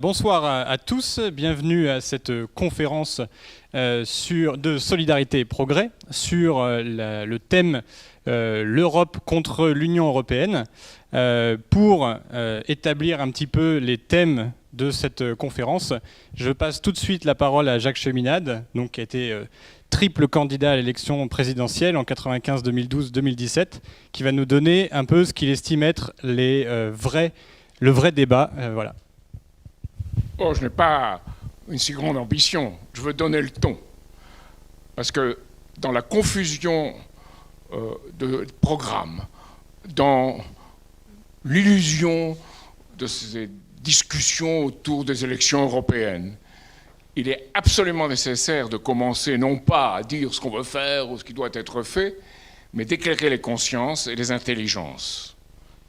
Bonsoir à tous, bienvenue à cette conférence de solidarité et progrès sur le thème l'Europe contre l'Union européenne. Pour établir un petit peu les thèmes de cette conférence, je passe tout de suite la parole à Jacques Cheminade, donc, qui a été triple candidat à l'élection présidentielle en 95, 2012, 2017, qui va nous donner un peu ce qu'il estime être le vrai débat. Voilà. Oh, je n'ai pas une si grande ambition. Je veux donner le ton. Parce que dans la confusion de programmes, dans l'illusion de ces discussions autour des élections européennes, il est absolument nécessaire de commencer non pas à dire ce qu'on veut faire ou ce qui doit être fait, mais d'éclairer les consciences et les intelligences.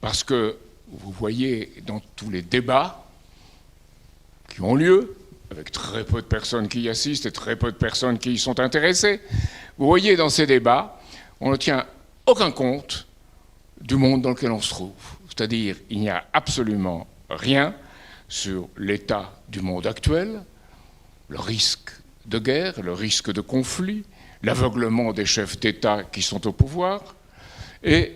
Parce que vous voyez dans tous les débats qui ont lieu, avec très peu de personnes qui y assistent et très peu de personnes qui y sont intéressées, vous voyez dans ces débats, on ne tient aucun compte du monde dans lequel on se trouve. C'est-à-dire, il n'y a absolument rien sur l'état du monde actuel, le risque de guerre, le risque de conflit, l'aveuglement des chefs d'État qui sont au pouvoir, et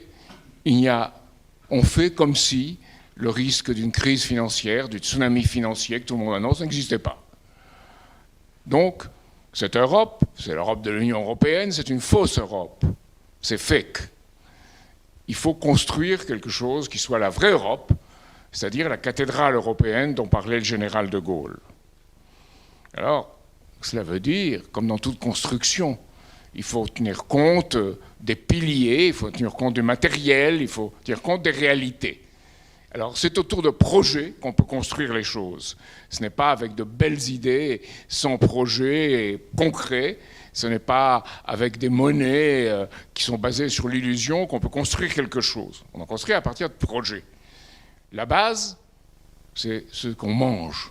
on fait comme si le risque d'une crise financière, du tsunami financier que tout le monde annonce, n'existait pas. Donc, cette Europe, c'est l'Europe de l'Union européenne, c'est une fausse Europe. C'est fake. Il faut construire quelque chose qui soit la vraie Europe, c'est-à-dire la cathédrale européenne dont parlait le général de Gaulle. Alors, cela veut dire, comme dans toute construction, il faut tenir compte des piliers, il faut tenir compte du matériel, il faut tenir compte des réalités. Alors, c'est autour de projets qu'on peut construire les choses. Ce n'est pas avec de belles idées, sans projet concret. Ce n'est pas avec des monnaies qui sont basées sur l'illusion qu'on peut construire quelque chose. On en construit à partir de projets. La base, c'est ce qu'on mange.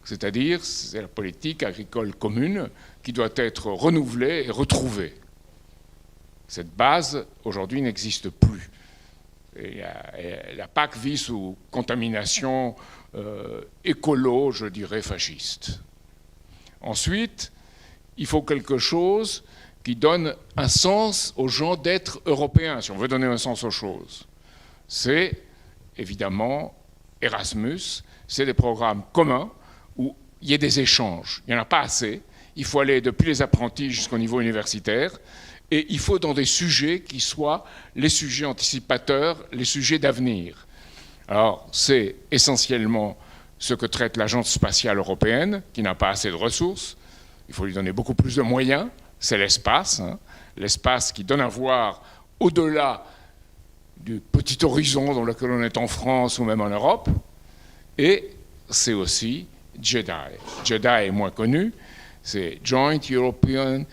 C'est-à-dire, c'est la politique agricole commune qui doit être renouvelée et retrouvée. Cette base, aujourd'hui, n'existe plus. Et la PAC vit sous contamination écolo, je dirais fasciste. Ensuite, il faut quelque chose qui donne un sens aux gens d'être européens, si on veut donner un sens aux choses. C'est évidemment Erasmus, c'est des programmes communs où il y a des échanges. Il n'y en a pas assez. Il faut aller depuis les apprentis jusqu'au niveau universitaire. Et il faut dans des sujets qui soient les sujets anticipateurs, les sujets d'avenir. Alors, c'est essentiellement ce que traite l'Agence spatiale européenne, qui n'a pas assez de ressources. Il faut lui donner beaucoup plus de moyens. C'est l'espace, l'espace qui donne à voir au-delà du petit horizon dans lequel on est en France ou même en Europe. Et c'est aussi JEDI. JEDI est moins connu, c'est Joint European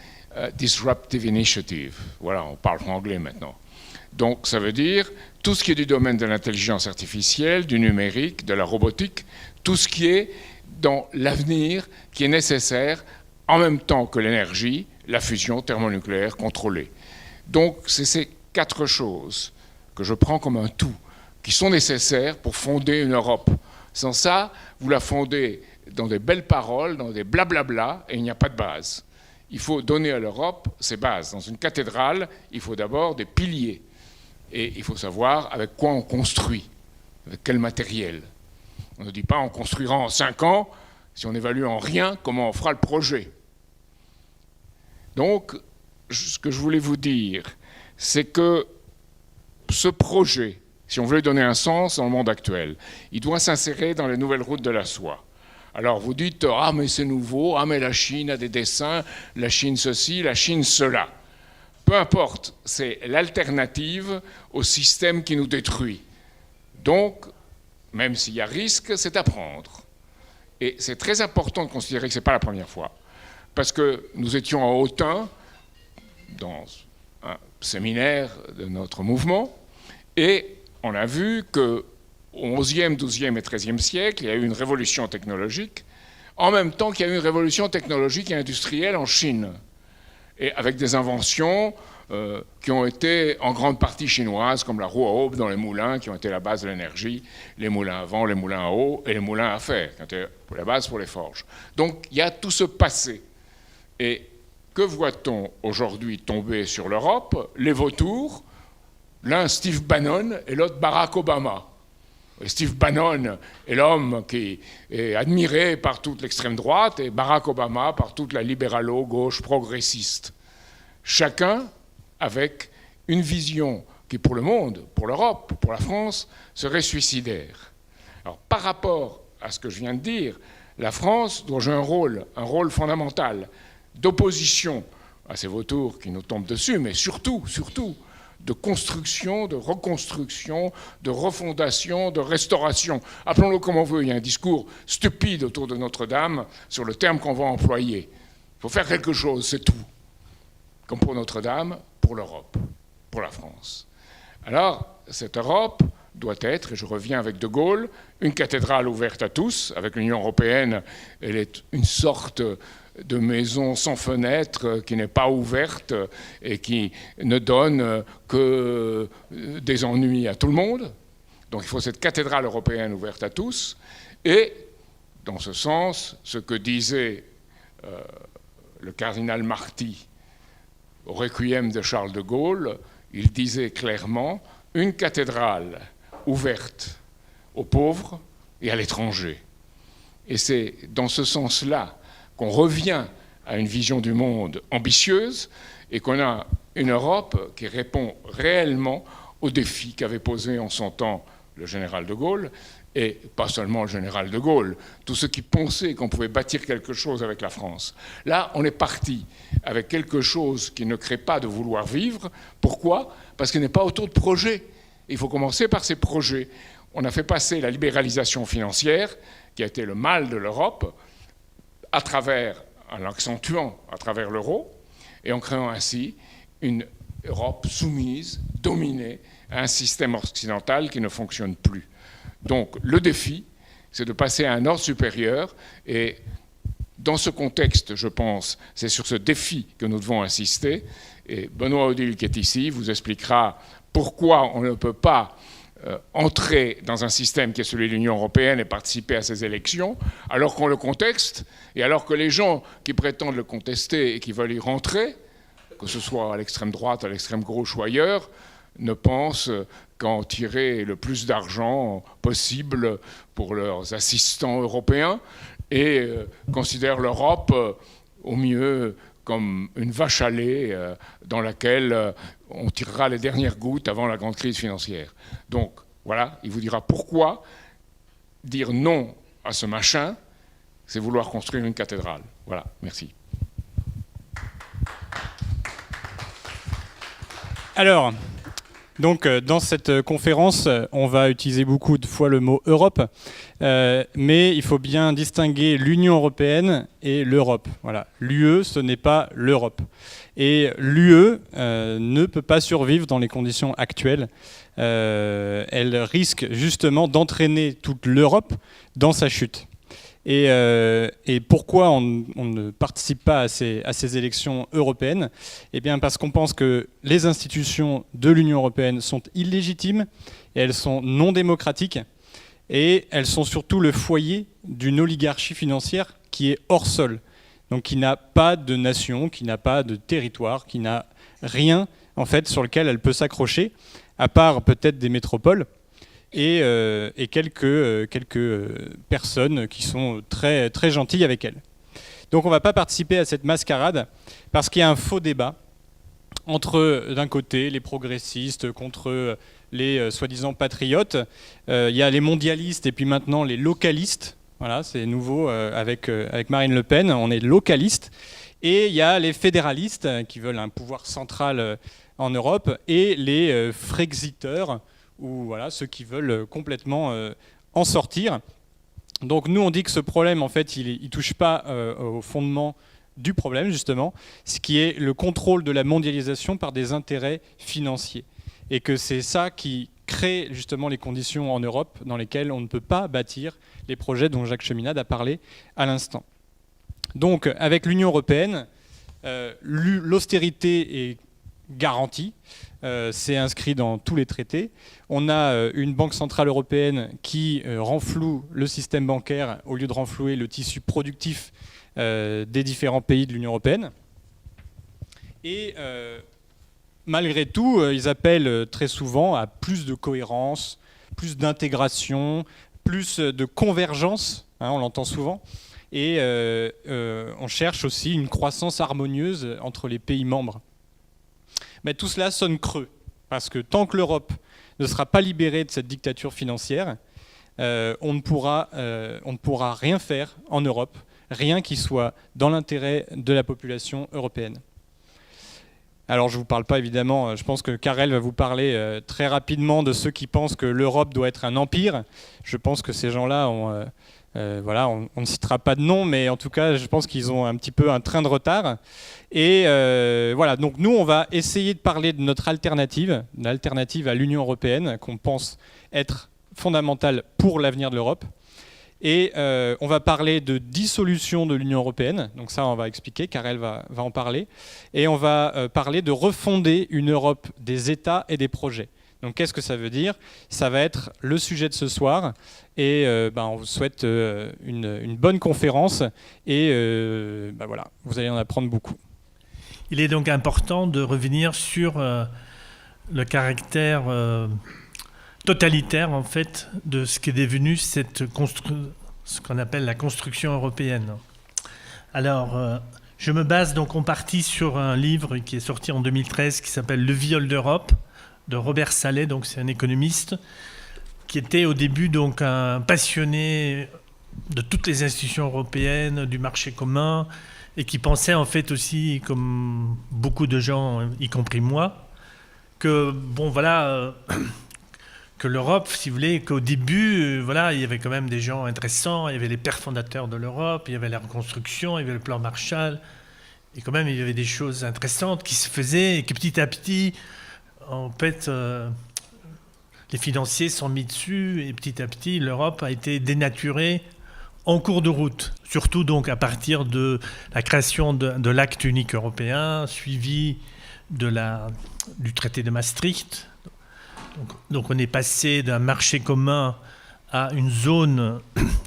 Disruptive Initiative. Voilà, on parle anglais maintenant. Donc ça veut dire tout ce qui est du domaine de l'intelligence artificielle, du numérique, de la robotique, tout ce qui est dans l'avenir qui est nécessaire en même temps que l'énergie, la fusion thermonucléaire contrôlée. Donc c'est ces quatre choses que je prends comme un tout, qui sont nécessaires pour fonder une Europe. Sans ça, vous la fondez dans des belles paroles, dans des blablabla, et il n'y a pas de base. Il faut donner à l'Europe ses bases. Dans une cathédrale, il faut d'abord des piliers. Et il faut savoir avec quoi on construit, avec quel matériel. On ne dit pas on construira en 5 ans, si on évalue en rien comment on fera le projet. Donc, ce que je voulais vous dire, c'est que ce projet, si on veut lui donner un sens dans le monde actuel, il doit s'insérer dans les nouvelles routes de la soie. Alors vous dites, ah mais c'est nouveau, ah mais la Chine a des dessins, la Chine ceci, la Chine cela. Peu importe, c'est l'alternative au système qui nous détruit. Donc, même s'il y a risque, c'est à prendre. Et c'est très important de considérer que ce n'est pas la première fois. Parce que nous étions en Autun, dans un séminaire de notre mouvement, et on a vu que au XIe, XIIe et XIIIe siècle, il y a eu une révolution technologique, en même temps qu'il y a eu une révolution technologique et industrielle en Chine, et avec des inventions qui ont été en grande partie chinoises, comme la roue à aube dans les moulins, qui ont été la base de l'énergie, les moulins à vent, les moulins à eau et les moulins à fer, qui ont été la base pour les forges. Donc il y a tout ce passé. Et que voit-on aujourd'hui tomber sur l'Europe? Les vautours, l'un Steve Bannon et l'autre Barack Obama. Et Steve Bannon est l'homme qui est admiré par toute l'extrême droite et Barack Obama par toute la libéralo-gauche progressiste. Chacun avec une vision qui, pour le monde, pour l'Europe, pour la France, serait suicidaire. Alors, par rapport à ce que je viens de dire, la France doit jouer un rôle fondamental d'opposition à ces vautours qui nous tombent dessus, mais surtout, de construction, de reconstruction, de refondation, de restauration. Appelons-le comme on veut, il y a un discours stupide autour de Notre-Dame sur le terme qu'on va employer. Il faut faire quelque chose, c'est tout. Comme pour Notre-Dame, pour l'Europe, pour la France. Alors, cette Europe doit être, et je reviens avec De Gaulle, une cathédrale ouverte à tous. Avec l'Union européenne, elle est une sorte de maison sans fenêtre qui n'est pas ouverte et qui ne donne que des ennuis à tout le monde. Donc il faut cette cathédrale européenne ouverte à tous. Et, dans ce sens, ce que disait le cardinal Marty au Requiem de Charles de Gaulle, il disait clairement une cathédrale ouverte aux pauvres et à l'étranger. Et c'est dans ce sens-là qu'on revient à une vision du monde ambitieuse et qu'on a une Europe qui répond réellement aux défis qu'avait posés en son temps le général de Gaulle, et pas seulement le général de Gaulle, tous ceux qui pensaient qu'on pouvait bâtir quelque chose avec la France. Là, on est parti avec quelque chose qui ne crée pas de vouloir vivre. Pourquoi? Parce qu'il n'est pas autour de projets. Il faut commencer par ces projets. On a fait passer la libéralisation financière, qui a été le mal de l'Europe, en l'accentuant à travers l'euro, et en créant ainsi une Europe soumise, dominée, à un système occidental qui ne fonctionne plus. Donc le défi, c'est de passer à un ordre supérieur, et dans ce contexte, je pense, c'est sur ce défi que nous devons insister, et Benoît Odile, qui est ici, vous expliquera pourquoi on ne peut pas entrer dans un système qui est celui de l'Union européenne et participer à ces élections, alors qu'on le contexte, et alors que les gens qui prétendent le contester et qui veulent y rentrer, que ce soit à l'extrême droite, à l'extrême gauche ou ailleurs, ne pensent qu'à en tirer le plus d'argent possible pour leurs assistants européens et considèrent l'Europe au mieux comme une vache à lait dans laquelle on tirera les dernières gouttes avant la grande crise financière. Donc voilà, il vous dira pourquoi dire non à ce machin, c'est vouloir construire une cathédrale. Voilà, merci. Alors, donc, dans cette conférence, on va utiliser beaucoup de fois le mot Europe, mais il faut bien distinguer l'Union européenne et l'Europe. Voilà. L'UE, ce n'est pas l'Europe. Et l'UE ne peut pas survivre dans les conditions actuelles. Elle risque justement d'entraîner toute l'Europe dans sa chute. Et pourquoi on ne participe pas à ces élections européennes? Eh bien parce qu'on pense que les institutions de l'Union européenne sont illégitimes, et elles sont non démocratiques, et elles sont surtout le foyer d'une oligarchie financière qui est hors sol, donc qui n'a pas de nation, qui n'a pas de territoire, qui n'a rien en fait sur lequel elle peut s'accrocher, à part peut-être des métropoles. Et quelques personnes qui sont très, très gentilles avec elle. Donc on ne va pas participer à cette mascarade parce qu'il y a un faux débat entre, d'un côté, les progressistes contre les soi-disant patriotes. Il y a les mondialistes et puis maintenant les localistes. Voilà, c'est nouveau avec Marine Le Pen, on est localistes. Et il y a les fédéralistes qui veulent un pouvoir central en Europe et les frexiteurs, ou voilà, ceux qui veulent complètement en sortir. Donc nous, on dit que ce problème, en fait, il ne touche pas au fondement du problème, justement, ce qui est le contrôle de la mondialisation par des intérêts financiers. Et que c'est ça qui crée justement les conditions en Europe dans lesquelles on ne peut pas bâtir les projets dont Jacques Cheminade a parlé à l'instant. Donc, avec l'Union européenne, l'austérité est garantie. C'est inscrit dans tous les traités. On a une banque centrale européenne qui renfloue le système bancaire au lieu de renflouer le tissu productif des différents pays de l'Union européenne. Et malgré tout, ils appellent très souvent à plus de cohérence, plus d'intégration, plus de convergence, hein, on l'entend souvent. Et on cherche aussi une croissance harmonieuse entre les pays membres. Mais tout cela sonne creux, parce que tant que l'Europe ne sera pas libérée de cette dictature financière, on ne pourra rien faire en Europe, rien qui soit dans l'intérêt de la population européenne. Alors je ne vous parle pas évidemment, je pense que Karel va vous parler très rapidement de ceux qui pensent que l'Europe doit être un empire. Je pense que ces gens-là ont... voilà, on ne citera pas de nom, mais en tout cas, je pense qu'ils ont un petit peu un train de retard. Et voilà, donc nous, on va essayer de parler de notre alternative, une alternative à l'Union européenne, qu'on pense être fondamentale pour l'avenir de l'Europe. Et on va parler de dissolution de l'Union européenne, donc ça, on va expliquer, Karel va en parler. Et on va parler de refonder une Europe des États et des projets. Donc qu'est-ce que ça veut dire? Ça va être le sujet de ce soir et on vous souhaite une bonne conférence et voilà, vous allez en apprendre beaucoup. Il est donc important de revenir sur le caractère totalitaire en fait de ce qui est devenu ce qu'on appelle la construction européenne. Alors je me base donc en partie sur un livre qui est sorti en 2013 qui s'appelle Le viol d'Europe de Robert Sallet, donc c'est un économiste qui était au début donc un passionné de toutes les institutions européennes, du marché commun, et qui pensait en fait aussi, comme beaucoup de gens, y compris moi, que bon voilà, que l'Europe, si vous voulez, qu'au début, voilà, il y avait quand même des gens intéressants, il y avait les pères fondateurs de l'Europe, il y avait la reconstruction, il y avait le plan Marshall, et quand même il y avait des choses intéressantes qui se faisaient, et que petit à petit, en fait, les financiers sont mis dessus et petit à petit, l'Europe a été dénaturée en cours de route. Surtout donc à partir de la création de l'acte unique européen, suivi du traité de Maastricht. Donc on est passé d'un marché commun à une zone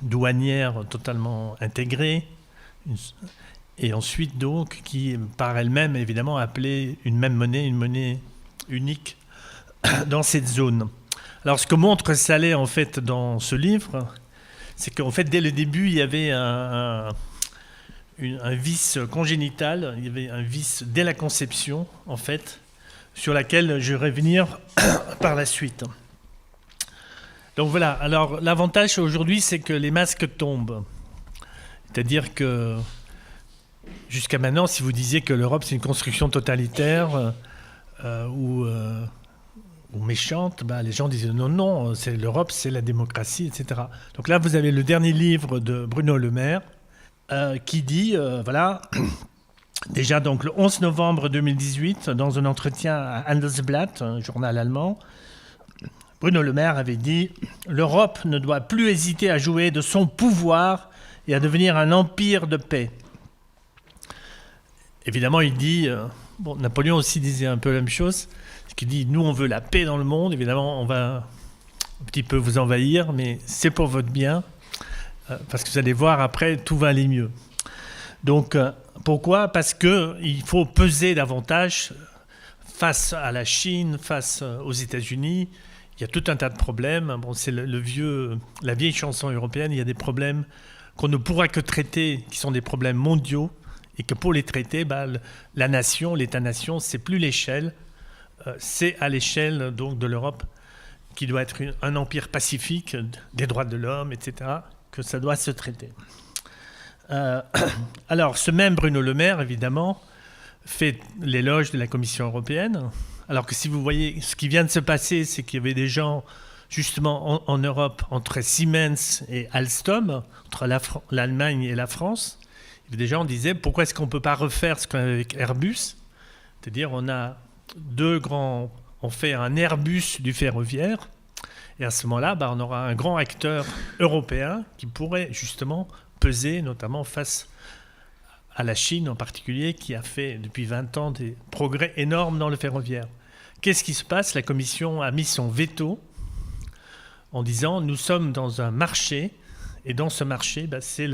douanière totalement intégrée. Et ensuite donc qui par elle-même évidemment appelait une même monnaie, une monnaie unique dans cette zone. Alors ce que montre Sallet en fait dans ce livre, c'est qu'en fait dès le début il y avait un vice congénital, il y avait un vice dès la conception en fait, sur laquelle je vais revenir par la suite. Donc voilà, alors l'avantage aujourd'hui c'est que les masques tombent. C'est-à-dire que jusqu'à maintenant, si vous disiez que l'Europe c'est une construction totalitaire ou méchante, les gens disaient non, c'est l'Europe, c'est la démocratie, etc. Donc là, vous avez le dernier livre de Bruno Le Maire qui dit, voilà, déjà donc le 11 novembre 2018, dans un entretien à Handelsblatt, un journal allemand, Bruno Le Maire avait dit « L'Europe ne doit plus hésiter à jouer de son pouvoir et à devenir un empire de paix. » Évidemment, il dit, Napoléon aussi disait un peu la même chose, qui dit, nous on veut la paix dans le monde, évidemment on va un petit peu vous envahir, mais c'est pour votre bien, parce que vous allez voir après, tout va aller mieux. Donc pourquoi? Parce qu'il faut peser davantage face à la Chine, face aux États-Unis. Il y a tout un tas de problèmes. Bon, c'est la vieille chanson européenne, il y a des problèmes qu'on ne pourra que traiter, qui sont des problèmes mondiaux, et que pour les traiter, la nation, l'État-nation, c'est plus l'échelle, c'est à l'échelle donc de l'Europe qui doit être un empire pacifique des droits de l'homme, etc., que ça doit se traiter. Alors, ce même Bruno Le Maire, évidemment, fait l'éloge de la Commission européenne, alors que si vous voyez ce qui vient de se passer, c'est qu'il y avait des gens, justement, en Europe, entre Siemens et Alstom, entre l'Allemagne et la France. Il y avait des gens qui disaient, pourquoi est-ce qu'on ne peut pas refaire ce qu'on a avec Airbus? C'est-à-dire, on fait un Airbus du ferroviaire, et à ce moment-là, on aura un grand acteur européen qui pourrait justement peser, notamment face à la Chine en particulier, qui a fait depuis 20 ans des progrès énormes dans le ferroviaire. Qu'est-ce qui se passe? La Commission a mis son veto en disant nous sommes dans un marché, et dans ce marché, c'est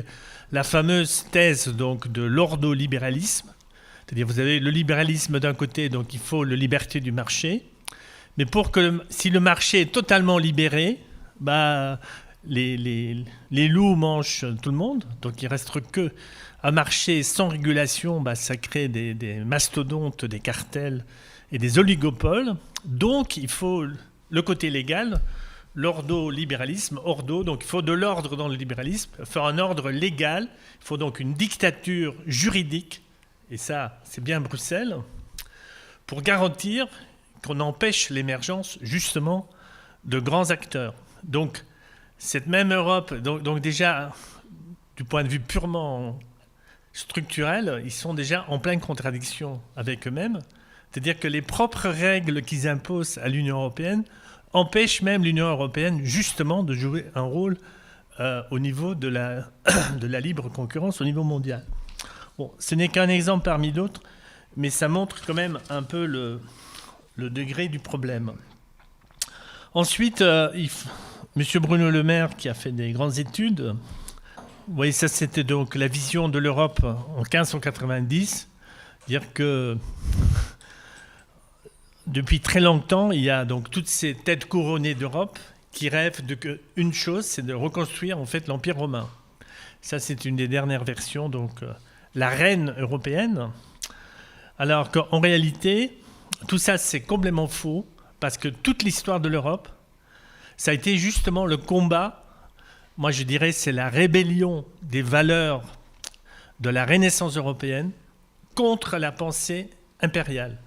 la fameuse thèse donc, de l'ordolibéralisme. C'est-à-dire vous avez le libéralisme d'un côté, donc il faut la liberté du marché, mais si le marché est totalement libéré, les loups mangent tout le monde, donc il ne reste que un marché sans régulation, ça crée des mastodontes, des cartels et des oligopoles. Donc il faut le côté légal, l'ordolibéralisme, donc il faut de l'ordre dans le libéralisme, il faut un ordre légal, il faut donc une dictature juridique, et ça c'est bien Bruxelles, pour garantir qu'on empêche l'émergence justement de grands acteurs. Donc cette même Europe, donc déjà du point de vue purement structurel, ils sont déjà en pleine contradiction avec eux-mêmes. C'est-à-dire que les propres règles qu'ils imposent à l'Union européenne empêchent même l'Union européenne justement de jouer un rôle au niveau de la libre concurrence au niveau mondial. Bon, ce n'est qu'un exemple parmi d'autres, mais ça montre quand même un peu le degré du problème. Ensuite, M. Bruno Le Maire, qui a fait des grandes études, vous voyez, ça c'était donc la vision de l'Europe en 1590, dire que depuis très longtemps, il y a donc toutes ces têtes couronnées d'Europe qui rêvent une chose, c'est de reconstruire en fait l'Empire romain. Ça, c'est une des dernières versions, donc la reine européenne. Alors qu'en réalité, tout ça, c'est complètement faux, parce que toute l'histoire de l'Europe, ça a été justement le combat, moi je dirais c'est la rébellion des valeurs de la Renaissance européenne contre la pensée impériale.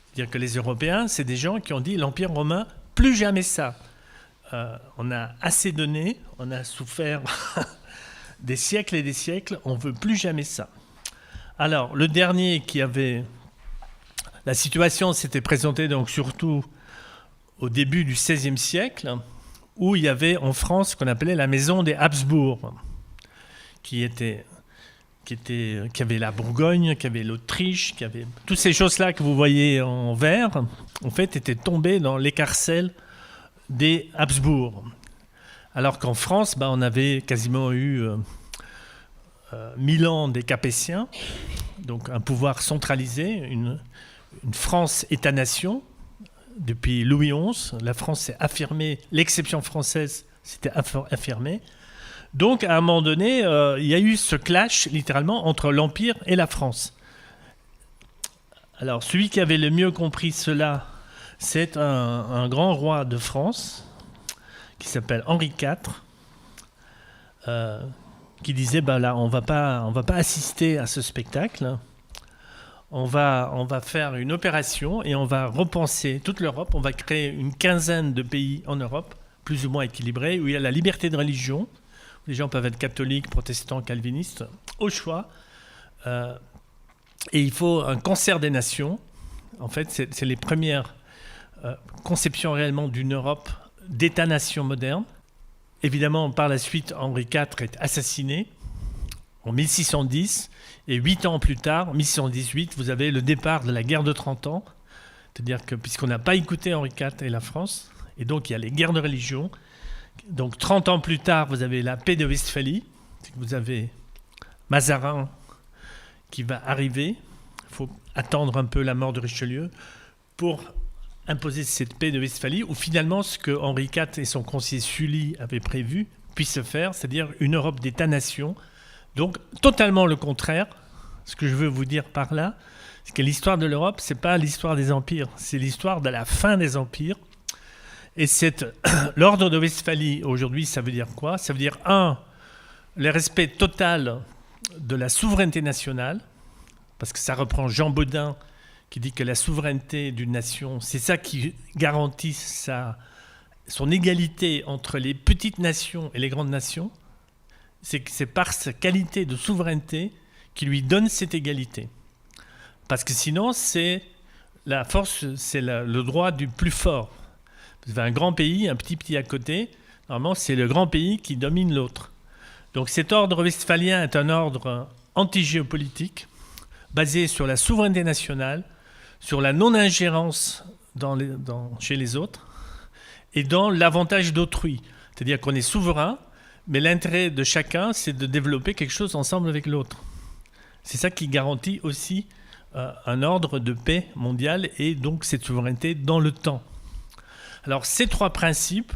C'est-à-dire que les Européens, c'est des gens qui ont dit l'Empire romain, plus jamais ça. On a assez donné, on a souffert des siècles et des siècles, on ne veut plus jamais ça. Alors, le dernier qui avait... La situation s'était présentée donc surtout au début du XVIe siècle, où il y avait en France ce qu'on appelait la maison des Habsbourg, qui avait la Bourgogne, qui avait l'Autriche, qui avait... Toutes ces choses-là que vous voyez en vert, en fait, étaient tombées dans l'écarcelle des Habsbourg. Alors qu'en France, on avait quasiment eu 1000 ans des Capétiens, donc un pouvoir centralisé, une France État-nation. Depuis Louis XI, la France s'est affirmée, l'exception française s'était affirmée. Donc, à un moment donné, il y a eu ce clash, littéralement, entre l'Empire et la France. Alors, celui qui avait le mieux compris cela, c'est un grand roi de France, qui s'appelle Henri IV, qui disait, là, on va pas assister à ce spectacle. On va faire une opération et on va repenser toute l'Europe. On va créer une quinzaine de pays en Europe, plus ou moins équilibrés, où il y a la liberté de religion. Les gens peuvent être catholiques, protestants, calvinistes, au choix. Et il faut un concert des nations. En fait, c'est les premières conceptions réellement d'une Europe d'État-nation moderne. Évidemment, par la suite, Henri IV est assassiné en 1610. Et 8 ans plus tard, en 1618, vous avez le départ de la guerre de 30 ans. C'est-à-dire que puisqu'on n'a pas écouté Henri IV et la France, et donc il y a les guerres de religion. Donc 30 ans plus tard, vous avez la paix de Westphalie. Vous avez Mazarin qui va arriver. Il faut attendre un peu la mort de Richelieu pour imposer cette paix de Westphalie, où finalement ce que Henri IV et son conseiller Sully avaient prévu puisse se faire, c'est-à-dire une Europe d'État-nation. Donc totalement le contraire. Ce que je veux vous dire par là, c'est que l'histoire de l'Europe, c'est pas l'histoire des empires, c'est l'histoire de la fin des empires. Et l'ordre de Westphalie, aujourd'hui, ça veut dire quoi? Ça veut dire, le respect total de la souveraineté nationale, parce que ça reprend Jean Bodin, qui dit que la souveraineté d'une nation, c'est ça qui garantit son égalité entre les petites nations et les grandes nations. C'est par sa qualité de souveraineté qui lui donne cette égalité. Parce que sinon, c'est la force, c'est le droit du plus fort. Vous avez un grand pays, un petit à côté. Normalement, c'est le grand pays qui domine l'autre. Donc cet ordre westphalien est un ordre anti-géopolitique, basée sur la souveraineté nationale, sur la non-ingérence chez les autres et dans l'avantage d'autrui. C'est-à-dire qu'on est souverain, mais l'intérêt de chacun, c'est de développer quelque chose ensemble avec l'autre. C'est ça qui garantit aussi un ordre de paix mondiale et donc cette souveraineté dans le temps. Alors ces trois principes,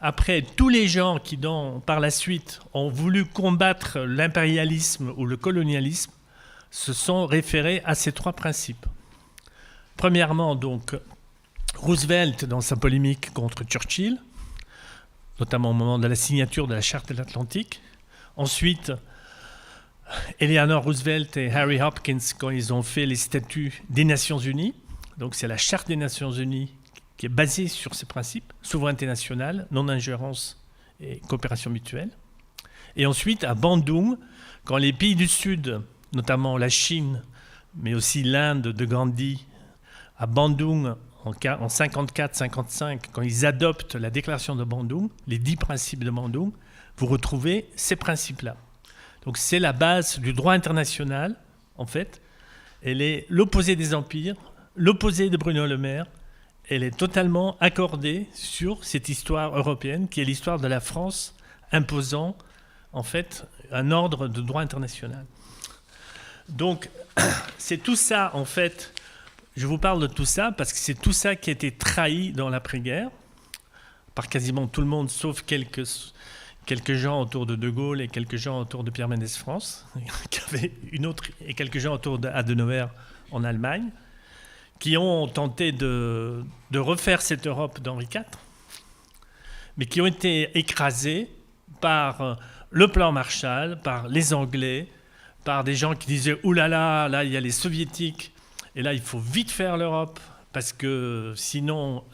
après tous les gens qui par la suite ont voulu combattre l'impérialisme ou le colonialisme, se sont référés à ces trois principes. Premièrement, donc, Roosevelt, dans sa polémique contre Churchill, notamment au moment de la signature de la Charte de l'Atlantique. Ensuite, Eleanor Roosevelt et Harry Hopkins, quand ils ont fait les statuts des Nations Unies. Donc c'est la Charte des Nations Unies qui est basée sur ces principes, souveraineté nationale, non-ingérence et coopération mutuelle. Et ensuite, à Bandung, quand les pays du Sud, notamment la Chine, mais aussi l'Inde de Gandhi, à Bandung, en 54-55, quand ils adoptent la déclaration de Bandung, les 10 principes de Bandung, vous retrouvez ces principes-là. Donc c'est la base du droit international, en fait. Elle est l'opposé des empires, l'opposé de Bruno Le Maire. Elle est totalement accordée sur cette histoire européenne, qui est l'histoire de la France imposant, en fait, un ordre de droit international. Donc c'est tout ça, en fait. Je vous parle de tout ça parce que c'est tout ça qui a été trahi dans l'après-guerre par quasiment tout le monde, sauf quelques gens autour de De Gaulle et quelques gens autour de Pierre Mendès France, et quelques gens autour d'Adenauer en Allemagne, qui ont tenté de refaire cette Europe d'Henri IV, mais qui ont été écrasés par le plan Marshall, par les Anglais, par des gens qui disaient « Ouh là là, là il y a les Soviétiques ». Et là, il faut vite faire l'Europe, parce que sinon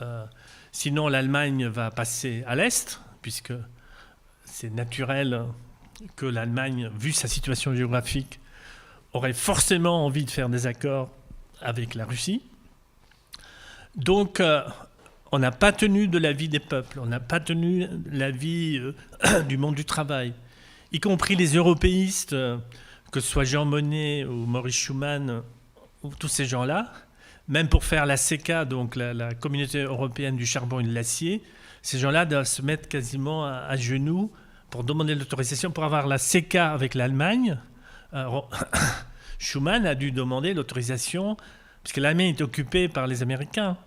l'Allemagne va passer à l'Est, puisque c'est naturel que l'Allemagne, vu sa situation géographique, aurait forcément envie de faire des accords avec la Russie. Donc, on n'a pas tenu de l'avis des peuples, on n'a pas tenu l'avis du monde du travail, y compris les européistes, que ce soit Jean Monnet ou Maurice Schuman, tous ces gens-là, même pour faire la CECA, donc la communauté européenne du charbon et de l'acier, ces gens-là doivent se mettre quasiment à genoux pour demander l'autorisation pour avoir la CECA avec l'Allemagne. Schuman a dû demander l'autorisation, puisque l'Allemagne est occupée par les Américains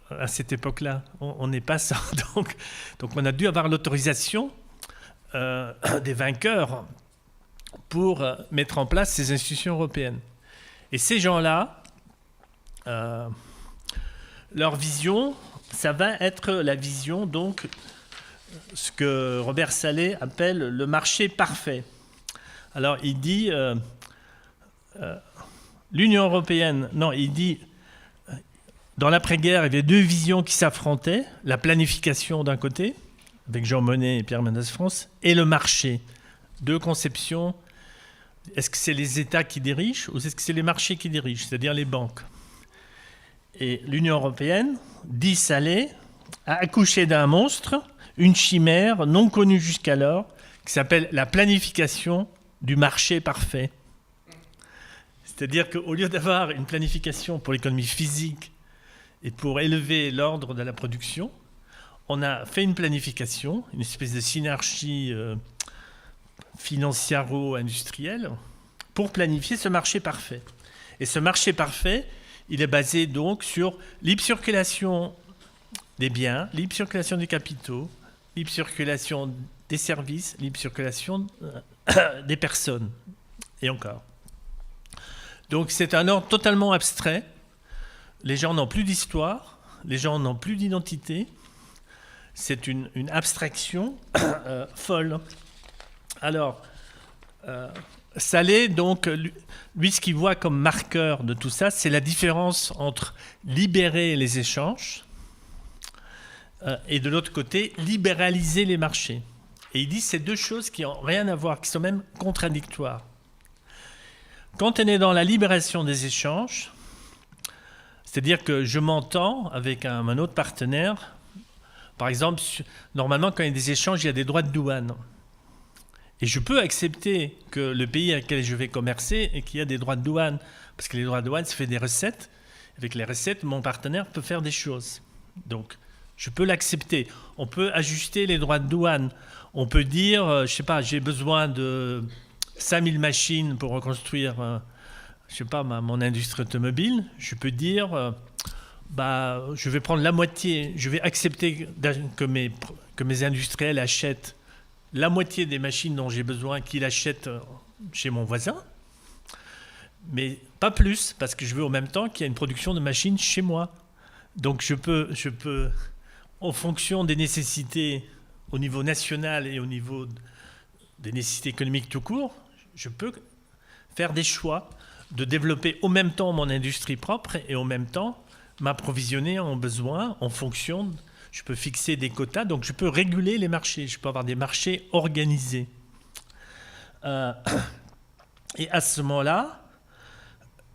à cette époque-là. On n'est pas ça. Donc on a dû avoir l'autorisation des vainqueurs pour mettre en place ces institutions européennes. Et ces gens-là, leur vision, ça va être la vision, donc, ce que Robert Salé appelle le marché parfait. Alors, il dit, l'Union européenne, non, il dit, dans l'après-guerre, il y avait deux visions qui s'affrontaient, la planification d'un côté, avec Jean Monnet et Pierre Mendès France, et le marché. Deux conceptions. Est-ce que c'est les États qui dirigent ou est-ce que c'est les marchés qui dirigent, c'est-à-dire les banques? Et l'Union européenne, dit Salé, a accouché d'un monstre, une chimère non connue jusqu'alors, qui s'appelle la planification du marché parfait. C'est-à-dire qu'au lieu d'avoir une planification pour l'économie physique et pour élever l'ordre de la production, on a fait une planification, une espèce de synergie financiaro-industriel pour planifier ce marché parfait. Et ce marché parfait, il est basé donc sur libre circulation des biens, libre circulation des capitaux, libre circulation des services, libre circulation des personnes, et encore. Donc c'est un ordre totalement abstrait. Les gens n'ont plus d'histoire, les gens n'ont plus d'identité. C'est une abstraction folle. Alors, Salé, donc, lui, ce qu'il voit comme marqueur de tout ça, c'est la différence entre libérer les échanges et de l'autre côté, libéraliser les marchés. Et il dit ces deux choses qui n'ont rien à voir, qui sont même contradictoires. Quand on est dans la libération des échanges, c'est-à-dire que je m'entends avec un autre partenaire, par exemple, normalement, quand il y a des échanges, il y a des droits de douane. Et je peux accepter que le pays avec lequel je vais commercer et qu'il y a des droits de douane, parce que les droits de douane, ça fait des recettes. Avec les recettes, mon partenaire peut faire des choses. Donc, je peux l'accepter. On peut ajuster les droits de douane. On peut dire, je ne sais pas, j'ai besoin de 5000 machines pour reconstruire, je sais pas, mon industrie automobile. Je peux dire, je vais prendre la moitié. Je vais accepter que mes industriels achètent la moitié des machines dont j'ai besoin qu'ils achètent chez mon voisin. Mais pas plus, parce que je veux en même temps qu'il y ait une production de machines chez moi. Donc je peux, en fonction des nécessités au niveau national et au niveau des nécessités économiques tout court, je peux faire des choix de développer au même temps mon industrie propre et en même temps m'approvisionner en besoin en fonction. Je peux fixer des quotas, donc je peux réguler les marchés. Je peux avoir des marchés organisés. Et à ce moment-là,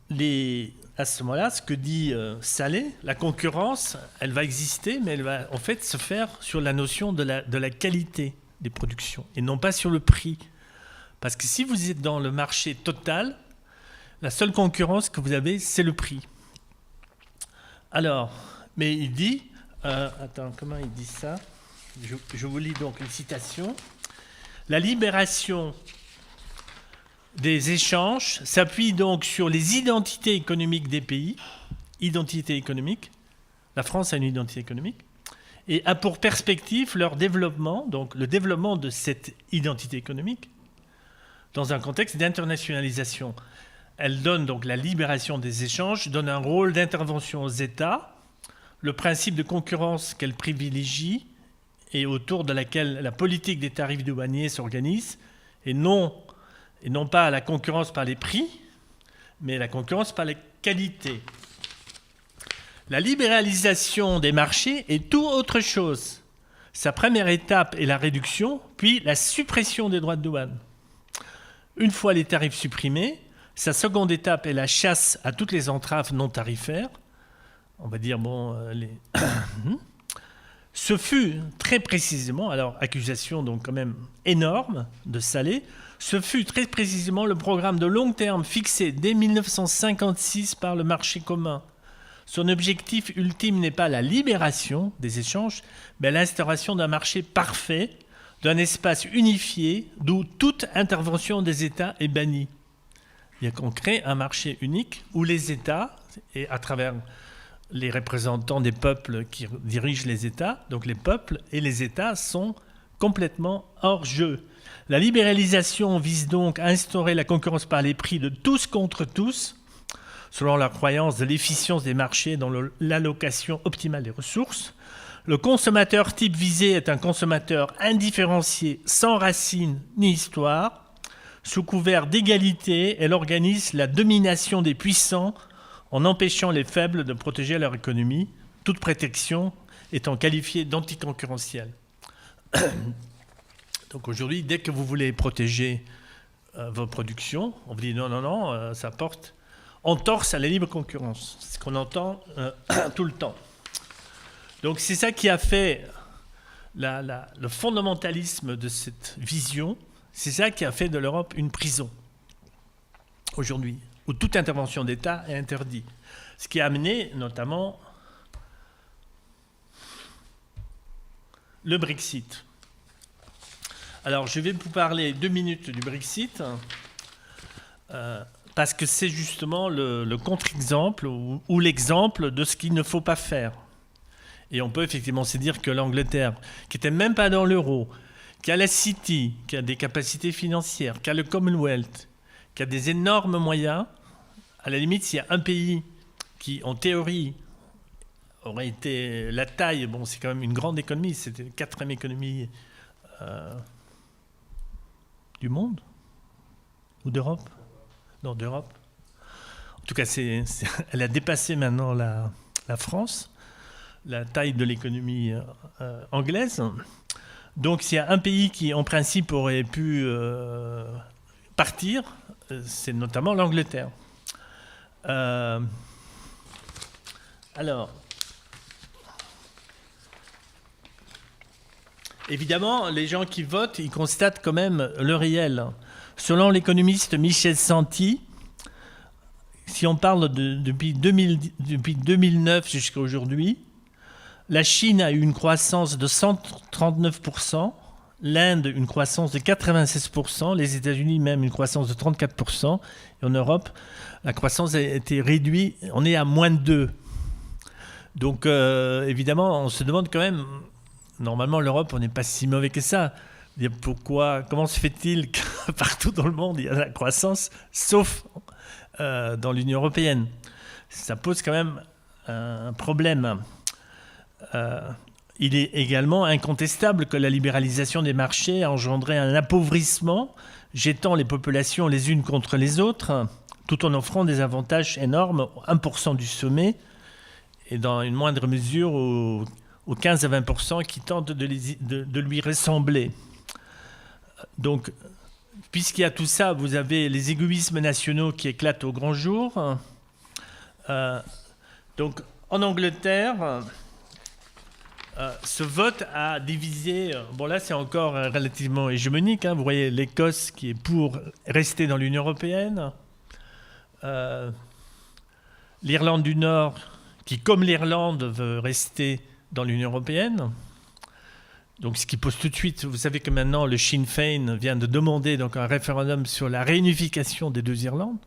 ce que dit Salé, la concurrence, elle va exister, mais elle va en fait se faire sur la notion de la qualité des productions et non pas sur le prix. Parce que si vous êtes dans le marché total, la seule concurrence que vous avez, c'est le prix. Alors, mais il dit... attends, comment il dit ça ? Je vous lis donc une citation. La libération des échanges s'appuie donc sur les identités économiques des pays. Identité économique. La France a une identité économique. Et a pour perspective leur développement, donc le développement de cette identité économique, dans un contexte d'internationalisation. Elle donne donc la libération des échanges, donne un rôle d'intervention aux États, le principe de concurrence qu'elle privilégie et autour de laquelle la politique des tarifs douaniers s'organise, et non pas la concurrence par les prix, mais la concurrence par les qualités. La libéralisation des marchés est tout autre chose. Sa première étape est la réduction, puis la suppression des droits de douane. Une fois les tarifs supprimés, sa seconde étape est la chasse à toutes les entraves non tarifaires. On va dire, ce fut très précisément, alors accusation donc quand même énorme de Salé, ce fut très précisément le programme de long terme fixé dès 1956 par le marché commun. Son objectif ultime n'est pas la libération des échanges, mais l'instauration d'un marché parfait, d'un espace unifié, d'où toute intervention des États est bannie. Il y a qu'on crée un marché unique où les États, et à travers les représentants des peuples qui dirigent les États, donc les peuples et les États sont complètement hors jeu. La libéralisation vise donc à instaurer la concurrence par les prix de tous contre tous, selon la croyance de l'efficience des marchés dans l'allocation optimale des ressources. Le consommateur type visé est un consommateur indifférencié, sans racines ni histoire. Sous couvert d'égalité, elle organise la domination des puissants en empêchant les faibles de protéger leur économie, toute protection étant qualifiée d'anticoncurrentielle. Donc aujourd'hui, dès que vous voulez protéger vos productions, on vous dit non, ça porte entorse à la libre concurrence. C'est ce qu'on entend tout le temps. Donc c'est ça qui a fait le fondamentalisme de cette vision, c'est ça qui a fait de l'Europe une prison aujourd'hui, où toute intervention d'État est interdite. Ce qui a amené notamment le Brexit. Alors je vais vous parler 2 minutes du Brexit, parce que c'est justement le contre-exemple ou l'exemple de ce qu'il ne faut pas faire. Et on peut effectivement se dire que l'Angleterre, qui n'était même pas dans l'euro, qui a la City, qui a des capacités financières, qui a le Commonwealth, qui a des énormes moyens, à la limite, s'il y a un pays qui, en théorie, aurait été la taille, bon, c'est quand même une grande économie, c'était la 4e économie du monde ou d'Europe. Non, d'Europe. En tout cas, elle a dépassé maintenant la France, la taille de l'économie anglaise. Donc, s'il y a un pays qui, en principe, aurait pu partir, c'est notamment l'Angleterre. Alors, évidemment, les gens qui votent, ils constatent quand même le réel. Selon l'économiste Michel Santi, si on parle depuis 2009 jusqu'à aujourd'hui, la Chine a eu une croissance de 139%, l'Inde une croissance de 96%, les États-Unis même une croissance de 34%, et en Europe, la croissance a été réduite, on est à moins de 2. Donc évidemment, on se demande quand même, normalement l'Europe, on n'est pas si mauvais que ça. Comment se fait-il que partout dans le monde, il y a la croissance, sauf dans l'Union européenne? Ça pose quand même un problème. Il est également incontestable que la libéralisation des marchés a engendré un appauvrissement, jetant les populations les unes contre les autres, tout en offrant des avantages énormes, 1% du sommet, et dans une moindre mesure aux 15 à 20% qui tentent de lui ressembler. Donc, puisqu'il y a tout ça, vous avez les égoïsmes nationaux qui éclatent au grand jour. Donc, en Angleterre, ce vote a divisé... Bon, là, c'est encore relativement hégémonique. Vous voyez l'Écosse qui est pour rester dans l'Union européenne. L'Irlande du Nord qui, comme l'Irlande, veut rester dans l'Union européenne. Donc, ce qui pose tout de suite... Vous savez que maintenant, le Sinn Féin vient de demander donc, un référendum sur la réunification des deux Irlandes,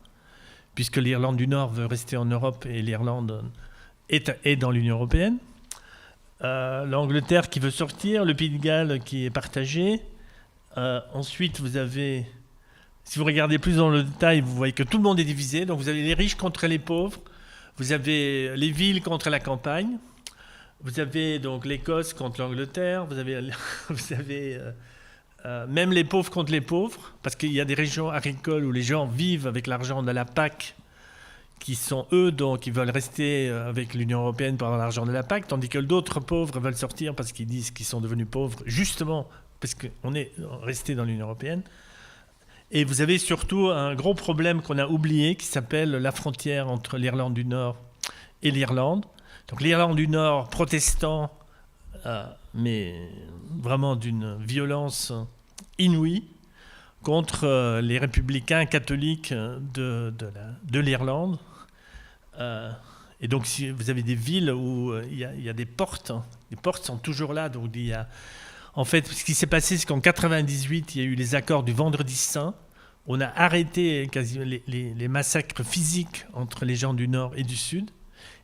puisque l'Irlande du Nord veut rester en Europe et l'Irlande est dans l'Union européenne. L'Angleterre qui veut sortir, le Pays de Galles qui est partagé. Ensuite, vous avez... Si vous regardez plus dans le détail, vous voyez que tout le monde est divisé. Donc, vous avez les riches contre les pauvres. Vous avez les villes contre la campagne. Vous avez donc l'Écosse contre l'Angleterre. Vous avez même les pauvres contre les pauvres. Parce qu'il y a des régions agricoles où les gens vivent avec l'argent de la PAC, qui sont eux, donc ils veulent rester avec l'Union européenne pour avoir l'argent de la PAC, tandis que d'autres pauvres veulent sortir parce qu'ils disent qu'ils sont devenus pauvres, justement parce qu'on est resté dans l'Union européenne. Et vous avez surtout un gros problème qu'on a oublié, qui s'appelle la frontière entre l'Irlande du Nord et l'Irlande. Donc l'Irlande du Nord, protestant, mais vraiment d'une violence inouïe, contre les républicains catholiques de l'Irlande. Et donc, si vous avez des villes où il y a des portes, les portes sont toujours là. Donc en fait, ce qui s'est passé, c'est qu'en 1998, il y a eu les accords du Vendredi Saint. On a arrêté quasiment les massacres physiques entre les gens du Nord et du Sud.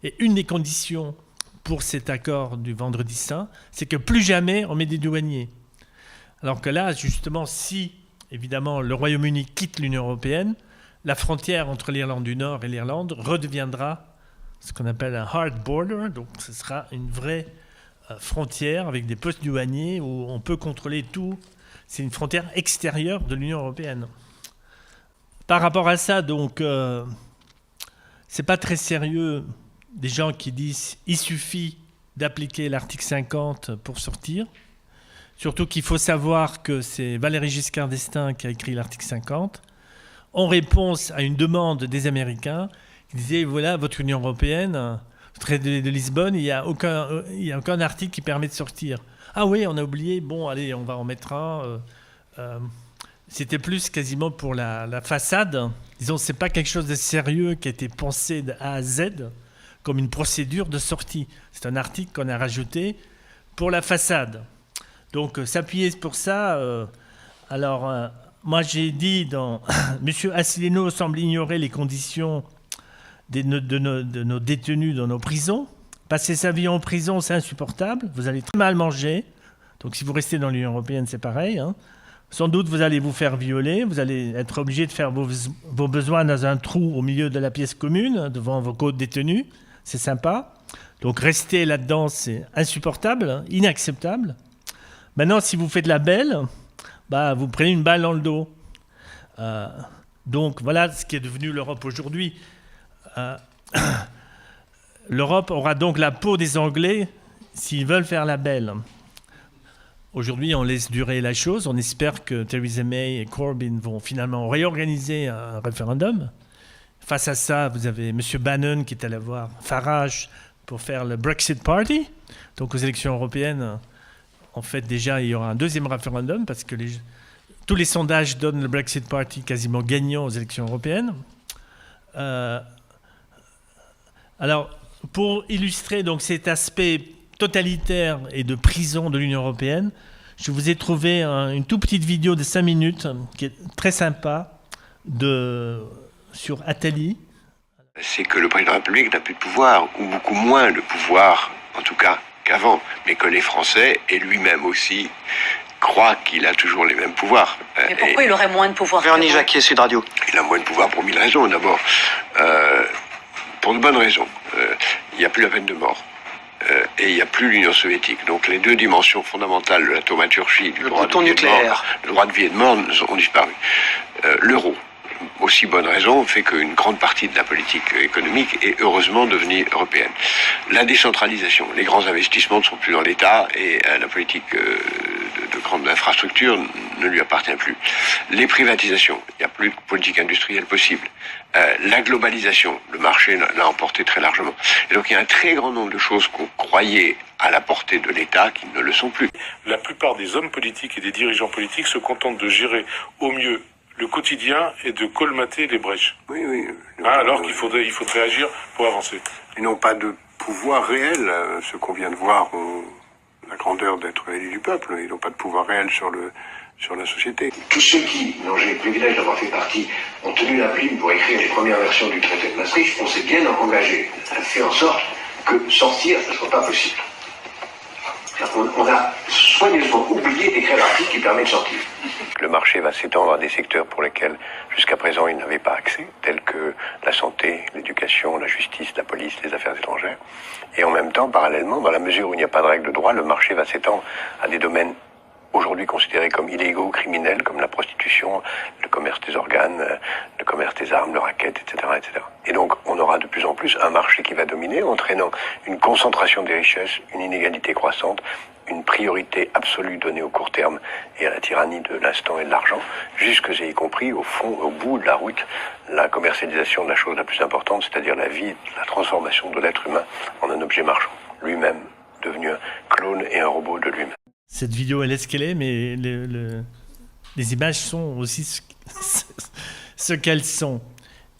Et une des conditions pour cet accord du Vendredi Saint, c'est que plus jamais on met des douaniers. Alors que là, justement, si évidemment le Royaume-Uni quitte l'Union européenne, la frontière entre l'Irlande du Nord et l'Irlande redeviendra ce qu'on appelle un hard border. Donc ce sera une vraie frontière avec des postes douaniers où on peut contrôler tout. C'est une frontière extérieure de l'Union européenne. Par rapport à ça, donc, c'est pas très sérieux des gens qui disent il suffit d'appliquer l'article 50 pour sortir. Surtout qu'il faut savoir que c'est Valéry Giscard d'Estaing qui a écrit l'article 50 en réponse à une demande des Américains qui disait voilà, votre Union européenne, le traité de Lisbonne, il n'y a aucun article qui permet de sortir. Ah oui, on a oublié, bon, allez, on va en mettre un. C'était plus quasiment pour la façade. Disons, ce n'est pas quelque chose de sérieux qui a été pensé de A à Z comme une procédure de sortie. C'est un article qu'on a rajouté pour la façade. Donc, s'appuyer pour ça. Moi, j'ai dit M. Asselineau semble ignorer les conditions de nos détenus dans nos prisons. Passer sa vie en prison, c'est insupportable. Vous allez très mal manger. Donc, si vous restez dans l'Union européenne, c'est pareil. Sans doute, vous allez vous faire violer. Vous allez être obligé de faire vos besoins dans un trou au milieu de la pièce commune, devant vos co-détenus. C'est sympa. Donc, rester là-dedans, c'est insupportable, inacceptable. Maintenant, si vous faites la belle, vous prenez une balle dans le dos. Donc, voilà ce qui est devenu l'Europe aujourd'hui. L'Europe aura donc la peau des Anglais s'ils veulent faire la belle. Aujourd'hui, on laisse durer la chose. On espère que Theresa May et Corbyn vont finalement réorganiser un référendum. Face à ça, vous avez M. Bannon qui est allé voir Farage pour faire le Brexit Party. Donc, aux élections européennes, en fait, déjà, il y aura un deuxième référendum parce que tous les sondages donnent le Brexit Party quasiment gagnant aux élections européennes. Alors, pour illustrer donc cet aspect totalitaire et de prison de l'Union européenne, je vous ai trouvé une toute petite vidéo de 5 minutes qui est très sympa sur Attali. C'est que le président de la République n'a plus de pouvoir, ou beaucoup moins de pouvoir, en tout cas qu'avant, mais que les Français, et lui-même aussi, croient qu'il a toujours les mêmes pouvoirs. Mais pourquoi il aurait moins de pouvoir? Véronique Jacquier, Sud Radio. Il a moins de pouvoir pour 1000 raisons, d'abord. Pour de bonnes raisons. Il n'y a plus la peine de mort. Et il n'y a plus l'Union soviétique. Donc les deux dimensions fondamentales de la thaumaturgie, du droit de vie nucléaire, le droit de vie et de mort ont disparu. L'euro, aussi bonne raison, fait qu'une grande partie de la politique économique est heureusement devenue européenne. La décentralisation, les grands investissements ne sont plus dans l'État et la politique de grandes infrastructures ne lui appartient plus. Les privatisations, il n'y a plus de politique industrielle possible. La globalisation, le marché l'a emporté très largement. Et donc il y a un très grand nombre de choses qu'on croyait à la portée de l'État qui ne le sont plus. La plupart des hommes politiques et des dirigeants politiques se contentent de gérer au mieux le quotidien et de colmater les brèches. Oui. Alors qu'il faudrait agir pour avancer. Ils n'ont pas de pouvoir réel. Ce qu'on vient de voir ont la grandeur d'être élus du peuple. Ils n'ont pas de pouvoir réel sur la société. Tous ceux qui, dont j'ai le privilège d'avoir fait partie, ont tenu la plume pour écrire les premières versions du traité de Maastricht, on s'est bien engagé à faire en sorte que sortir ne soit pas possible. On a soigneusement oublié d'écrire l'article qui permet de sortir. Le marché va s'étendre à des secteurs pour lesquels, jusqu'à présent, il n'avait pas accès, tels que la santé, l'éducation, la justice, la police, les affaires étrangères. Et en même temps, parallèlement, dans la mesure où il n'y a pas de règles de droit, le marché va s'étendre à des domaines aujourd'hui considérés comme illégaux, criminels, comme la prostitution, le commerce des organes, le commerce des armes, le racket, etc., etc. Et donc, on aura de plus en plus un marché qui va dominer, entraînant une concentration des richesses, une inégalité croissante, une priorité absolue donnée au court terme et à la tyrannie de l'instant et de l'argent, jusque et y compris, au fond, au bout de la route, la commercialisation de la chose la plus importante, c'est-à-dire la vie, la transformation de l'être humain en un objet marchand, lui-même devenu un clone et un robot de lui-même. Cette vidéo, elle est ce qu'elle est, mais les images sont aussi ce qu'elles sont.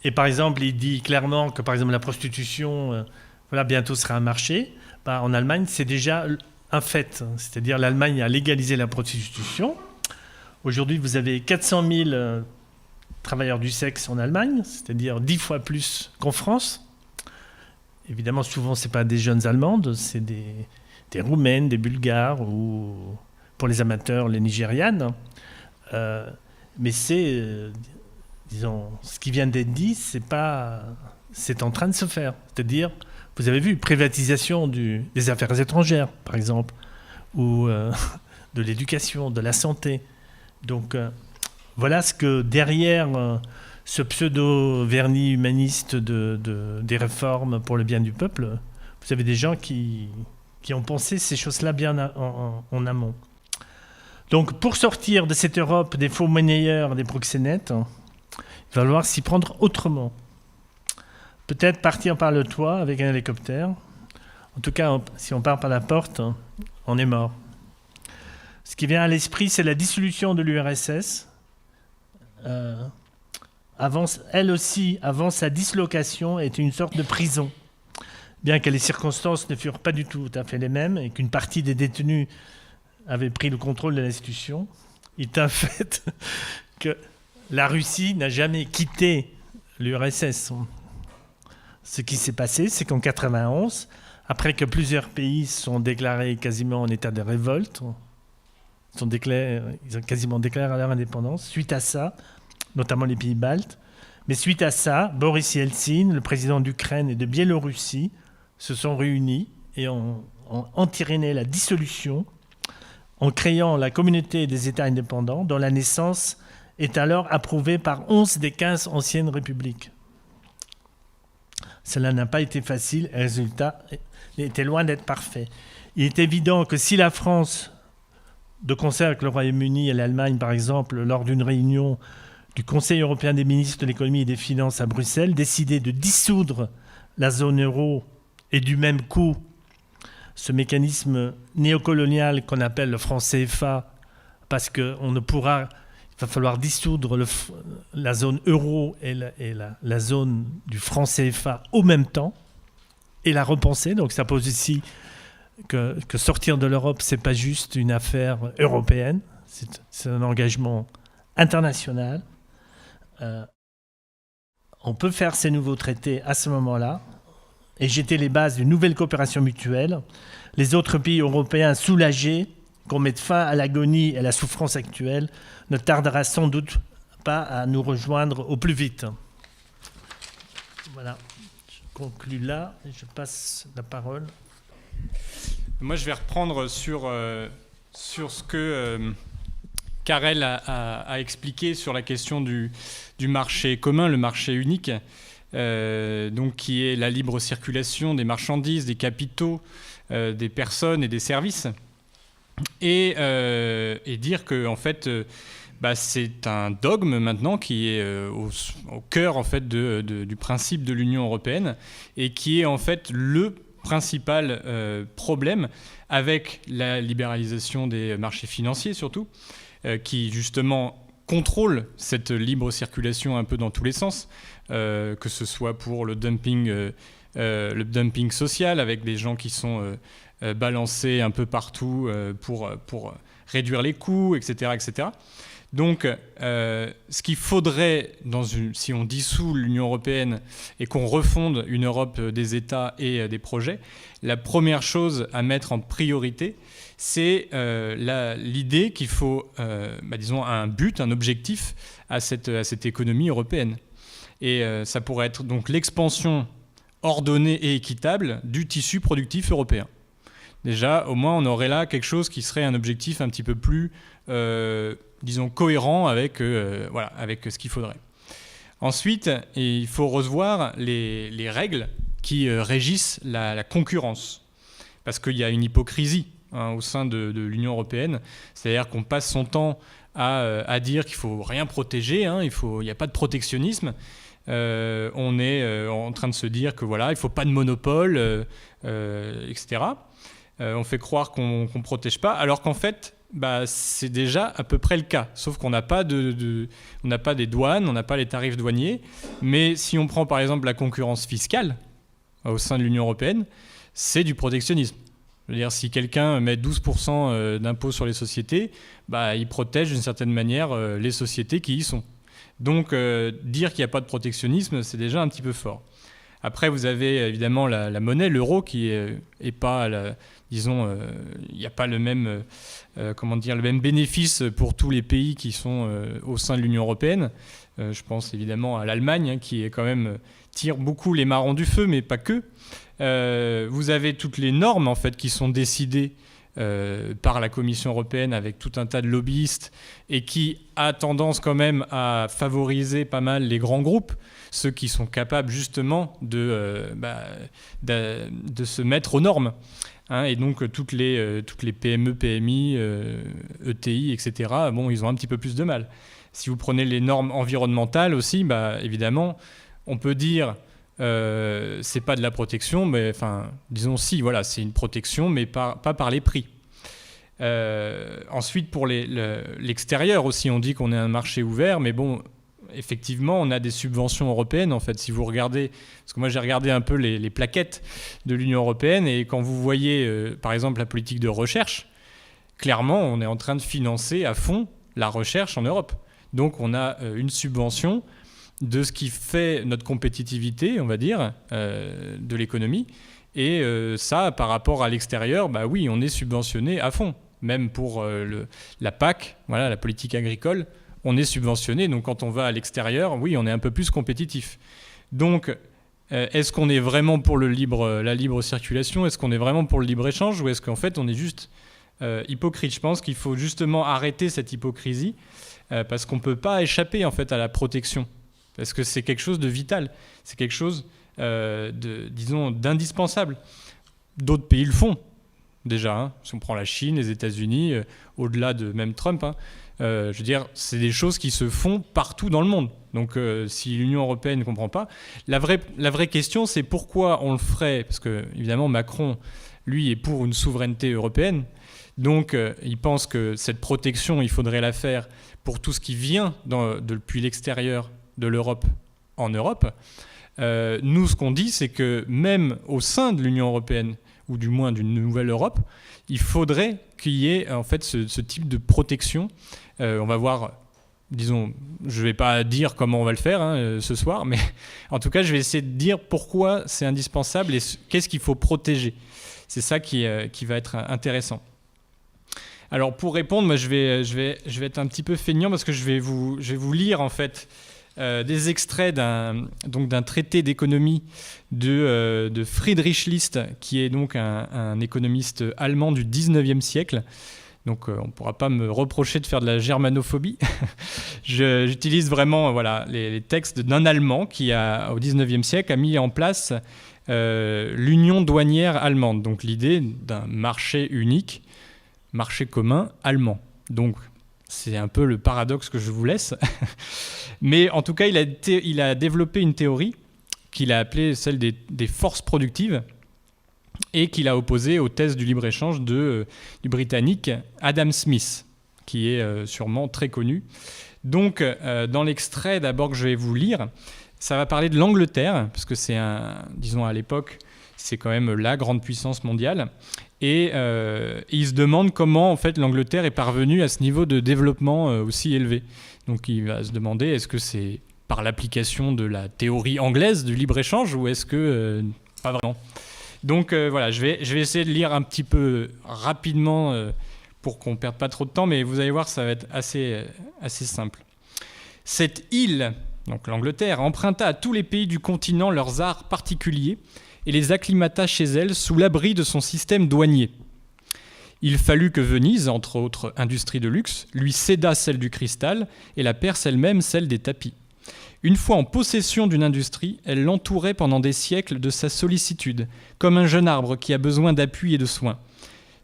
Et par exemple, il dit clairement que par exemple la prostitution, bientôt sera un marché. En Allemagne, c'est déjà un fait. C'est-à-dire l'Allemagne a légalisé la prostitution. Aujourd'hui, vous avez 400 000 travailleurs du sexe en Allemagne, c'est-à-dire 10 fois plus qu'en France. Évidemment, souvent, ce n'est pas des jeunes Allemandes, c'est des Roumaines, des Bulgares ou, pour les amateurs, les Nigérianes. Mais c'est, disons, ce qui vient d'être dit, c'est en train de se faire. C'est-à-dire, vous avez vu, privatisation des affaires étrangères, par exemple, ou de l'éducation, de la santé. Donc, voilà ce que derrière ce pseudo-vernis humaniste des réformes pour le bien du peuple, vous avez des gens qui ont pensé ces choses-là bien en amont. Donc, pour sortir de cette Europe des faux monnayeurs, des proxénètes, il va falloir s'y prendre autrement. Peut-être partir par le toit avec un hélicoptère. En tout cas, si on part par la porte, on est mort. Ce qui vient à l'esprit, c'est la dissolution de l'URSS. Elle aussi, avant sa dislocation, était une sorte de prison. Bien que les circonstances ne furent pas du tout à fait les mêmes et qu'une partie des détenus avait pris le contrôle de l'institution, il est un fait que la Russie n'a jamais quitté l'URSS. Ce qui s'est passé, c'est qu'en 1991, après que plusieurs pays sont déclarés quasiment en état de révolte, ils ont quasiment déclaré leur indépendance, suite à ça, notamment les pays baltes, mais suite à ça, Boris Yeltsin, le président d'Ukraine et de Biélorussie, se sont réunis et ont entériné la dissolution en créant la communauté des États indépendants dont la naissance est alors approuvée par 11 des 15 anciennes républiques. Cela n'a pas été facile et le résultat était loin d'être parfait. Il est évident que si la France, de concert avec le Royaume-Uni et l'Allemagne par exemple, lors d'une réunion du Conseil européen des ministres de l'économie et des finances à Bruxelles, décidait de dissoudre la zone euro et du même coup ce mécanisme néocolonial qu'on appelle le franc CFA, parce qu'on ne pourra... Il va falloir dissoudre la zone euro et la zone du franc CFA au même temps et la repenser. Donc ça pose ici que sortir de l'Europe, ce n'est pas juste une affaire européenne, c'est un engagement international. On peut faire ces nouveaux traités à ce moment-là et jeter les bases d'une nouvelle coopération mutuelle. Les autres pays européens soulagés qu'on mette fin à l'agonie et à la souffrance actuelle ne tardera sans doute pas à nous rejoindre au plus vite. Voilà, je conclue là et je passe la parole. Moi, je vais reprendre sur ce que Karel a expliqué sur la question du marché commun, le marché unique, donc qui est la libre circulation des marchandises, des capitaux, des personnes et des services. Et dire que en fait, c'est un dogme maintenant qui est au cœur en fait du principe de l'Union européenne et qui est en fait le principal problème avec la libéralisation des marchés financiers surtout, qui justement contrôle cette libre circulation un peu dans tous les sens, que ce soit pour le dumping social avec des gens qui sont balancés un peu partout pour réduire les coûts, etc. etc. Donc, ce qu'il faudrait, si on dissout l'Union européenne et qu'on refonde une Europe des États et des projets, la première chose à mettre en priorité, c'est l'idée qu'il faut, disons, un but, un objectif à cette économie européenne. Et ça pourrait être donc l'expansion ordonnée et équitable du tissu productif européen. Déjà, au moins, on aurait là quelque chose qui serait un objectif un petit peu plus, disons, cohérent avec ce qu'il faudrait. Ensuite, il faut revoir les règles qui régissent la concurrence. Parce qu'il y a une hypocrisie au sein de l'Union européenne. C'est-à-dire qu'on passe son temps à dire qu'il ne faut rien protéger, il n'y a pas de protectionnisme. On est en train de se dire que voilà, il ne faut pas de monopole, etc. On fait croire qu'on ne protège pas, alors qu'en fait, c'est déjà à peu près le cas. Sauf qu'on n'a pas on n'a pas des douanes, on n'a pas les tarifs douaniers. Mais si on prend par exemple la concurrence fiscale au sein de l'Union européenne, c'est du protectionnisme. Je veux dire, si quelqu'un met 12% d'impôts sur les sociétés, il protège d'une certaine manière les sociétés qui y sont. Donc, dire qu'il n'y a pas de protectionnisme, c'est déjà un petit peu fort. Après, vous avez évidemment la monnaie, l'euro, qui est pas, disons, il n'y a pas le même, le même bénéfice pour tous les pays qui sont au sein de l'Union européenne. Je pense évidemment à l'Allemagne, qui est quand même tire beaucoup les marrons du feu, mais pas que. Vous avez toutes les normes en fait qui sont décidées par la Commission européenne avec tout un tas de lobbyistes et qui a tendance quand même à favoriser pas mal les grands groupes, ceux qui sont capables justement de se mettre aux normes. Et donc toutes les PME, PMI, ETI, etc., ils ont un petit peu plus de mal. Si vous prenez les normes environnementales aussi, évidemment, on peut dire c'est pas de la protection, mais disons si, voilà, c'est une protection, mais pas par les prix. Ensuite, pour l'extérieur aussi, on dit qu'on est un marché ouvert, mais bon, effectivement, on a des subventions européennes. En fait, si vous regardez, parce que moi j'ai regardé un peu les plaquettes de l'Union européenne, et quand vous voyez, par exemple, la politique de recherche, clairement, on est en train de financer à fond la recherche en Europe. Donc, on a une subvention de ce qui fait notre compétitivité, on va dire, de l'économie. Et ça, par rapport à l'extérieur, oui, on est subventionné à fond. Même pour la PAC, voilà, la politique agricole, on est subventionné. Donc quand on va à l'extérieur, oui, on est un peu plus compétitif. Donc, est-ce qu'on est vraiment pour la libre circulation? Est-ce qu'on est vraiment pour le libre-échange? Ou est-ce qu'en fait, on est juste hypocrite? Je pense qu'il faut justement arrêter cette hypocrisie parce qu'on ne peut pas échapper en fait, à la protection. Parce que c'est quelque chose de vital, c'est quelque chose, disons, d'indispensable. D'autres pays le font, déjà. Si on prend la Chine, les États-Unis, au-delà de même Trump, je veux dire, c'est des choses qui se font partout dans le monde. Donc, si l'Union européenne ne comprend pas, la vraie question, c'est pourquoi on le ferait. Parce que, évidemment, Macron lui, est pour une souveraineté européenne. Donc, il pense que cette protection, il faudrait la faire pour tout ce qui vient depuis l'extérieur de l'Europe en Europe. Nous, ce qu'on dit, c'est que même au sein de l'Union européenne, ou du moins d'une nouvelle Europe, il faudrait qu'il y ait en fait ce type de protection. On va voir, disons, je ne vais pas dire comment on va le faire ce soir, mais en tout cas, je vais essayer de dire pourquoi c'est indispensable et qu'est-ce qu'il faut protéger. C'est ça qui va être intéressant. Alors pour répondre, moi, je vais être un petit peu feignant parce que je vais vous lire en fait des extraits d'un traité d'économie de Friedrich List, qui est donc un économiste allemand du 19e siècle. Donc on ne pourra pas me reprocher de faire de la germanophobie. J'utilise vraiment les textes d'un Allemand qui, au 19e siècle, a mis en place l'union douanière allemande. Donc l'idée d'un marché unique, marché commun allemand. Donc c'est un peu le paradoxe que je vous laisse. Mais en tout cas, il a développé une théorie qu'il a appelée celle des forces productives et qu'il a opposée aux thèses du libre-échange du Britannique Adam Smith, qui est sûrement très connu. Donc, dans l'extrait d'abord que je vais vous lire, ça va parler de l'Angleterre, parce que c'est disons à l'époque, c'est quand même la grande puissance mondiale. Et il se demande comment en fait l'Angleterre est parvenue à ce niveau de développement aussi élevé. Donc il va se demander, est-ce que c'est par l'application de la théorie anglaise du libre-échange ou est-ce que pas vraiment. Donc voilà, je vais essayer de lire un petit peu rapidement pour qu'on ne perde pas trop de temps, mais vous allez voir, ça va être assez simple. Cette île, donc l'Angleterre, emprunta à tous les pays du continent leurs arts particuliers et les acclimata chez elle sous l'abri de son système douanier. Il fallut que Venise, entre autres industries de luxe, lui cédât celle du cristal et la Perse elle-même celle des tapis. Une fois en possession d'une industrie, elle l'entourait pendant des siècles de sa sollicitude, comme un jeune arbre qui a besoin d'appui et de soins.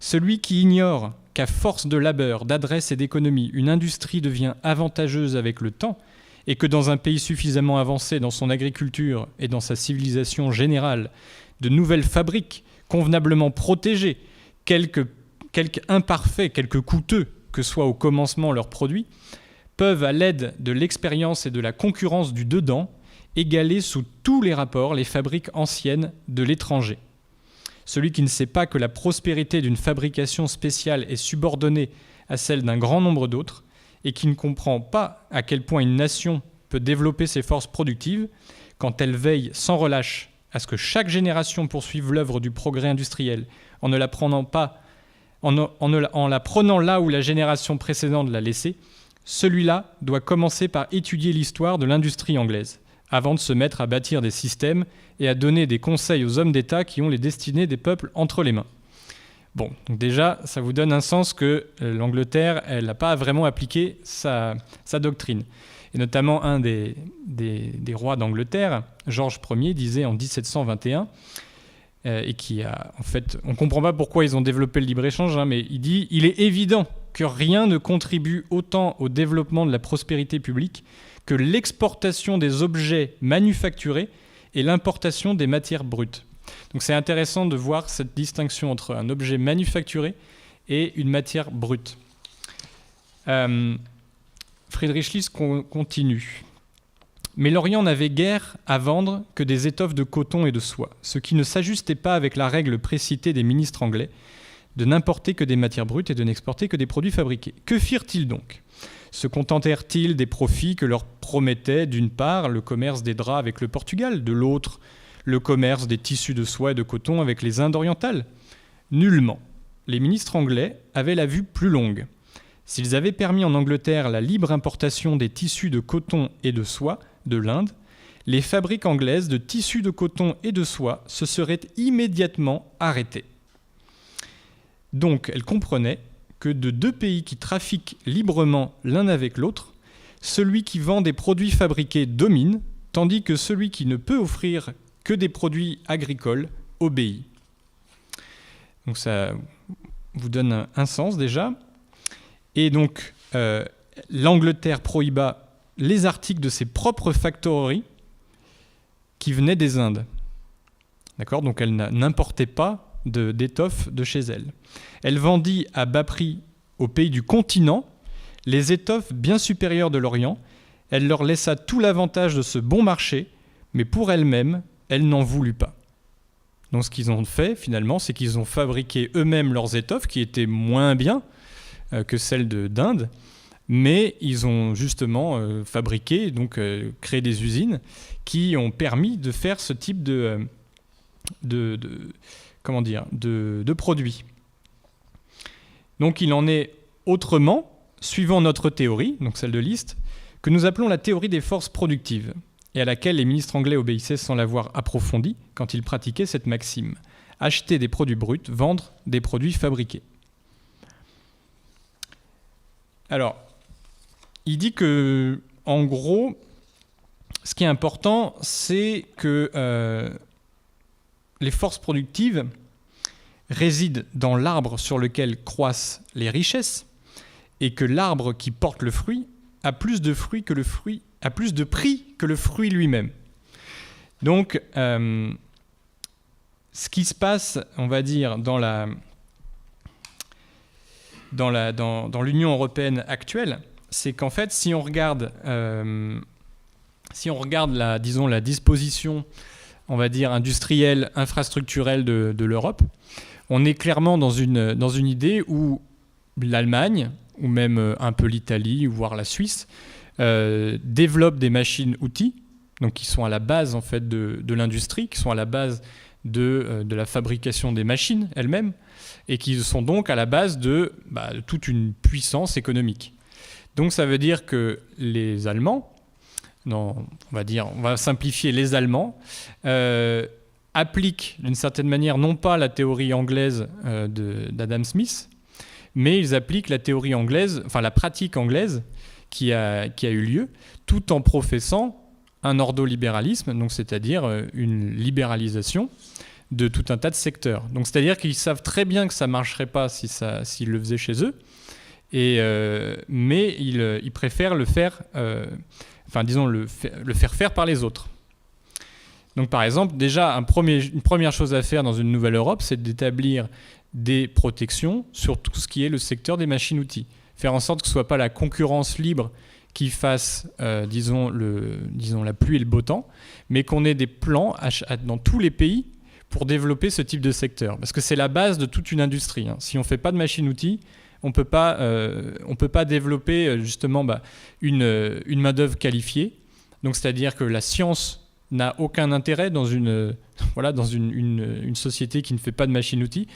Celui qui ignore qu'à force de labeur, d'adresse et d'économie, une industrie devient avantageuse avec le temps, et que dans un pays suffisamment avancé dans son agriculture et dans sa civilisation générale, de nouvelles fabriques, convenablement protégées, quelque imparfaits, quelque coûteux que soient au commencement leurs produits, peuvent, à l'aide de l'expérience et de la concurrence du dedans, égaler sous tous les rapports les fabriques anciennes de l'étranger. Celui qui ne sait pas que la prospérité d'une fabrication spéciale est subordonnée à celle d'un grand nombre d'autres, et qui ne comprend pas à quel point une nation peut développer ses forces productives quand elle veille sans relâche à ce que chaque génération poursuive l'œuvre du progrès industriel en ne la prenant là où la génération précédente l'a laissée, celui-là doit commencer par étudier l'histoire de l'industrie anglaise avant de se mettre à bâtir des systèmes et à donner des conseils aux hommes d'État qui ont les destinées des peuples entre les mains. Bon, donc déjà, ça vous donne un sens que l'Angleterre, elle n'a pas vraiment appliqué sa doctrine. Et notamment un des rois d'Angleterre, Georges Ier, disait en 1721, et qui a, en fait, on ne comprend pas pourquoi ils ont développé le libre-échange, mais il dit « Il est évident que rien ne contribue autant au développement de la prospérité publique que l'exportation des objets manufacturés et l'importation des matières brutes. » Donc c'est intéressant de voir cette distinction entre un objet manufacturé et une matière brute. Friedrich List continue. Mais l'Orient n'avait guère à vendre que des étoffes de coton et de soie, ce qui ne s'ajustait pas avec la règle précitée des ministres anglais de n'importer que des matières brutes et de n'exporter que des produits fabriqués. Que firent-ils donc ? Se contentèrent-ils des profits que leur promettait, d'une part, le commerce des draps avec le Portugal, de l'autre, le commerce des tissus de soie et de coton avec les Indes orientales ? Nullement. Les ministres anglais avaient la vue plus longue. S'ils avaient permis en Angleterre la libre importation des tissus de coton et de soie de l'Inde, les fabriques anglaises de tissus de coton et de soie se seraient immédiatement arrêtées. Donc, elles comprenaient que de deux pays qui trafiquent librement l'un avec l'autre, celui qui vend des produits fabriqués domine, tandis que celui qui ne peut offrir que des produits agricoles obéit. Donc ça vous donne un sens déjà. Et donc, l'Angleterre prohiba les articles de ses propres factoreries qui venaient des Indes. D'accord ? Donc, elle n'importait pas d'étoffes de chez elle. Elle vendit à bas prix aux pays du continent les étoffes bien supérieures de l'Orient. Elle leur laissa tout l'avantage de ce bon marché, mais pour elle-même, elle n'en voulut pas. Donc ce qu'ils ont fait finalement, c'est qu'ils ont fabriqué eux-mêmes leurs étoffes qui étaient moins bien que celles d'Inde, mais ils ont justement fabriqué, donc créé des usines qui ont permis de faire ce type de produits. Donc il en est autrement, suivant notre théorie, donc celle de List, que nous appelons la théorie des forces productives, et à laquelle les ministres anglais obéissaient sans l'avoir approfondie quand ils pratiquaient cette maxime. Acheter des produits bruts, vendre des produits fabriqués. Alors, il dit que, en gros, ce qui est important, c'est que les forces productives résident dans l'arbre sur lequel croissent les richesses, et que l'arbre qui porte le fruit a plus de prix que le fruit lui-même. Donc, ce qui se passe, on va dire, dans l'Union européenne actuelle, c'est qu'en fait, si on regarde la disposition, on va dire, industrielle, infrastructurelle de l'Europe, on est clairement dans une idée où l'Allemagne, ou même un peu l'Italie, voire la Suisse, développent des machines-outils, donc qui sont à la base en fait de l'industrie, qui sont à la base de la fabrication des machines elles-mêmes, et qui sont donc à la base de toute une puissance économique. Donc ça veut dire que les Allemands, on va simplifier, les Allemands appliquent d'une certaine manière non pas la théorie anglaise d'Adam Smith, mais ils appliquent la théorie anglaise, enfin la pratique anglaise qui a eu lieu, tout en professant un ordolibéralisme, donc c'est-à-dire une libéralisation de tout un tas de secteurs. Donc c'est-à-dire qu'ils savent très bien que ça ne marcherait pas s'ils le faisaient chez eux, mais ils préfèrent le faire, le faire faire par les autres. Donc par exemple, déjà, une première chose à faire dans une nouvelle Europe, c'est d'établir des protections sur tout ce qui est le secteur des machines-outils. Faire en sorte que ce ne soit pas la concurrence libre qui fasse, la pluie et le beau temps, mais qu'on ait des plans dans tous les pays pour développer ce type de secteur. Parce que c'est la base de toute une industrie. Si on ne fait pas de machines-outils, on ne peut pas développer justement une main-d'œuvre qualifiée. Donc, c'est-à-dire que la science n'a aucun intérêt dans une société qui ne fait pas de machines-outils.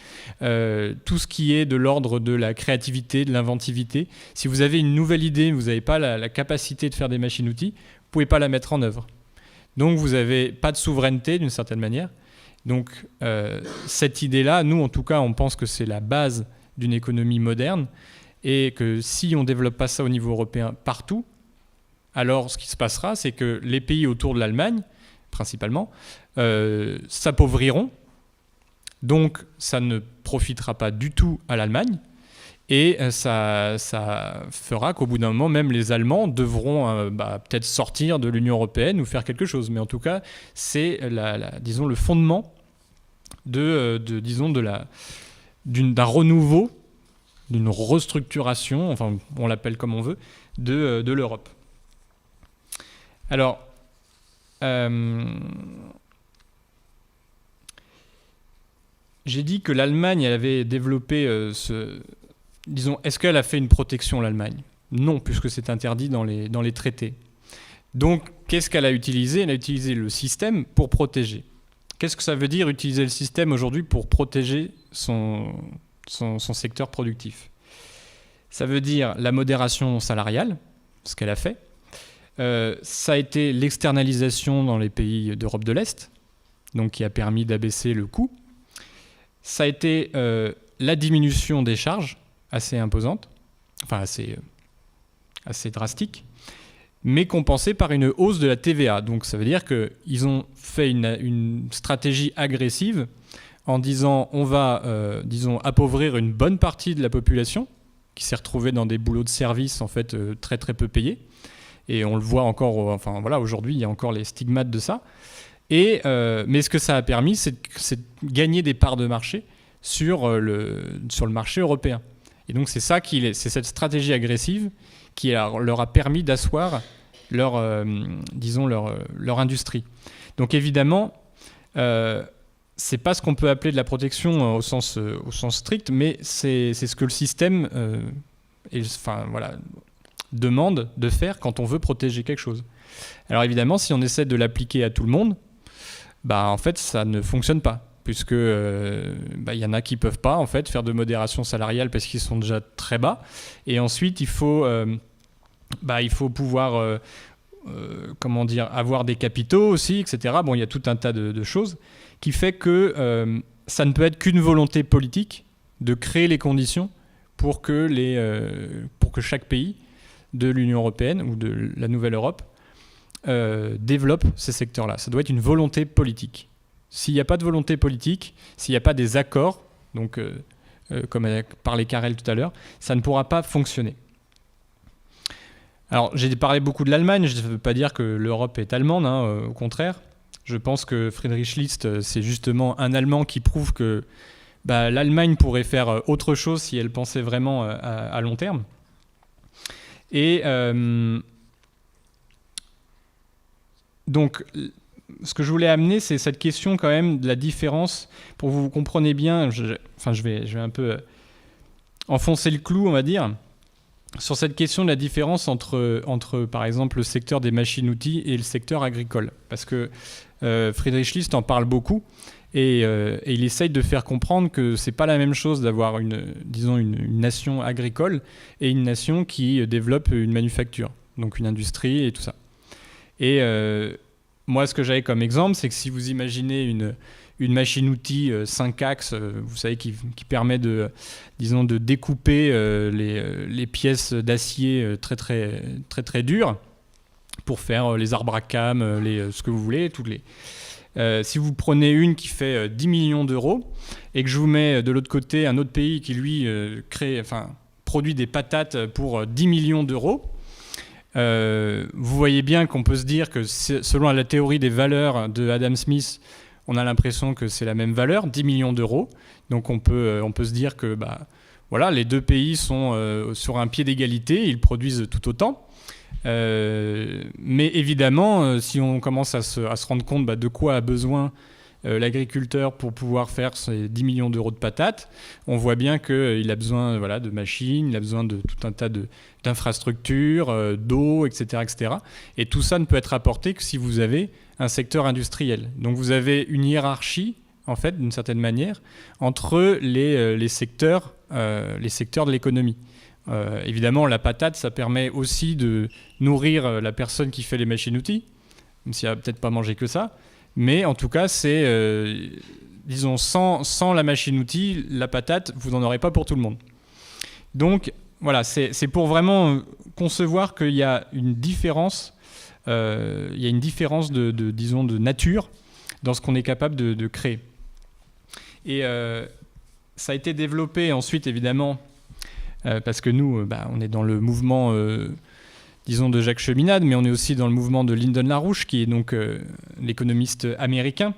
Tout ce qui est de l'ordre de la créativité, de l'inventivité, si vous avez une nouvelle idée, vous n'avez pas la capacité de faire des machines-outils, vous ne pouvez pas la mettre en œuvre. Donc vous n'avez pas de souveraineté d'une certaine manière. Donc cette idée-là, nous en tout cas, on pense que c'est la base d'une économie moderne et que si on ne développe pas ça au niveau européen partout, alors ce qui se passera, c'est que les pays autour de l'Allemagne, principalement, s'appauvriront. Donc, ça ne profitera pas du tout à l'Allemagne. Et ça fera qu'au bout d'un moment, même les Allemands devront peut-être sortir de l'Union européenne ou faire quelque chose. Mais en tout cas, c'est le fondement d'un renouveau, d'une restructuration, enfin, on l'appelle comme on veut, de l'Europe. Alors, j'ai dit que l'Allemagne elle avait développé est-ce qu'elle a fait une protection, l'Allemagne ? Non, puisque c'est interdit dans les traités. Donc, qu'est-ce qu'elle a utilisé ? Elle a utilisé le système pour protéger. Qu'est-ce que ça veut dire utiliser le système aujourd'hui pour protéger son secteur productif ? Ça veut dire la modération salariale, ce qu'elle a fait. Ça a été l'externalisation dans les pays d'Europe de l'Est, donc qui a permis d'abaisser le coût. Ça a été la diminution des charges, assez imposante, enfin assez drastique, mais compensée par une hausse de la TVA. Donc ça veut dire qu'ils ont fait une stratégie agressive en disant on va, appauvrir une bonne partie de la population qui s'est retrouvée dans des boulots de service en fait très très peu payés. Et on le voit encore, aujourd'hui, il y a encore les stigmates de ça. Mais ce que ça a permis, c'est de gagner des parts de marché sur le marché européen. Et donc c'est cette stratégie agressive qui leur a permis d'asseoir leur industrie. Donc évidemment, c'est pas ce qu'on peut appeler de la protection au sens strict, mais c'est ce que le système demande de faire quand on veut protéger quelque chose. Alors évidemment, si on essaie de l'appliquer à tout le monde, en fait, ça ne fonctionne pas, puisque y en a qui peuvent pas en fait faire de modération salariale parce qu'ils sont déjà très bas, et ensuite il faut pouvoir avoir des capitaux aussi, etc. Bon, il y a tout un tas de choses qui fait que ça ne peut être qu'une volonté politique de créer les conditions pour que chaque pays de l'Union européenne ou de la Nouvelle Europe développe ces secteurs-là. Ça doit être une volonté politique. S'il n'y a pas de volonté politique, s'il n'y a pas des accords, donc comme parlait Karel tout à l'heure, ça ne pourra pas fonctionner. Alors, j'ai parlé beaucoup de l'Allemagne, je ne veux pas dire que l'Europe est allemande, au contraire. Je pense que Friedrich List, c'est justement un Allemand qui prouve que l'Allemagne pourrait faire autre chose si elle pensait vraiment à long terme. Et donc, ce que je voulais amener, c'est cette question quand même de la différence, pour que vous compreniez bien, je vais un peu enfoncer le clou, on va dire, sur cette question de la différence entre par exemple, le secteur des machines-outils et le secteur agricole. Parce que Friedrich List en parle beaucoup, et il essaye de faire comprendre que c'est pas la même chose d'avoir une nation agricole et une nation qui développe une manufacture, donc une industrie et tout ça. Et moi, ce que j'avais comme exemple, c'est que si vous imaginez une machine-outil 5 axes, vous savez, qui permet de découper les pièces d'acier très, très, très, très dures pour faire les arbres à cames, ce que vous voulez, si vous prenez une qui fait 10 millions d'euros et que je vous mets de l'autre côté un autre pays qui, lui, produit des patates pour 10 millions d'euros, vous voyez bien qu'on peut se dire que selon la théorie des valeurs de Adam Smith, on a l'impression que c'est la même valeur, 10 millions d'euros. Donc on peut se dire que les deux pays sont sur un pied d'égalité, ils produisent tout autant. Mais évidemment, si on commence à se rendre compte de quoi a besoin l'agriculteur pour pouvoir faire ses 10 millions d'euros de patates, on voit bien qu'il a besoin de machines, il a besoin de tout un tas d'infrastructures, d'eau, etc., etc. Et tout ça ne peut être apporté que si vous avez un secteur industriel. Donc vous avez une hiérarchie, en fait, d'une certaine manière, entre les secteurs de l'économie. Évidemment, la patate, ça permet aussi de nourrir la personne qui fait les machines-outils, même si elle n'a peut-être pas mangé que ça. Mais en tout cas, c'est, sans la machine-outil, la patate, vous n'en aurez pas pour tout le monde. Donc, voilà, c'est pour vraiment concevoir qu'il y a une différence, de nature dans ce qu'on est capable de créer. Et ça a été développé ensuite, évidemment, parce que nous, on est dans le mouvement... de Jacques Cheminade, mais on est aussi dans le mouvement de Lyndon LaRouche, qui est donc l'économiste américain,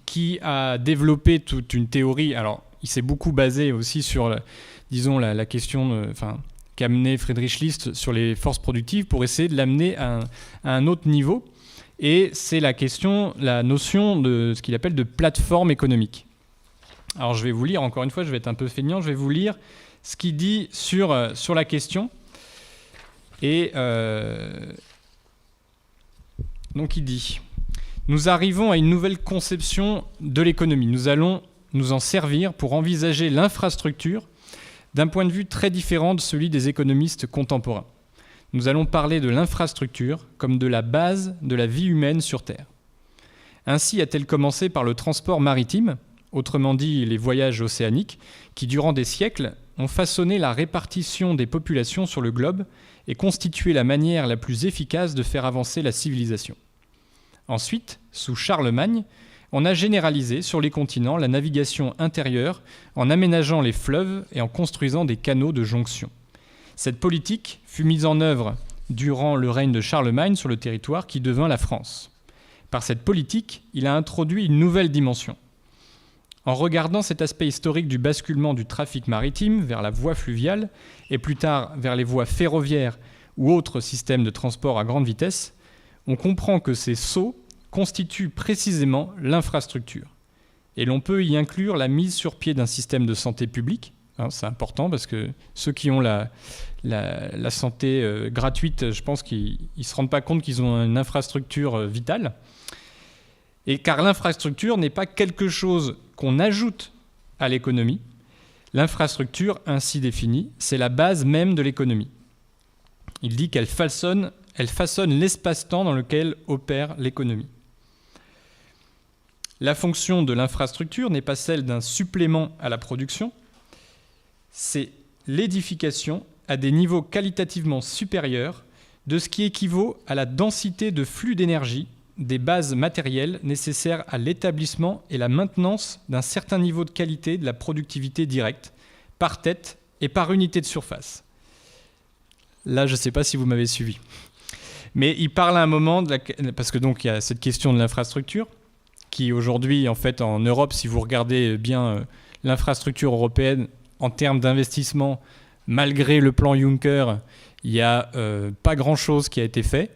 qui a développé toute une théorie. Alors, il s'est beaucoup basé aussi sur, la question qu'a amené Friedrich List sur les forces productives pour essayer de l'amener à un autre niveau. Et c'est la notion de ce qu'il appelle de plateforme économique. Alors, je vais vous lire, encore une fois, je vais être un peu feignant, je vais vous lire ce qu'il dit sur la question. Et donc il dit « Nous arrivons à une nouvelle conception de l'économie. Nous allons nous en servir pour envisager l'infrastructure d'un point de vue très différent de celui des économistes contemporains. Nous allons parler de l'infrastructure comme de la base de la vie humaine sur Terre. Ainsi a-t-elle commencé par le transport maritime, autrement dit les voyages océaniques, qui durant des siècles ont façonné la répartition des populations sur le globe et constitué la manière la plus efficace de faire avancer la civilisation. Ensuite, sous Charlemagne, on a généralisé sur les continents la navigation intérieure en aménageant les fleuves et en construisant des canaux de jonction. Cette politique fut mise en œuvre durant le règne de Charlemagne sur le territoire qui devint la France. Par cette politique, il a introduit une nouvelle dimension. En regardant cet aspect historique du basculement du trafic maritime vers la voie fluviale et plus tard vers les voies ferroviaires ou autres systèmes de transport à grande vitesse, on comprend que ces sauts constituent précisément l'infrastructure. Et l'on peut y inclure la mise sur pied d'un système de santé publique. C'est important parce que ceux qui ont la santé gratuite, je pense qu'ils ne se rendent pas compte qu'ils ont une infrastructure vitale. Et car l'infrastructure n'est pas quelque chose qu'on ajoute à l'économie. L'infrastructure, ainsi définie, c'est la base même de l'économie. Il dit qu'elle façonne l'espace-temps dans lequel opère l'économie. La fonction de l'infrastructure n'est pas celle d'un supplément à la production, c'est l'édification à des niveaux qualitativement supérieurs de ce qui équivaut à la densité de flux d'énergie des bases matérielles nécessaires à l'établissement et la maintenance d'un certain niveau de qualité de la productivité directe, par tête et par unité de surface. Là, je ne sais pas si vous m'avez suivi. Mais il parle à un moment, parce que donc il y a cette question de l'infrastructure, qui aujourd'hui, en fait, en Europe, si vous regardez bien l'infrastructure européenne en termes d'investissement, malgré le plan Juncker, il n'y a pas grand-chose qui a été fait.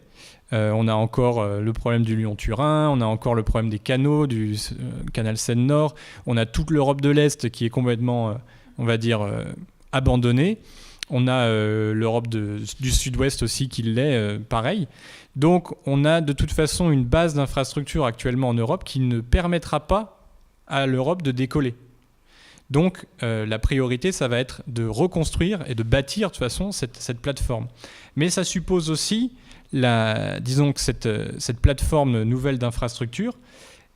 On a encore le problème du Lyon-Turin, on a encore le problème des canaux, du canal Seine-Nord, on a toute l'Europe de l'Est qui est complètement, on va dire, abandonnée. On a l'Europe du Sud-Ouest aussi qui l'est, pareil. Donc on a de toute façon une base d'infrastructure actuellement en Europe qui ne permettra pas à l'Europe de décoller. Donc la priorité, ça va être de reconstruire et de bâtir de toute façon cette plateforme. Mais ça suppose aussi, disons que cette plateforme nouvelle d'infrastructure,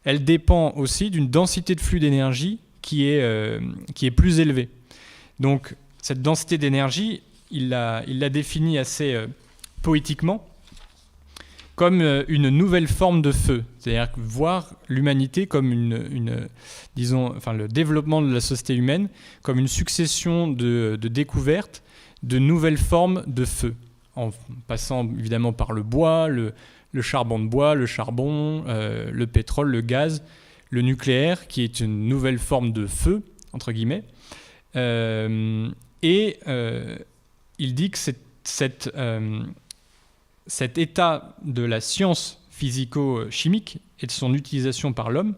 elle dépend aussi d'une densité de flux d'énergie qui est plus élevée. Donc cette densité d'énergie, il l'a définie assez poétiquement comme une nouvelle forme de feu. C'est-à-dire voir l'humanité comme disons, le développement de la société humaine comme une succession de découvertes, de nouvelles formes de feu, en passant évidemment par le bois, le charbon de bois, le charbon, le pétrole, le gaz, le nucléaire, qui est une nouvelle forme de feu, entre guillemets. Il dit que cet état de la science physico-chimique et de son utilisation par l'homme,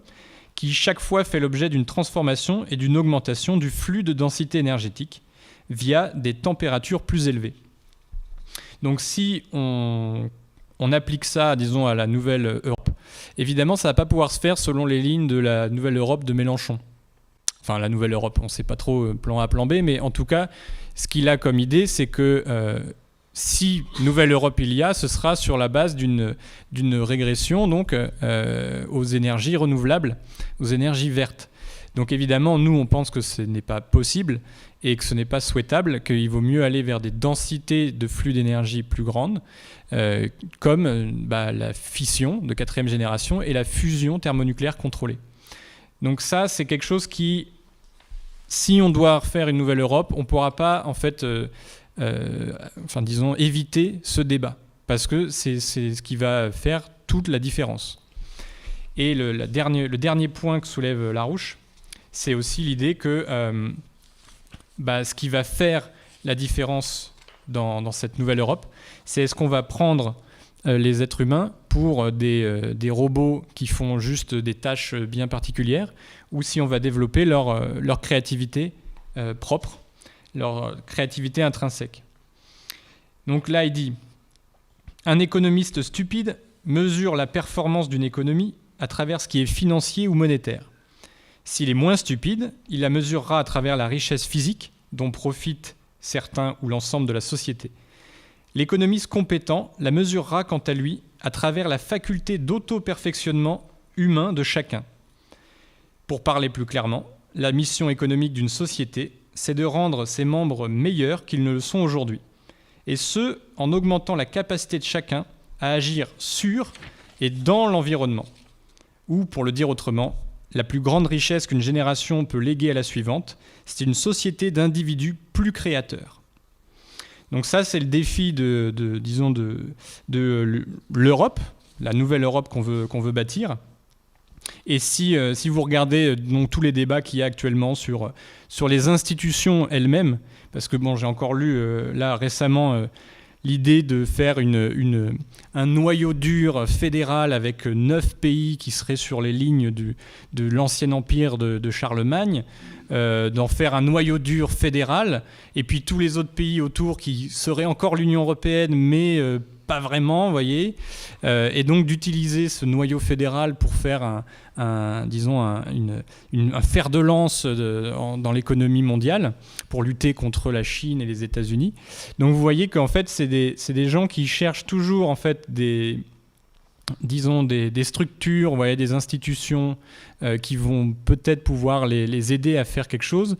qui chaque fois fait l'objet d'une transformation et d'une augmentation du flux de densité énergétique via des températures plus élevées. Donc si on applique ça, disons, à la nouvelle Europe, évidemment, ça ne va pas pouvoir se faire selon les lignes de la nouvelle Europe de Mélenchon. Enfin, la nouvelle Europe, on ne sait pas trop plan A, plan B, mais en tout cas, ce qu'il a comme idée, c'est que si nouvelle Europe il y a, ce sera sur la base d'une régression donc, aux énergies renouvelables, aux énergies vertes. Donc évidemment, nous, on pense que ce n'est pas possible et que ce n'est pas souhaitable, qu'il vaut mieux aller vers des densités de flux d'énergie plus grandes, comme la fission de 4e génération et la fusion thermonucléaire contrôlée. Donc ça, c'est quelque chose qui, si on doit refaire une nouvelle Europe, on ne pourra pas, en fait, disons, éviter ce débat, parce que c'est ce qui va faire toute la différence. Et le dernier point que soulève Larouche, c'est aussi l'idée que ce qui va faire la différence dans cette nouvelle Europe, c'est est-ce qu'on va prendre les êtres humains pour des robots qui font juste des tâches bien particulières, ou si on va développer leur créativité propre, leur créativité intrinsèque. Donc là, il dit « Un économiste stupide mesure la performance d'une économie à travers ce qui est financier ou monétaire. S'il est moins stupide, il la mesurera à travers la richesse physique dont profitent certains ou l'ensemble de la société. L'économiste compétent la mesurera quant à lui à travers la faculté d'auto-perfectionnement humain de chacun. Pour parler plus clairement, la mission économique d'une société, c'est de rendre ses membres meilleurs qu'ils ne le sont aujourd'hui. Et ce, en augmentant la capacité de chacun à agir sur et dans l'environnement. Ou, pour le dire autrement, la plus grande richesse qu'une génération peut léguer à la suivante, c'est une société d'individus plus créateurs. Donc ça, c'est le défi de l'Europe, la nouvelle Europe qu'on veut bâtir. Et si vous regardez donc, tous les débats qu'il y a actuellement sur les institutions elles-mêmes, parce que bon, j'ai encore lu là récemment l'idée de faire un noyau dur fédéral avec 9 pays qui seraient sur les lignes de l'ancien empire de Charlemagne, d'en faire un noyau dur fédéral, et puis tous les autres pays autour qui seraient encore l'Union européenne, mais pas vraiment, vous voyez, et donc d'utiliser ce noyau fédéral pour faire un fer de lance dans l'économie mondiale, pour lutter contre la Chine et les États-Unis. Donc vous voyez qu'en fait, c'est des gens qui cherchent toujours en fait des structures, vous voyez, des institutions qui vont peut-être pouvoir les aider à faire quelque chose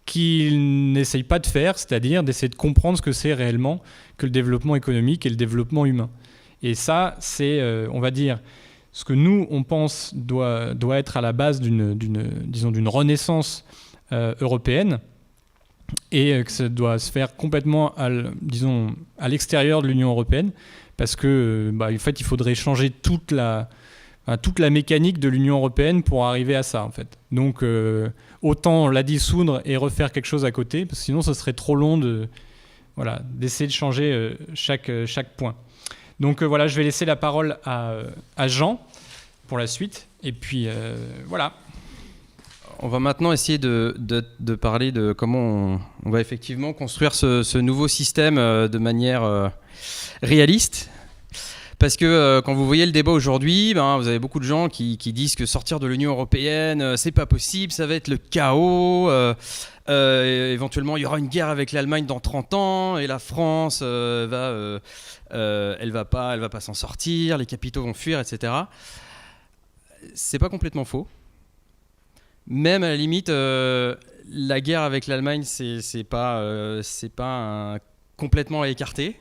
qu'ils n'essayent pas de faire, c'est-à-dire d'essayer de comprendre ce que c'est réellement que le développement économique et le développement humain. Et ça, c'est, on va dire, ce que nous, on pense doit être à la base d'une renaissance européenne, et que ça doit se faire complètement à l'extérieur de l'Union européenne, parce que en fait, il faudrait changer toute la mécanique de l'Union européenne pour arriver à ça, en fait. Donc, autant la dissoudre et refaire quelque chose à côté, parce que sinon, ce serait trop long d'essayer de changer chaque point. Donc, voilà, je vais laisser la parole à Jean pour la suite. Et puis, voilà. On va maintenant essayer de parler de comment on va effectivement construire ce nouveau système de manière réaliste. Parce que quand vous voyez le débat aujourd'hui, vous avez beaucoup de gens qui disent que sortir de l'Union européenne, c'est pas possible, ça va être le chaos. Éventuellement, il y aura une guerre avec l'Allemagne dans 30 ans et la France elle va pas s'en sortir, les capitaux vont fuir, etc. C'est pas complètement faux. Même à la limite, la guerre avec l'Allemagne, c'est pas complètement à écarter.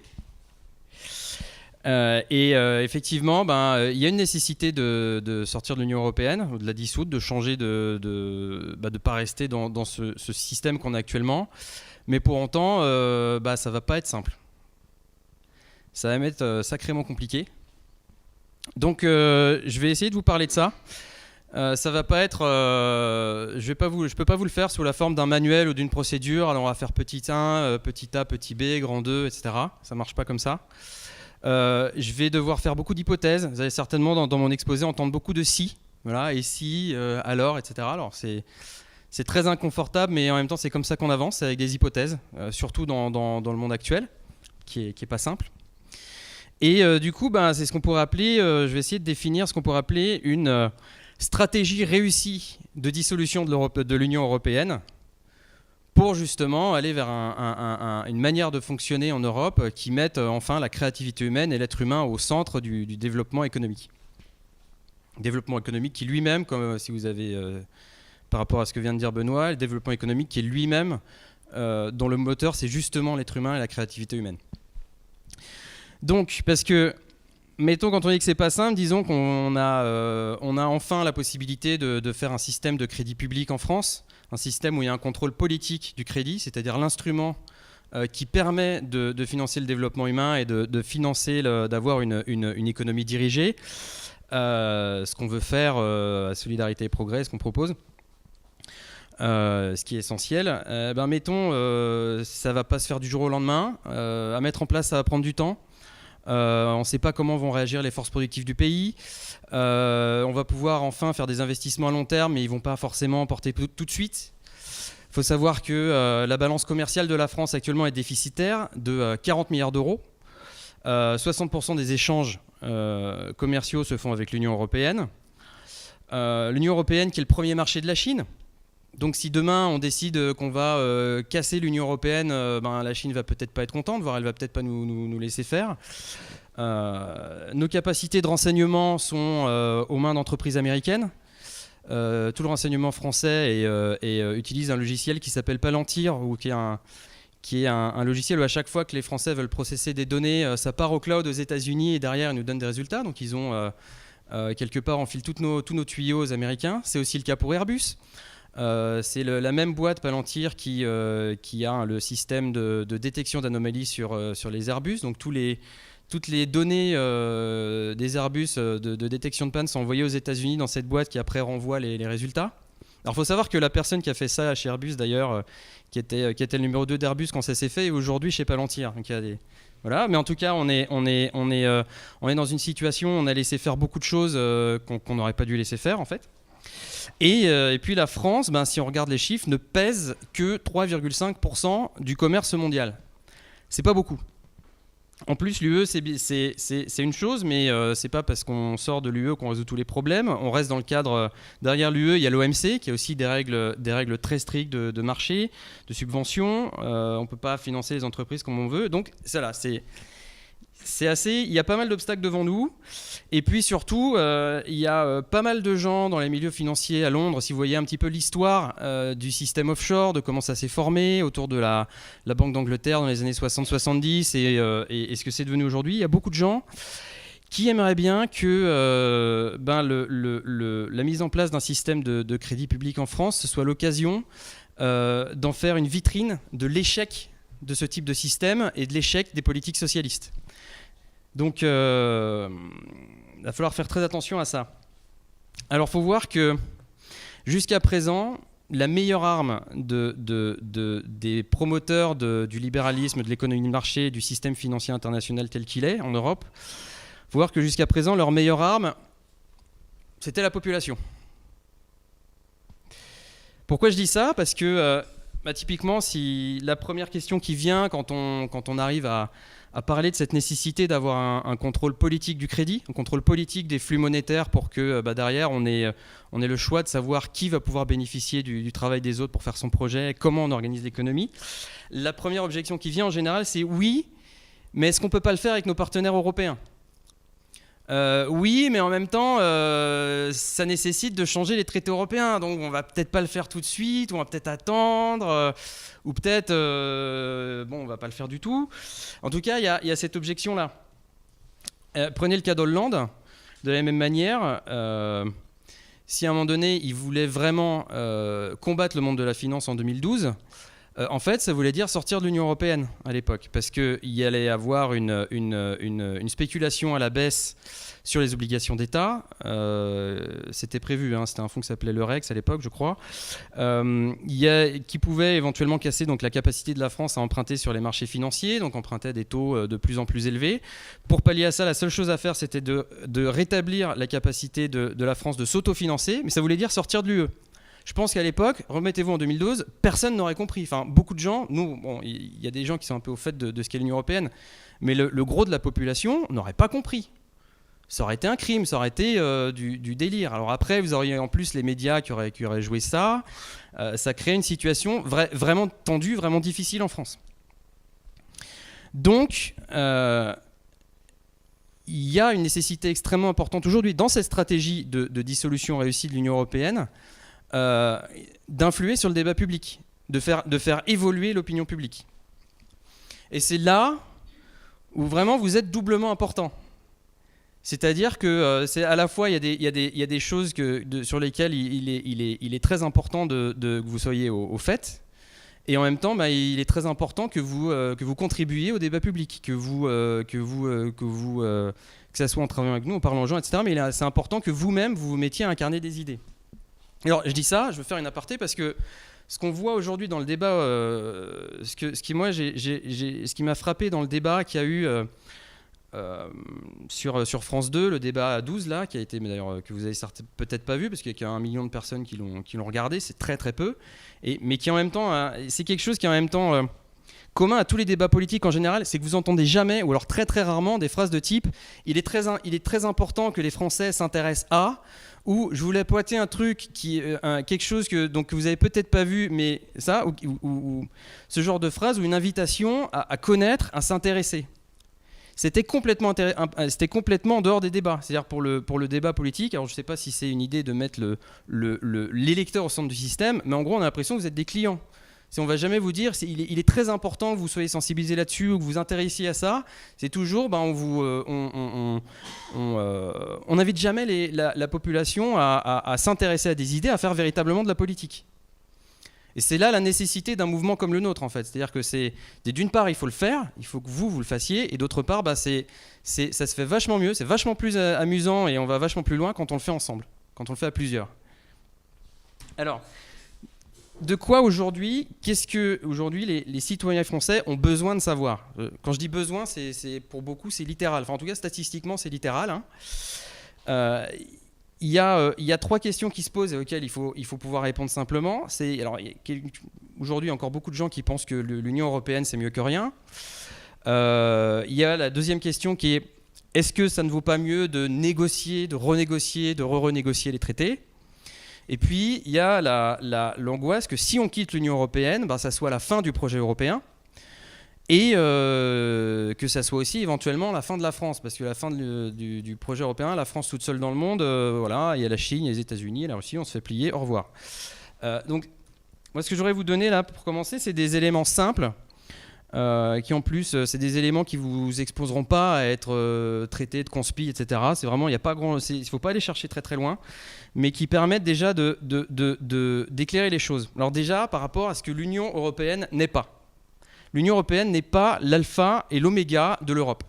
Effectivement, il y a une nécessité de sortir de l'Union européenne, de la dissoudre, de changer, de pas rester dans ce système qu'on a actuellement. Mais pour autant, ça va pas être simple. Ça va être sacrément compliqué. Donc, je vais essayer de vous parler de ça. Ça va pas être, je peux pas vous le faire sous la forme d'un manuel ou d'une procédure. Alors on va faire petit 1, petit A, petit B, grand 2, etc. Ça marche pas comme ça. Je vais devoir faire beaucoup d'hypothèses. Vous allez certainement dans mon exposé entendre beaucoup de si, voilà, et si, alors, etc. Alors c'est très inconfortable, mais en même temps c'est comme ça qu'on avance avec des hypothèses, surtout dans le monde actuel, qui est pas simple. Et du coup, c'est ce qu'on pourrait appeler, je vais essayer de définir ce qu'on pourrait appeler une stratégie réussie de dissolution de l'Union européenne pour justement aller vers une manière de fonctionner en Europe qui mette enfin la créativité humaine et l'être humain au centre du développement économique. Développement économique qui lui-même, comme si vous avez, par rapport à ce que vient de dire Benoît, le développement économique qui est lui-même, dont le moteur c'est justement l'être humain et la créativité humaine. Donc, parce que mettons, quand on dit que c'est pas simple, disons qu'on a enfin la possibilité de faire un système de crédit public en France, un système où il y a un contrôle politique du crédit, c'est-à-dire l'instrument qui permet de financer le développement humain et de financer, d'avoir une économie dirigée. Ce qu'on veut faire à Solidarité et Progrès, ce qu'on propose, ce qui est essentiel. Mettons, ça va pas se faire du jour au lendemain. À mettre en place, ça va prendre du temps. On ne sait pas comment vont réagir les forces productives du pays. On va pouvoir enfin faire des investissements à long terme, mais ils ne vont pas forcément porter tout de suite. Il faut savoir que la balance commerciale de la France actuellement est déficitaire de 40 milliards d'euros. 60% des échanges commerciaux se font avec l'Union européenne. L'Union européenne qui est le premier marché de la Chine. Donc si demain on décide qu'on va casser l'Union européenne, la Chine va peut-être pas être contente, voire elle va peut-être pas nous laisser faire. Nos capacités de renseignement sont aux mains d'entreprises américaines. Tout le renseignement français utilise un logiciel qui s'appelle Palantir, ou qui est un logiciel où à chaque fois que les Français veulent processer des données, ça part au cloud aux États-Unis et derrière ils nous donnent des résultats. Donc ils ont quelque part enfilé tous nos tuyaux aux Américains. C'est aussi le cas pour Airbus. C'est la même boîte Palantir qui a le système de détection d'anomalies sur les Airbus. Donc tous les toutes les données des Airbus de détection de panne sont envoyées aux États-Unis dans cette boîte qui après renvoie les résultats. Alors il faut savoir que la personne qui a fait ça chez Airbus d'ailleurs, qui était le numéro 2 d'Airbus quand ça s'est fait, est aujourd'hui chez Palantir. Donc il y a des... Voilà, mais en tout cas, on est dans une situation où on a laissé faire beaucoup de choses qu'on n'aurait pas dû laisser faire en fait. Et puis la France, si on regarde les chiffres, ne pèse que 3,5% du commerce mondial. C'est pas beaucoup. En plus, l'UE, c'est une chose, mais c'est pas parce qu'on sort de l'UE qu'on résout tous les problèmes. On reste dans le cadre... derrière l'UE, il y a l'OMC, qui a aussi des règles très strictes de marché, de subventions. On peut pas financer les entreprises comme on veut. Donc, voilà, il y a pas mal d'obstacles devant nous. Et puis surtout, il y a pas mal de gens dans les milieux financiers à Londres. Si vous voyez un petit peu l'histoire du système offshore, de comment ça s'est formé autour de la Banque d'Angleterre dans les années 60-70 et ce que c'est devenu aujourd'hui, il y a beaucoup de gens qui aimeraient bien que la mise en place d'un système de crédit public en France, ce soit l'occasion d'en faire une vitrine de l'échec de ce type de système et de l'échec des politiques socialistes. Donc, il va falloir faire très attention à ça. Alors, il faut voir que jusqu'à présent, la meilleure arme des promoteurs du libéralisme, de l'économie de marché, du système financier international tel qu'il est en Europe, il faut voir que jusqu'à présent, leur meilleure arme, c'était la population. Pourquoi je dis ça ? Parce que, typiquement, si la première question qui vient quand on arrive à parler de cette nécessité d'avoir un contrôle politique du crédit, un contrôle politique des flux monétaires pour que derrière on ait le choix de savoir qui va pouvoir bénéficier du travail des autres pour faire son projet, comment on organise l'économie. La première objection qui vient en général, c'est oui, mais est-ce qu'on ne peut pas le faire avec nos partenaires européens ? Oui, mais en même temps, ça nécessite de changer les traités européens. Donc, on va peut-être pas le faire tout de suite, on va peut-être attendre, ou peut-être, on va pas le faire du tout. En tout cas, il y a cette objection-là. Prenez le cas d'Hollande, de la même manière. Si à un moment donné, il voulait vraiment combattre le monde de la finance en 2012, en fait, ça voulait dire sortir de l'Union européenne à l'époque, parce qu'il y allait avoir une spéculation à la baisse sur les obligations d'État. C'était prévu, c'était un fonds qui s'appelait le Rex à l'époque, je crois, qui pouvait éventuellement casser donc, la capacité de la France à emprunter sur les marchés financiers, donc emprunter à des taux de plus en plus élevés. Pour pallier à ça, la seule chose à faire, c'était de rétablir la capacité de la France de s'autofinancer, mais ça voulait dire sortir de l'UE. Je pense qu'à l'époque, remettez-vous en 2012, personne n'aurait compris. Enfin, beaucoup de gens, il y a des gens qui sont un peu au fait de ce qu'est l'Union européenne, mais le gros de la population n'aurait pas compris. Ça aurait été un crime, ça aurait été du délire. Alors après, vous auriez en plus les médias qui auraient joué ça. Ça crée une situation vraiment tendue, vraiment difficile en France. Donc, il y a une nécessité extrêmement importante aujourd'hui dans cette stratégie de dissolution réussie de l'Union européenne, d'influer sur le débat public, de faire évoluer l'opinion publique. Et c'est là où vraiment vous êtes doublement important. C'est-à-dire que c'est à la fois il y a des choses sur lesquelles il est très important que vous soyez au fait, et en même temps il est très important que vous contribuiez au débat public, que ça soit en travaillant avec nous, en parlant aux gens, etc. Mais c'est important que vous-même vous mettiez à incarner des idées. Alors je dis ça, je veux faire une aparté parce que ce qu'on voit aujourd'hui dans le débat, ce qui m'a frappé dans le débat qu'il y a eu sur France 2, le débat à 12 là, qui a été, mais d'ailleurs que vous avez peut-être pas vu parce qu'il y a 1 million de personnes qui l'ont regardé, c'est très très peu, mais qui en même temps, c'est quelque chose qui est en même temps commun à tous les débats politiques en général, c'est que vous entendez jamais, ou alors très très rarement, des phrases de type « il est très important que les Français s'intéressent à », ou « je voulais pointer un truc, quelque chose que vous avez peut-être pas vu, mais ça », ou ce genre de phrase, ou une invitation à connaître, à s'intéresser. C'était complètement en dehors des débats. C'est-à-dire pour le débat politique, alors je ne sais pas si c'est une idée de mettre l'électeur au centre du système, mais en gros on a l'impression que vous êtes des clients. On ne va jamais vous dire, il est très important que vous soyez sensibilisés là-dessus ou que vous intéressiez à ça. C'est toujours, on n'invite jamais la population à s'intéresser à des idées, à faire véritablement de la politique. Et c'est là la nécessité d'un mouvement comme le nôtre, en fait. C'est-à-dire que d'une part, il faut le faire, il faut que vous le fassiez, et d'autre part, ça se fait vachement mieux, c'est vachement plus amusant, et on va vachement plus loin quand on le fait ensemble, quand on le fait à plusieurs. Alors, de quoi aujourd'hui, qu'est-ce que aujourd'hui les citoyens français ont besoin de savoir ? Quand je dis besoin, c'est pour beaucoup, c'est littéral. Enfin, en tout cas, statistiquement, c'est littéral, hein. Il y a 3 questions qui se posent et auxquelles il faut pouvoir répondre simplement. Alors, aujourd'hui, il y a encore beaucoup de gens qui pensent que l'Union européenne, c'est mieux que rien. Il y a la deuxième question qui est, est-ce que ça ne vaut pas mieux de négocier, de renégocier, de renégocier les traités ? Et puis, il y a l'angoisse que si on quitte l'Union européenne, ça soit la fin du projet européen. Et que ça soit aussi éventuellement la fin de la France, parce que la fin du projet européen, la France toute seule dans le monde, voilà, il y a la Chine, il y a les États-Unis, la Russie, on se fait plier, au revoir. Donc, moi, ce que j'aurais vous donner là pour commencer, c'est des éléments simples, qui en plus, c'est des éléments qui vous exposeront pas à être traités de conspi, etc. C'est vraiment, il ne faut pas aller chercher très très loin, mais qui permettent déjà d'éclairer les choses. Alors déjà, par rapport à ce que l'Union européenne n'est pas. L'Union européenne n'est pas l'alpha et l'oméga de l'Europe.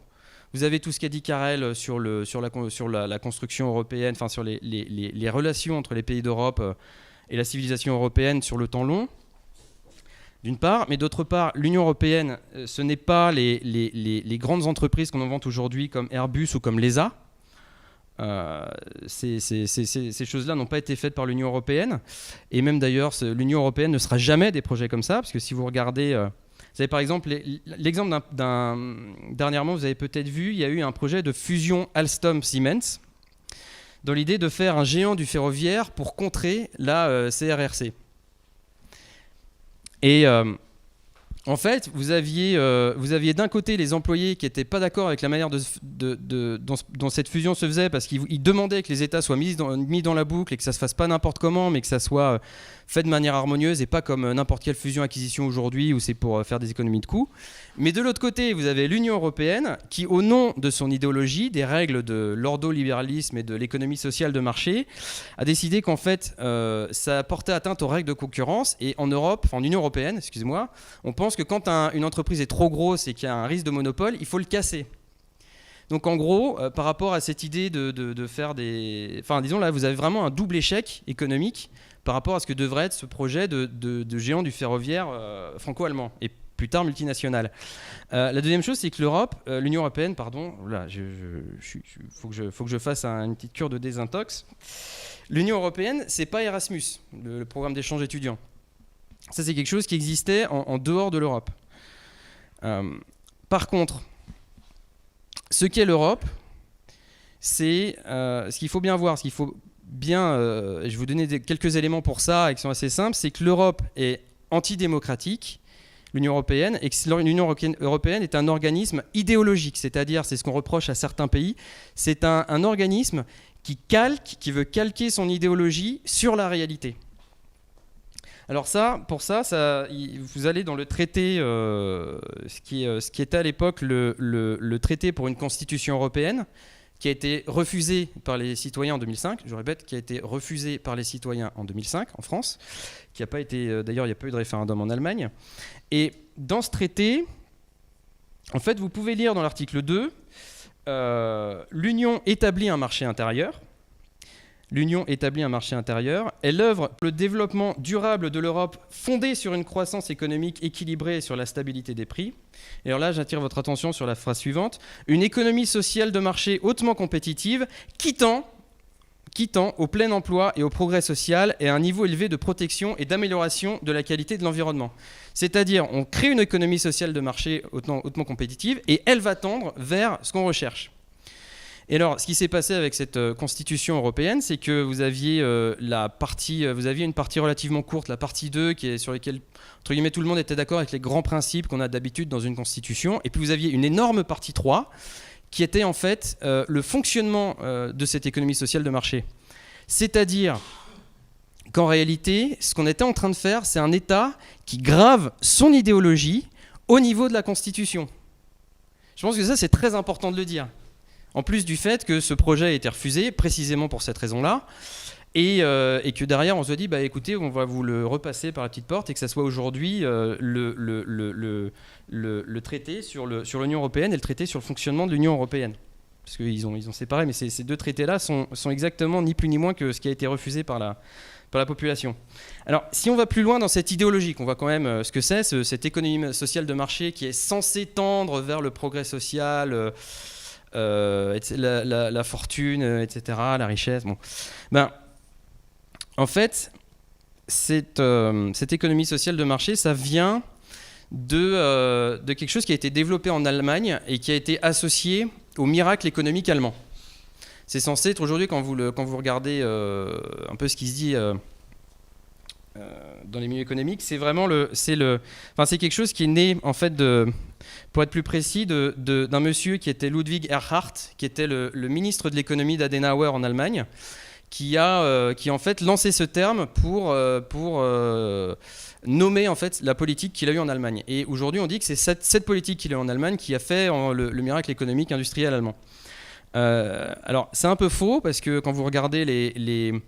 Vous avez tout ce qu'a dit Karel sur la construction européenne, enfin sur les relations entre les pays d'Europe et la civilisation européenne sur le temps long, d'une part. Mais d'autre part, l'Union européenne, ce n'est pas les grandes entreprises qu'on invente aujourd'hui comme Airbus ou comme l'ESA. Ces choses-là n'ont pas été faites par l'Union européenne. Et même d'ailleurs, l'Union européenne ne sera jamais des projets comme ça, parce que si vous regardez... Vous avez par exemple l'exemple dernièrement, vous avez peut-être vu, il y a eu un projet de fusion Alstom-Siemens dans l'idée de faire un géant du ferroviaire pour contrer la CRRC. Et en fait, vous aviez d'un côté les employés qui n'étaient pas d'accord avec la manière dont cette fusion se faisait, parce qu'ils demandaient que les États soient mis dans la boucle et que ça ne se fasse pas n'importe comment, mais que ça soit fait de manière harmonieuse et pas comme n'importe quelle fusion-acquisition aujourd'hui où c'est pour faire des économies de coûts. Mais de l'autre côté, vous avez l'Union européenne qui, au nom de son idéologie, des règles de l'ordolibéralisme et de l'économie sociale de marché, a décidé qu'en fait, ça portait atteinte aux règles de concurrence. Et en Europe, enfin en Union européenne, excusez-moi, on pense que quand une entreprise est trop grosse et qu'il y a un risque de monopole, il faut le casser. Donc en gros, par rapport à cette idée de faire des... Enfin disons là, vous avez vraiment un double échec économique par rapport à ce que devrait être ce projet de géant du ferroviaire franco-allemand et plus tard multinational. La deuxième chose, c'est que l'Union européenne, pardon, là, faut que je fasse une petite cure de désintox. L'Union européenne, c'est pas Erasmus, le programme d'échange étudiant. Ça, c'est quelque chose qui existait en dehors de l'Europe. Par contre, ce qu'est l'Europe, c'est ce qu'il faut bien voir, ce qu'il faut bien... je vais vous donner quelques éléments pour ça, et qui sont assez simples, c'est que l'Europe est antidémocratique, l'Union européenne, et que l'Union européenne est un organisme idéologique, c'est-à-dire, c'est ce qu'on reproche à certains pays, c'est un organisme qui veut calquer son idéologie sur la réalité. Alors pour ça, vous allez dans le traité, ce qui était à l'époque le traité pour une constitution européenne, qui a été refusé par les citoyens en 2005, je répète, qui a été refusé par les citoyens en 2005 en France, qui n'a pas été, d'ailleurs il n'y a pas eu de référendum en Allemagne. Et dans ce traité, en fait, vous pouvez lire dans l'article 2, l'Union établit un marché intérieur. L'Union établit un marché intérieur. Elle œuvre pour le développement durable de l'Europe fondé sur une croissance économique équilibrée et sur la stabilité des prix. Et alors là, j'attire votre attention sur la phrase suivante. Une économie sociale de marché hautement compétitive qui tend au plein emploi et au progrès social et à un niveau élevé de protection et d'amélioration de la qualité de l'environnement. C'est-à-dire, on crée une économie sociale de marché hautement compétitive et elle va tendre vers ce qu'on recherche. Et alors, ce qui s'est passé avec cette constitution européenne, c'est que vous aviez une partie relativement courte, la partie 2, sur laquelle, entre guillemets, tout le monde était d'accord avec les grands principes qu'on a d'habitude dans une constitution. Et puis vous aviez une énorme partie 3, qui était en fait le fonctionnement de cette économie sociale de marché. C'est-à-dire qu'en réalité, ce qu'on était en train de faire, c'est un État qui grave son idéologie au niveau de la Constitution. Je pense que ça, c'est très important de le dire. En plus du fait que ce projet a été refusé, précisément pour cette raison-là, et que derrière on se dit bah écoutez, on va vous le repasser par la petite porte et que ça soit aujourd'hui le traité sur l'Union européenne et le traité sur le fonctionnement de l'Union européenne. Parce qu'ils ont séparé, mais ces deux traités-là sont exactement ni plus ni moins que ce qui a été refusé par la population. Alors, si on va plus loin dans cette idéologie, qu'on voit quand même ce que c'est, cette économie sociale de marché qui est censée tendre vers le progrès social, la fortune, etc., la richesse. Bon. Ben, en fait, cette économie sociale de marché, ça vient de quelque chose qui a été développé en Allemagne et qui a été associé au miracle économique allemand. C'est censé être aujourd'hui, quand vous regardez un peu ce qui se dit dans les milieux économiques, c'est vraiment c'est quelque chose qui est né, en fait, pour être plus précis, d'un monsieur qui était Ludwig Erhard, qui était le ministre de l'économie d'Adenauer en Allemagne, qui a en fait lancé ce terme pour nommer en fait la politique qu'il a eue en Allemagne. Et aujourd'hui, on dit que c'est cette politique qu'il a eue en Allemagne qui a fait le miracle économique industriel allemand. Alors, c'est un peu faux parce que quand vous regardez les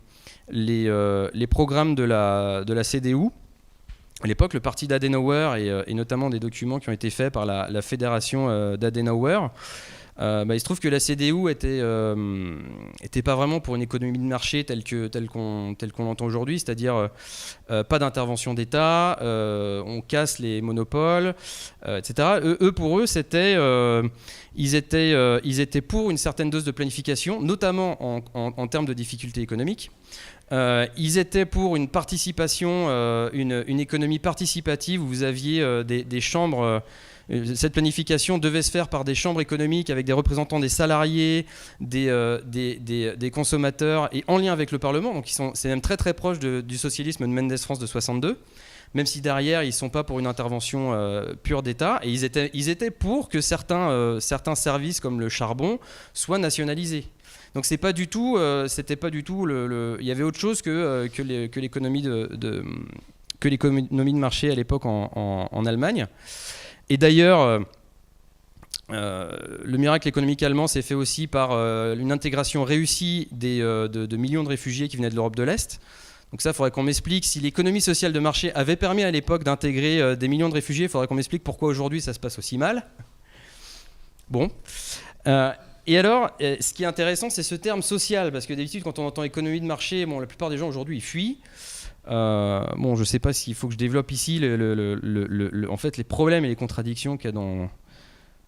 programmes de la CDU, à l'époque, le parti d'Adenauer et notamment des documents qui ont été faits par la fédération d'Adenauer, il se trouve que la CDU était pas vraiment pour une économie de marché telle qu'on l'entend aujourd'hui, c'est-à-dire pas d'intervention d'État, on casse les monopoles, etc. Pour eux, ils étaient pour une certaine dose de planification, notamment en termes de difficultés économiques. Ils étaient pour une participation, une économie participative où vous aviez des chambres. Cette planification devait se faire par des chambres économiques avec des représentants des salariés, des consommateurs et en lien avec le Parlement. Donc c'est même très très proche du socialisme de Mendes France de 62, même si derrière ils ne sont pas pour une intervention pure d'État. Et ils étaient pour que certains services comme le charbon soient nationalisés. Donc c'était pas du tout il y avait autre chose que l'économie de marché à l'époque en Allemagne. Et d'ailleurs, le miracle économique allemand s'est fait aussi par une intégration réussie de millions de réfugiés qui venaient de l'Europe de l'Est. Donc ça, il faudrait qu'on m'explique, si l'économie sociale de marché avait permis à l'époque d'intégrer des millions de réfugiés, il faudrait qu'on m'explique pourquoi aujourd'hui ça se passe aussi mal. Bon. Et alors, ce qui est intéressant, c'est ce terme social, parce que d'habitude, quand on entend économie de marché, la plupart des gens aujourd'hui, ils fuient. Je ne sais pas s'il faut que je développe ici en fait, les problèmes et les contradictions qu'il y a dans...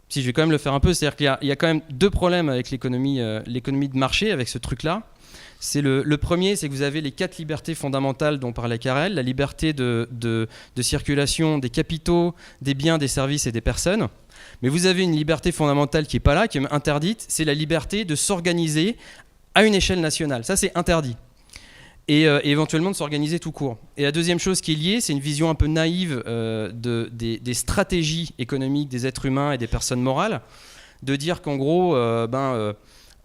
Si, je vais quand même le faire un peu, c'est-à-dire qu'il y a quand même deux problèmes avec l'économie de marché, avec ce truc-là. C'est le premier, c'est que vous avez les 4 libertés fondamentales dont parlait Carrel, la liberté de circulation des capitaux, des biens, des services et des personnes. Mais vous avez une liberté fondamentale qui n'est pas là, qui est interdite, c'est la liberté de s'organiser à une échelle nationale. Ça, c'est interdit. Et éventuellement de s'organiser tout court. Et la deuxième chose qui est liée, c'est une vision un peu naïve des stratégies économiques des êtres humains et des personnes morales, de dire qu'en gros,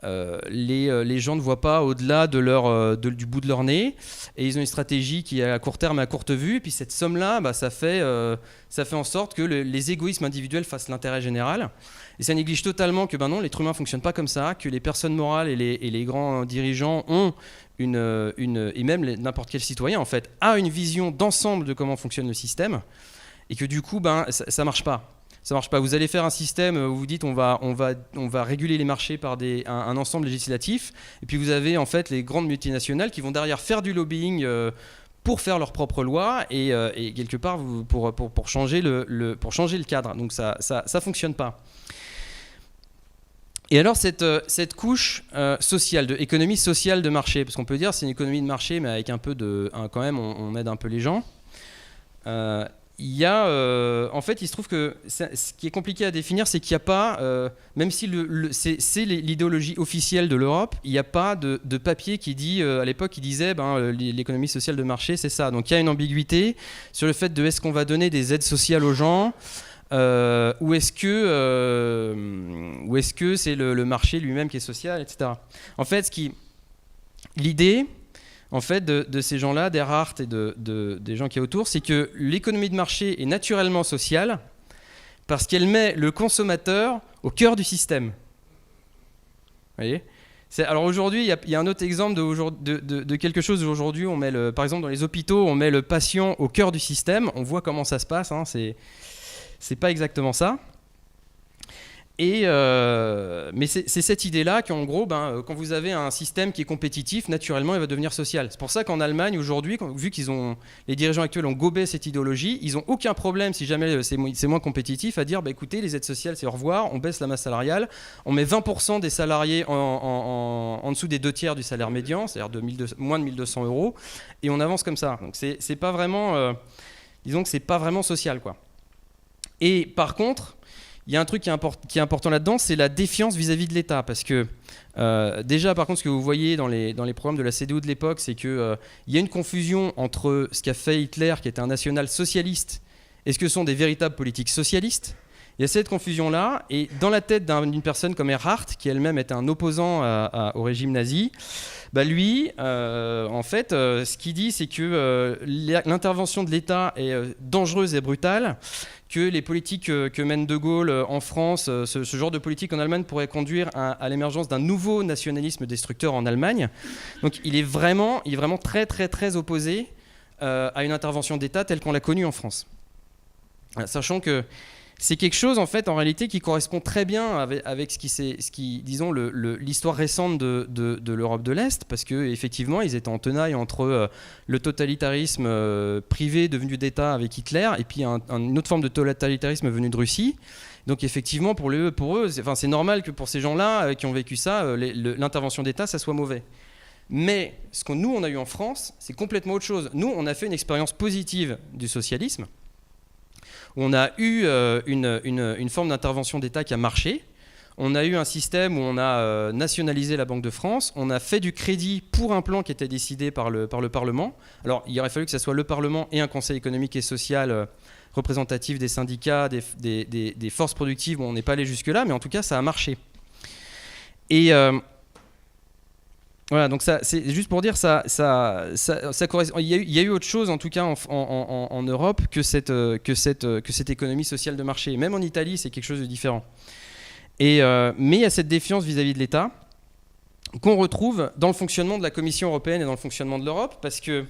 les gens ne voient pas au-delà du bout de leur nez, et ils ont une stratégie qui est à court terme et à courte vue, et puis cette somme-là, ça fait en sorte que les égoïsmes individuels fassent l'intérêt général. Et ça néglige totalement que non, l'être humain ne fonctionne pas comme ça, que les personnes morales et les grands dirigeants ont et même n'importe quel citoyen en fait, a une vision d'ensemble de comment fonctionne le système, et que du coup, ça marche pas. Ça marche pas. Vous allez faire un système où vous dites on va réguler les marchés par un ensemble législatif, et puis vous avez en fait les grandes multinationales qui vont derrière faire du lobbying pour faire leurs propres lois et quelque part pour changer le cadre. Donc ça fonctionne pas. Et alors cette couche sociale, de économie sociale de marché, parce qu'on peut dire c'est une économie de marché, mais avec un peu quand même on aide un peu les gens. Il y a, en fait, il se trouve que ce qui est compliqué à définir, c'est qu'il n'y a pas, même si c'est l'idéologie officielle de l'Europe, il n'y a pas de papier qui dit, à l'époque, qui disait l'économie sociale de marché, c'est ça. Donc il y a une ambiguïté sur le fait de est-ce qu'on va donner des aides sociales aux gens, ou est-ce que c'est le marché lui-même qui est social, etc. En fait, l'idée en fait, de ces gens-là, d'Erhard et des gens qui y a autour, c'est que l'économie de marché est naturellement sociale parce qu'elle met le consommateur au cœur du système. Vous voyez ? Alors aujourd'hui, il y a un autre exemple de quelque chose où aujourd'hui, par exemple dans les hôpitaux, on met le patient au cœur du système, on voit comment ça se passe, hein, c'est pas exactement ça. Mais c'est cette idée-là qu'en gros, quand vous avez un système qui est compétitif, naturellement, il va devenir social. C'est pour ça qu'en Allemagne, aujourd'hui, vu les dirigeants actuels ont gobé cette idéologie, ils n'ont aucun problème, si jamais c'est moins compétitif, à dire, écoutez, les aides sociales, c'est au revoir, on baisse la masse salariale, on met 20% des salariés en dessous des 2/3 du salaire médian, c'est-à-dire moins de 1 200 €, et on avance comme ça. Donc c'est pas vraiment, disons que c'est pas vraiment social, quoi. Et par contre, il y a un truc qui est important là-dedans, c'est la défiance vis-à-vis de l'État. Parce que déjà, par contre, ce que vous voyez dans les programmes de la CDU de l'époque, c'est qu'il y a une confusion entre ce qu'a fait Hitler, qui était un national-socialiste, et ce que sont des véritables politiques socialistes. Il y a cette confusion-là, et dans la tête d'une personne comme Erhard, qui elle-même était un opposant au régime nazi, lui, en fait, ce qu'il dit, c'est que l'intervention de l'État est dangereuse et brutale, que les politiques que mène De Gaulle en France, ce genre de politique en Allemagne pourrait conduire à l'émergence d'un nouveau nationalisme destructeur en Allemagne. Donc il est vraiment très très très opposé à une intervention d'État telle qu'on l'a connue en France. Sachant que c'est quelque chose en fait en réalité qui correspond très bien avec disons l'histoire récente de l'Europe de l'Est, parce que effectivement ils étaient en tenaille entre le totalitarisme privé devenu d'État avec Hitler et puis une autre forme de totalitarisme venu de Russie. Donc effectivement pour eux c'est normal que pour ces gens-là qui ont vécu ça, l'intervention d'État ça soit mauvais. Mais ce que nous on a eu en France, c'est complètement autre chose. Nous on a fait une expérience positive du socialisme. On a eu une forme d'intervention d'État qui a marché. On a eu un système où on a nationalisé la Banque de France. On a fait du crédit pour un plan qui était décidé par le Parlement. Alors, il aurait fallu que ce soit le Parlement et un conseil économique et social représentatif des syndicats, des forces productives. Bon, on n'est pas allé jusque-là, mais en tout cas, ça a marché. Et voilà, donc ça, c'est juste pour dire ça correspond. Il y a eu autre chose en tout cas en Europe que cette économie sociale de marché. Même en Italie, c'est quelque chose de différent. Mais il y a cette défiance vis-à-vis de l'État qu'on retrouve dans le fonctionnement de la Commission européenne et dans le fonctionnement de l'Europe, parce que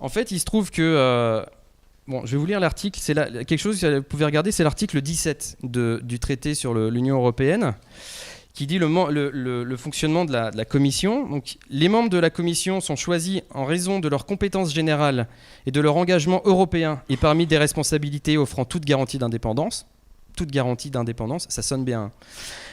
en fait, il se trouve que je vais vous lire l'article. C'est quelque chose que vous pouvez regarder. C'est l'article 17 du traité sur l'Union européenne, qui dit le fonctionnement de la Commission. Donc, les membres de la Commission sont choisis en raison de leurs compétences générales et de leur engagement européen et parmi des responsabilités offrant toute garantie d'indépendance. Toute garantie d'indépendance, ça sonne bien.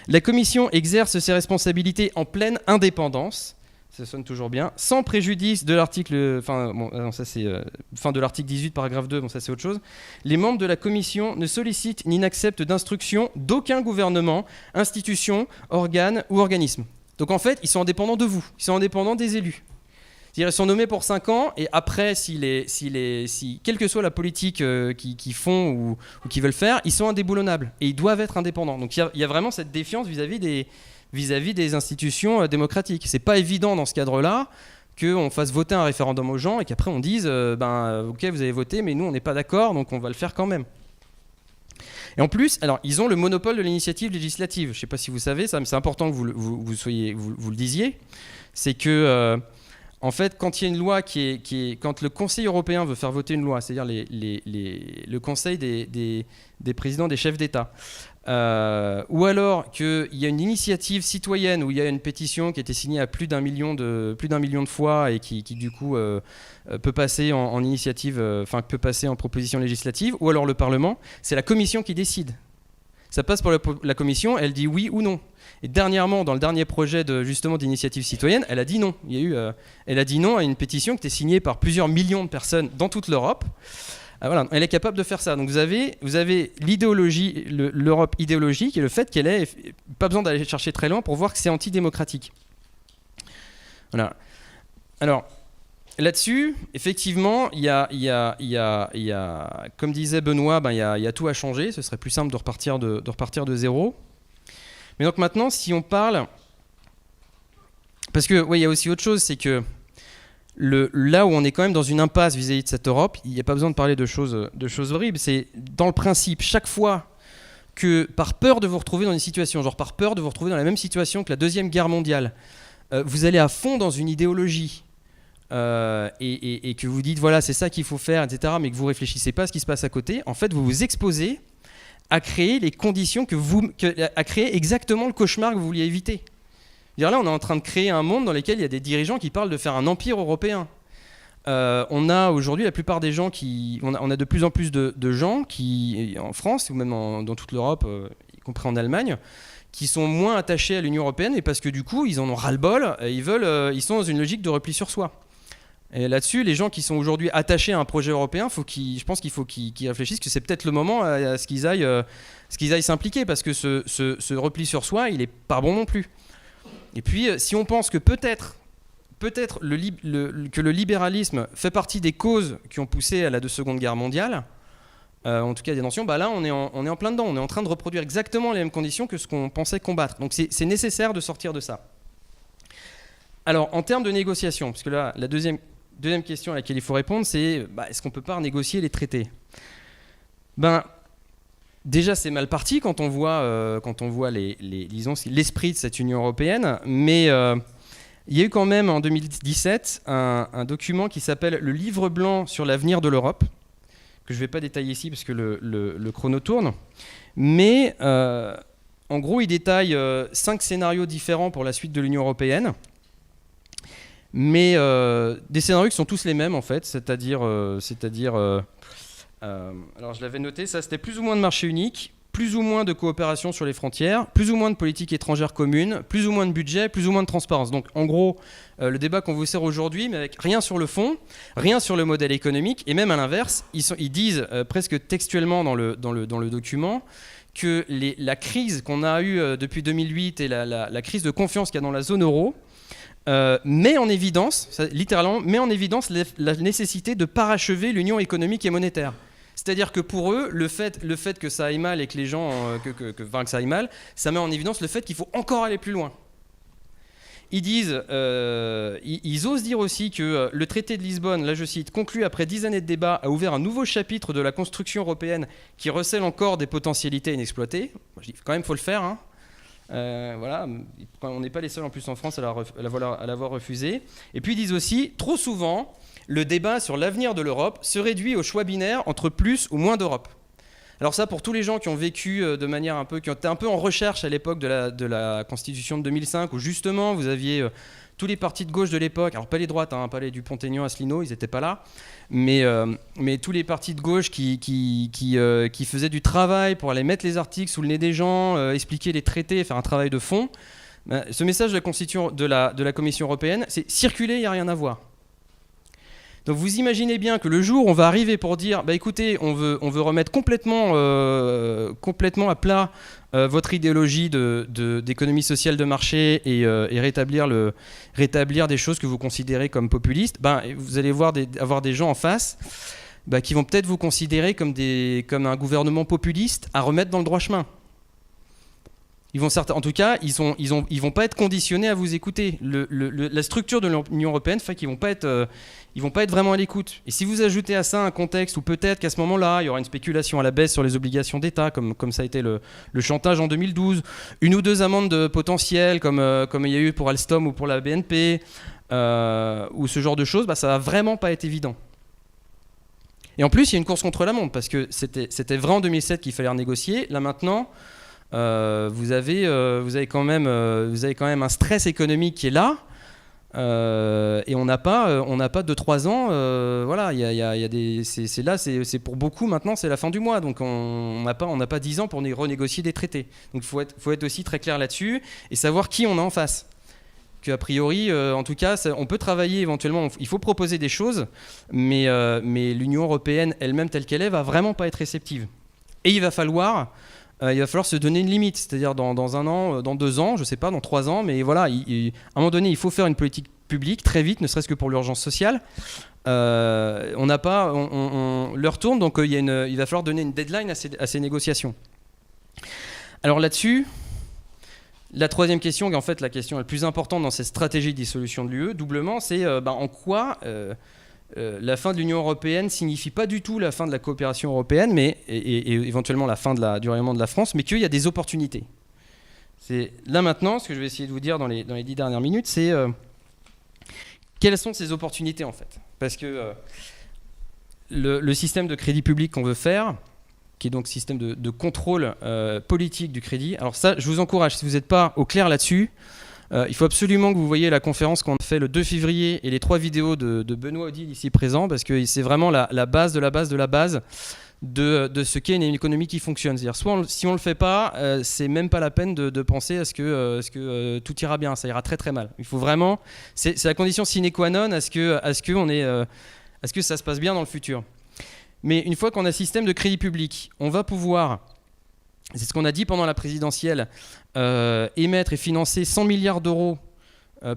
La Commission exerce ses responsabilités en pleine indépendance, ça sonne toujours bien, sans préjudice de l'article... ça c'est fin de l'article 18, paragraphe 2, ça c'est autre chose. Les membres de la Commission ne sollicitent ni n'acceptent d'instructions d'aucun gouvernement, institution, organe ou organisme. Donc en fait, ils sont indépendants de vous, ils sont indépendants des élus. C'est-à-dire ils sont nommés pour 5 ans, et après, quelle que soit la politique qu'ils font ou qu'ils veulent faire, ils sont indéboulonnables, et ils doivent être indépendants. Donc il y a vraiment cette défiance vis-à-vis des institutions démocratiques. C'est pas évident dans ce cadre-là qu'on fasse voter un référendum aux gens et qu'après on dise ok, vous avez voté, mais nous on n'est pas d'accord, donc on va le faire quand même. Et en plus, alors ils ont le monopole de l'initiative législative. Je ne sais pas si vous savez ça, mais c'est important que vous le disiez. C'est que en fait, quand il y a une loi quand le Conseil européen veut faire voter une loi, c'est-à-dire le Conseil des présidents des chefs d'État, ou alors qu'il y a une initiative citoyenne où il y a une pétition qui a été signée à plus d'un million de fois et qui du coup peut passer en initiative, peut passer en proposition législative, ou alors le Parlement, c'est la Commission qui décide. Ça passe pour la Commission, elle dit oui ou non. Et dernièrement, dans le dernier projet d'initiative citoyenne, elle a dit non. Elle a dit non à une pétition qui était signée par plusieurs millions de personnes dans toute l'Europe. Voilà, elle est capable de faire ça. Donc vous avez l'idéologie, l'Europe idéologique, et le fait qu'elle ait pas besoin d'aller chercher très loin pour voir que c'est antidémocratique. Voilà. Alors là-dessus, effectivement, il y a, comme disait Benoît, il y a tout à changer. Ce serait plus simple de repartir de zéro. Mais donc maintenant, si on parle, parce que il y a aussi autre chose, c'est que là où on est quand même dans une impasse vis-à-vis de cette Europe, il n'y a pas besoin de parler de choses horribles. C'est dans le principe, chaque fois que par peur de vous retrouver dans une situation, genre par peur de vous retrouver dans la même situation que la Deuxième Guerre mondiale, vous allez à fond dans une idéologie et que vous dites voilà c'est ça qu'il faut faire, etc., mais que vous réfléchissez pas à ce qui se passe à côté, en fait vous vous exposez à créer les conditions à créer exactement le cauchemar que vous vouliez éviter. Là on est en train de créer un monde dans lequel il y a des dirigeants qui parlent de faire un empire européen. On a aujourd'hui la plupart des gens on a de plus en plus de gens qui, en France ou même dans toute l'Europe, y compris en Allemagne, qui sont moins attachés à l'Union européenne, et parce que du coup ils en ont ras-le-bol, ils sont dans une logique de repli sur soi. Et là-dessus, les gens qui sont aujourd'hui attachés à un projet européen, je pense qu'il faut qu'ils réfléchissent que c'est peut-être le moment à ce qu'ils aillent s'impliquer, parce que ce repli sur soi, il est pas bon non plus. Et puis, si on pense que peut-être que le libéralisme fait partie des causes qui ont poussé à la Seconde Guerre mondiale, en tout cas des tensions, là on est en plein dedans, on est en train de reproduire exactement les mêmes conditions que ce qu'on pensait combattre. Donc c'est nécessaire de sortir de ça. Alors en termes de négociation, parce que là la deuxième question à laquelle il faut répondre, c'est est-ce qu'on ne peut pas renégocier les traités ? Déjà, c'est mal parti quand on voit disons, l'esprit de cette Union européenne, mais il y a eu quand même en 2017 un document qui s'appelle le Livre blanc sur l'avenir de l'Europe, que je ne vais pas détailler ici parce que le chrono tourne, mais en gros, il détaille 5 scénarios différents pour la suite de l'Union européenne. Mais des scénarios qui sont tous les mêmes en fait, c'est-à-dire alors je l'avais noté, ça c'était plus ou moins de marché unique, plus ou moins de coopération sur les frontières, plus ou moins de politique étrangère commune, plus ou moins de budget, plus ou moins de transparence. Donc en gros, le débat qu'on vous sert aujourd'hui, mais avec rien sur le fond, rien sur le modèle économique, et même à l'inverse, ils disent presque textuellement dans le document que la crise qu'on a eue depuis 2008 et la crise de confiance qu'il y a dans la zone euro, met en évidence, littéralement, met en évidence la nécessité de parachever l'union économique et monétaire. C'est-à-dire que pour eux, le fait que ça aille mal et que les gens, que ça aille mal, ça met en évidence le fait qu'il faut encore aller plus loin. Ils disent, ils osent dire aussi que le traité de Lisbonne, là je cite, conclu après 10 années de débat, a ouvert un nouveau chapitre de la construction européenne qui recèle encore des potentialités inexploitées. Moi, je dis, quand même, il faut le faire, hein. Voilà, on n'est pas les seuls en plus en France à l'avoir refusé. Et puis ils disent aussi, trop souvent, le débat sur l'avenir de l'Europe se réduit au choix binaire entre plus ou moins d'Europe. Alors ça, pour tous les gens qui ont vécu de manière qui ont été un peu en recherche à l'époque de la Constitution de 2005, où justement vous aviez tous les partis de gauche de l'époque, alors pas les droites, pas les Dupont-Aignan, Asselineau, ils n'étaient pas là, mais tous les partis de gauche qui faisaient du travail pour aller mettre les articles sous le nez des gens, expliquer les traités, faire un travail de fond. Ce message de la Commission européenne, c'est circuler, il n'y a rien à voir. Donc vous imaginez bien que le jour où on va arriver pour dire écoutez, on veut remettre complètement à plat votre idéologie d'économie sociale de marché et rétablir des choses que vous considérez comme populistes, vous allez avoir des gens en face qui vont peut-être vous considérer comme un gouvernement populiste à remettre dans le droit chemin. En tout cas, ils vont pas être conditionnés à vous écouter. La structure de l'Union européenne fait qu'ils vont pas être vraiment à l'écoute. Et si vous ajoutez à ça un contexte où peut-être qu'à ce moment-là, il y aura une spéculation à la baisse sur les obligations d'État, comme ça a été le chantage en 2012, une ou deux amendes potentielles, comme il y a eu pour Alstom ou pour la BNP, ou ce genre de choses, ça va vraiment pas être évident. Et en plus, il y a une course contre la montre, parce que c'était vrai en 2007 qu'il fallait renégocier. Là maintenant, vous avez quand même un stress économique qui est là, et on n'a pas 2-3 ans. Voilà, c'est pour beaucoup maintenant, c'est la fin du mois, donc on n'a pas 10 ans pour renégocier des traités. Donc faut être aussi très clair là-dessus et savoir qui on a en face. Qu'a priori, en tout cas, on peut travailler éventuellement. Il faut proposer des choses, mais l'Union européenne elle-même telle qu'elle est va vraiment pas être réceptive. Et il va falloir se donner une limite, c'est-à-dire dans 1 an, dans 2 ans, je ne sais pas, dans 3 ans, mais voilà, à un moment donné, il faut faire une politique publique très vite, ne serait-ce que pour l'urgence sociale. L'heure tourne, donc il va falloir donner une deadline à ces négociations. Alors là-dessus, la troisième question, qui est en fait la question la plus importante dans cette stratégie de dissolution de l'UE, doublement, c'est en quoi la fin de l'Union européenne signifie pas du tout la fin de la coopération européenne, et éventuellement la fin du rayonnement de la France, mais qu'il y a des opportunités. C'est là maintenant, ce que je vais essayer de vous dire dans les 10 dernières minutes, c'est quelles sont ces opportunités en fait. Parce que le système de crédit public qu'on veut faire, qui est donc système de contrôle politique du crédit, alors ça, je vous encourage, si vous n'êtes pas au clair là-dessus, il faut absolument que vous voyez la conférence qu'on a fait le 2 février et les 3 vidéos de Benoît Odile ici présent, parce que c'est vraiment la base de la base de la base de ce qu'est une économie qui fonctionne. C'est-à-dire, si on ne le fait pas, c'est même pas la peine de penser à ce que tout ira bien, ça ira très très mal. Il faut vraiment, c'est la condition sine qua non à ce que ça se passe bien dans le futur. Mais une fois qu'on a un système de crédit public, on va pouvoir, c'est ce qu'on a dit pendant la présidentielle, émettre et financer 100 milliards d'euros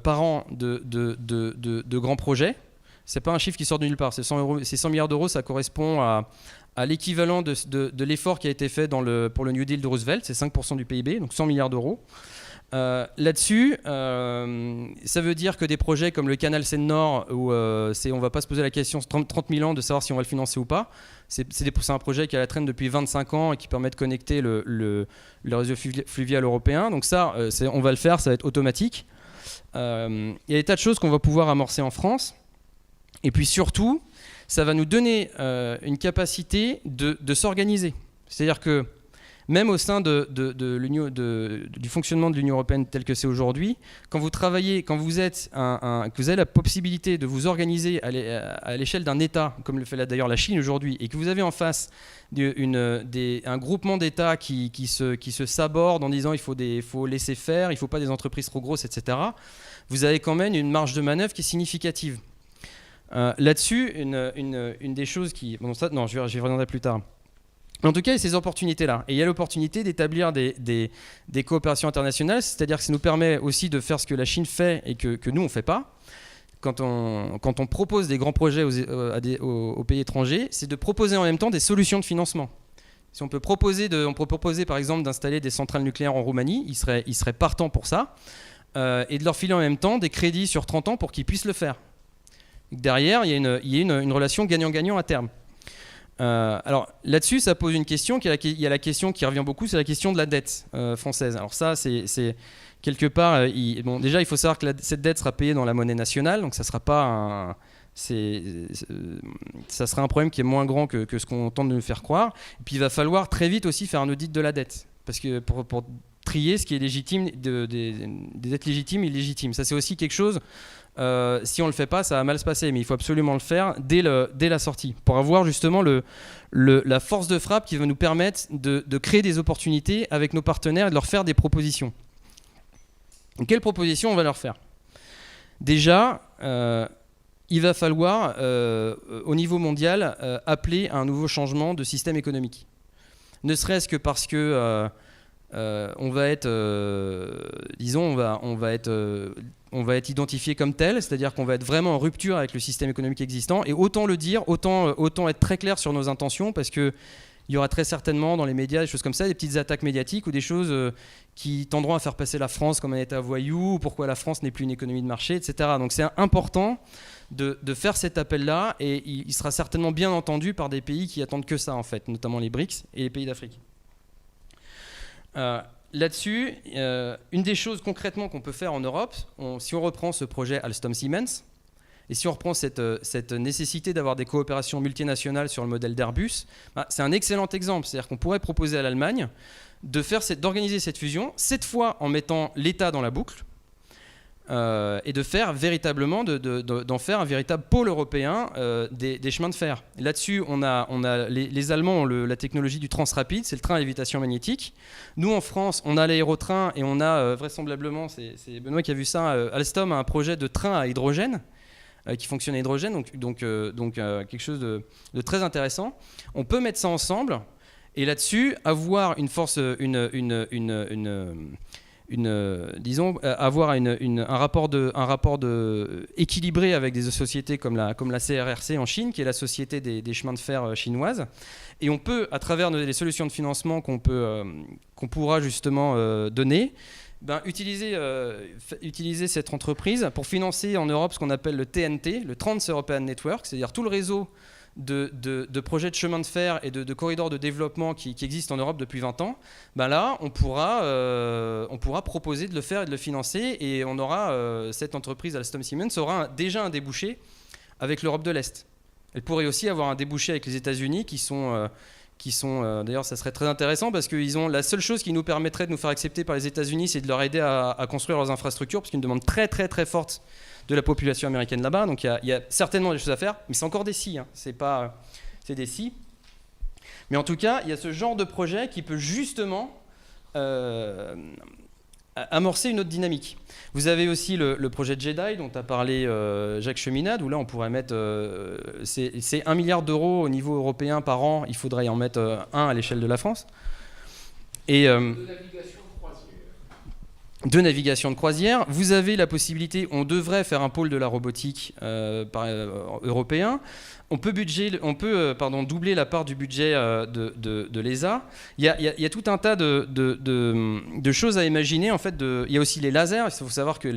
par an de grands projets. Ce n'est pas un chiffre qui sort de nulle part. Ces 100 milliards d'euros, ça correspond à l'équivalent de l'effort qui a été fait pour le New Deal de Roosevelt. C'est 5% du PIB, donc 100 milliards d'euros. Là-dessus, ça veut dire que des projets comme le canal Seine-Nord, où on ne va pas se poser la question 30 000 ans de savoir si on va le financer ou pas, c'est un projet qui a la traîne depuis 25 ans et qui permet de connecter le réseau fluvial européen. Donc ça, on va le faire, ça va être automatique. Il y a des tas de choses qu'on va pouvoir amorcer en France. Et puis surtout, ça va nous donner une capacité de s'organiser. C'est-à-dire que même au sein du fonctionnement de l'Union européenne tel que c'est aujourd'hui, quand vous travaillez, quand vous que vous avez la possibilité de vous organiser à l'échelle d'un État, comme le fait d'ailleurs la Chine aujourd'hui, et que vous avez en face un groupement d'États qui se sabordent en disant il faut laisser faire, il ne faut pas des entreprises trop grosses, etc., vous avez quand même une marge de manœuvre qui est significative. Là-dessus, une des choses qui... Bon, ça, non, j'y reviendrai plus tard. En tout cas, il y a ces opportunités-là. Et il y a l'opportunité d'établir des coopérations internationales, c'est-à-dire que ça nous permet aussi de faire ce que la Chine fait et que nous, on ne fait pas. Quand on propose des grands projets aux pays étrangers, c'est de proposer en même temps des solutions de financement. Si on peut proposer par exemple d'installer des centrales nucléaires en Roumanie, ils seraient partants pour ça, et de leur filer en même temps des crédits sur 30 ans pour qu'ils puissent le faire. Derrière, il y a une relation gagnant-gagnant à terme. Alors là-dessus, ça pose une question. Il y a la question qui revient beaucoup, c'est la question de la dette française. Alors ça, c'est quelque part. Déjà, il faut savoir que cette dette sera payée dans la monnaie nationale, donc ça sera pas ça sera un problème qui est moins grand que ce qu'on tente de nous faire croire. Et puis il va falloir très vite aussi faire un audit de la dette, parce que pour trier ce qui est légitime, des dettes légitimes et illégitimes. Ça, c'est aussi quelque chose. Si on ne le fait pas, ça va mal se passer, mais il faut absolument le faire dès la sortie, pour avoir justement la force de frappe qui va nous permettre de créer des opportunités avec nos partenaires et de leur faire des propositions. Donc, quelles propositions on va leur faire ? Déjà, il va falloir, au niveau mondial, appeler à un nouveau changement de système économique. Ne serait-ce que parce que on va être identifié comme tel, c'est-à-dire qu'on va être vraiment en rupture avec le système économique existant, et autant le dire, autant être très clair sur nos intentions, parce qu'il y aura très certainement dans les médias des choses comme ça, des petites attaques médiatiques ou des choses qui tendront à faire passer la France comme un État voyou, ou pourquoi la France n'est plus une économie de marché, etc. Donc c'est important de faire cet appel-là, et il sera certainement bien entendu par des pays qui attendent que ça, en fait, notamment les BRICS et les pays d'Afrique. Là-dessus, une des choses concrètement qu'on peut faire en Europe, si on reprend ce projet Alstom-Siemens, et si on reprend cette nécessité d'avoir des coopérations multinationales sur le modèle d'Airbus, c'est un excellent exemple. C'est-à-dire qu'on pourrait proposer à l'Allemagne d'organiser cette fusion, cette fois en mettant l'État dans la boucle, et de faire véritablement d'en faire un véritable pôle européen des chemins de fer. Là-dessus, les Allemands ont la technologie du transrapide, c'est le train à lévitation magnétique. Nous, en France, on a l'aérotrain, et on a vraisemblablement, c'est Benoît qui a vu ça, Alstom a un projet de train à hydrogène qui fonctionne à hydrogène, donc quelque chose de très intéressant. On peut mettre ça ensemble, et là-dessus, avoir une force, avoir un rapport équilibré avec des sociétés comme la CRRC en Chine, qui est la société des chemins de fer chinoise. Et on peut, à travers les solutions de financement qu'on pourra justement donner, utiliser cette entreprise pour financer en Europe ce qu'on appelle le TNT, le Trans-European Network, c'est-à-dire tout le réseau de projets de chemin de fer et de corridors de développement qui existent en Europe depuis 20 ans. Là, on pourra proposer de le faire et de le financer, et on aura cette entreprise, Alstom Siemens, aura déjà un débouché avec l'Europe de l'Est. Elle pourrait aussi avoir un débouché avec les États-Unis qui sont d'ailleurs, ça serait très intéressant parce que la seule chose qui nous permettrait de nous faire accepter par les États-Unis, c'est de leur aider à construire leurs infrastructures, parce qu'il y a une demande très très très forte de la population américaine là-bas. Donc il y a certainement des choses à faire, mais c'est encore des si, hein. C'est des si. Mais en tout cas, il y a ce genre de projet qui peut justement amorcer une autre dynamique. Vous avez aussi le projet JEDI dont a parlé Jacques Cheminade, où là on pourrait mettre, c'est 1 milliard d'euros au niveau européen par an, il faudrait en mettre 1 à l'échelle de la France. Et, de navigation de croisière. Vous avez la possibilité, on devrait faire un pôle de la robotique européen. On peut doubler la part du budget de l'ESA. Il y a tout un tas de choses à imaginer. En fait, il y a aussi les lasers. Il faut savoir que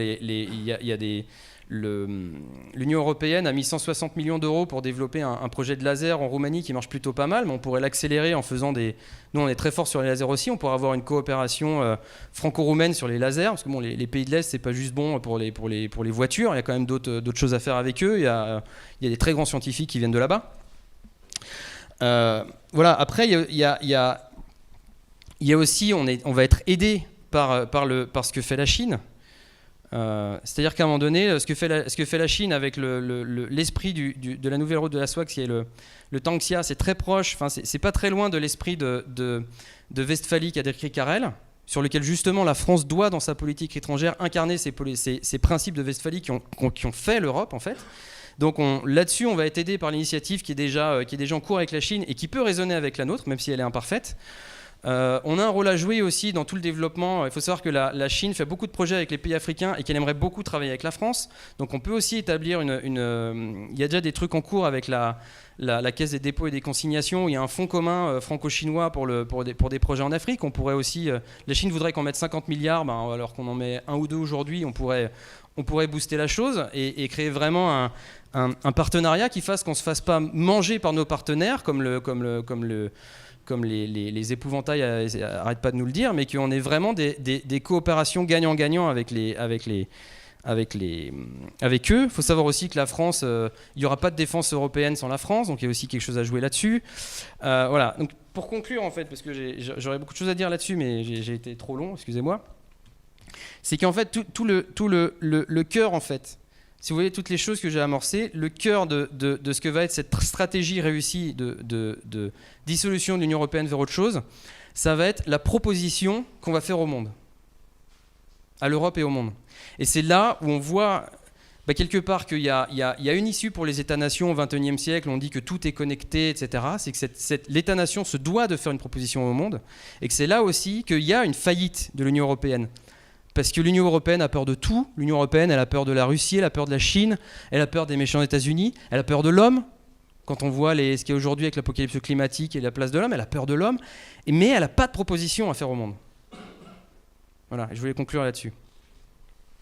l'Union européenne a mis 160 millions d'euros pour développer un projet de laser en Roumanie qui marche plutôt pas mal, mais on pourrait l'accélérer en faisant Nous, on est très fort sur les lasers aussi. On pourrait avoir une coopération franco-roumaine sur les lasers, parce que les pays de l'Est, c'est pas juste bon pour les voitures. Il y a quand même d'autres choses à faire avec eux. Il y a des très grands scientifiques qui viennent de là-bas. Voilà. Après, il y a aussi, on va être aidé par ce que fait la Chine. C'est-à-dire qu'à un moment donné, ce que fait la Chine avec l'esprit de la nouvelle route de la soie, qui est le Tangxia, c'est très proche, enfin, c'est pas très loin de l'esprit de Westphalie qu'a décrit Carrel, sur lequel justement la France doit, dans sa politique étrangère, incarner ces principes de Westphalie qui ont fait l'Europe, en fait. Donc là-dessus, on va être aidé par l'initiative qui est déjà en cours avec la Chine et qui peut résonner avec la nôtre, même si elle est imparfaite. On a un rôle à jouer aussi dans tout le développement. Il faut savoir que la Chine fait beaucoup de projets avec les pays africains et qu'elle aimerait beaucoup travailler avec la France. Donc on peut aussi établir il y a déjà des trucs en cours avec la Caisse des dépôts et des consignations, où il y a un fonds commun franco-chinois pour des projets en Afrique. On pourrait aussi, la Chine voudrait qu'on mette 50 milliards, alors qu'on en met 1 ou 2 aujourd'hui, on pourrait booster la chose et créer vraiment un partenariat qui fasse qu'on ne se fasse pas manger par nos partenaires, comme les épouvantails n'arrêtent pas de nous le dire, mais qu'on ait vraiment des coopérations gagnant-gagnant avec eux. Il faut savoir aussi que la France, il n'y aura pas de défense européenne sans la France, donc il y a aussi quelque chose à jouer là-dessus. Voilà. Donc, pour conclure, en fait, parce que j'aurais beaucoup de choses à dire là-dessus, mais j'ai été trop long, excusez-moi, c'est qu'en fait, tout le cœur, en fait, si vous voyez toutes les choses que j'ai amorcées, le cœur de ce que va être cette stratégie réussie de dissolution de l'Union européenne vers autre chose, ça va être la proposition qu'on va faire au monde, à l'Europe et au monde. Et c'est là où on voit quelque part qu'il y a une issue pour les États-nations au XXIe siècle. On dit que tout est connecté, etc. C'est que l'État-nation se doit de faire une proposition au monde, et que c'est là aussi qu'il y a une faillite de l'Union européenne. Parce que l'Union européenne a peur de tout. L'Union européenne, elle a peur de la Russie, elle a peur de la Chine, elle a peur des méchants États-Unis, elle a peur de l'homme. Quand on voit ce qu'il y a aujourd'hui avec l'apocalypse climatique et la place de l'homme, elle a peur de l'homme, mais elle n'a pas de proposition à faire au monde. Voilà, je voulais conclure là-dessus.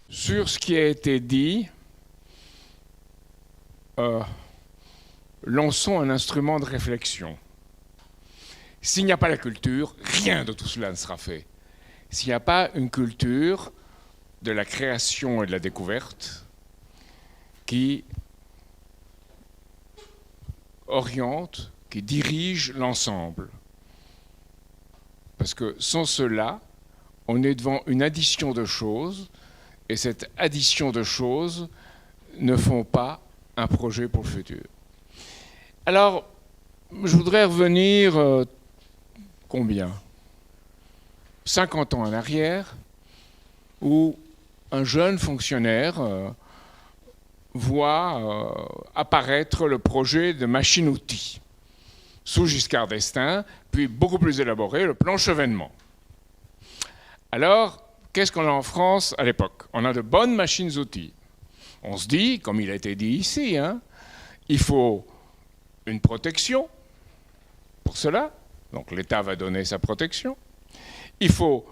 Sur ce qui a été dit, lançons un instrument de réflexion. S'il n'y a pas la culture, rien de tout cela ne sera fait. S'il n'y a pas une culture de la création et de la découverte qui oriente, qui dirige l'ensemble. Parce que sans cela, on est devant une addition de choses, et cette addition de choses ne font pas un projet pour le futur. Alors, je voudrais revenir, combien ? 50 ans en arrière, où un jeune fonctionnaire voit apparaître le projet de machine-outil sous Giscard d'Estaing, puis beaucoup plus élaboré, le plan Chevènement. Alors, qu'est-ce qu'on a en France à l'époque ? On a de bonnes machines-outils. On se dit, comme il a été dit ici, il faut une protection pour cela, donc l'État va donner sa protection. Il faut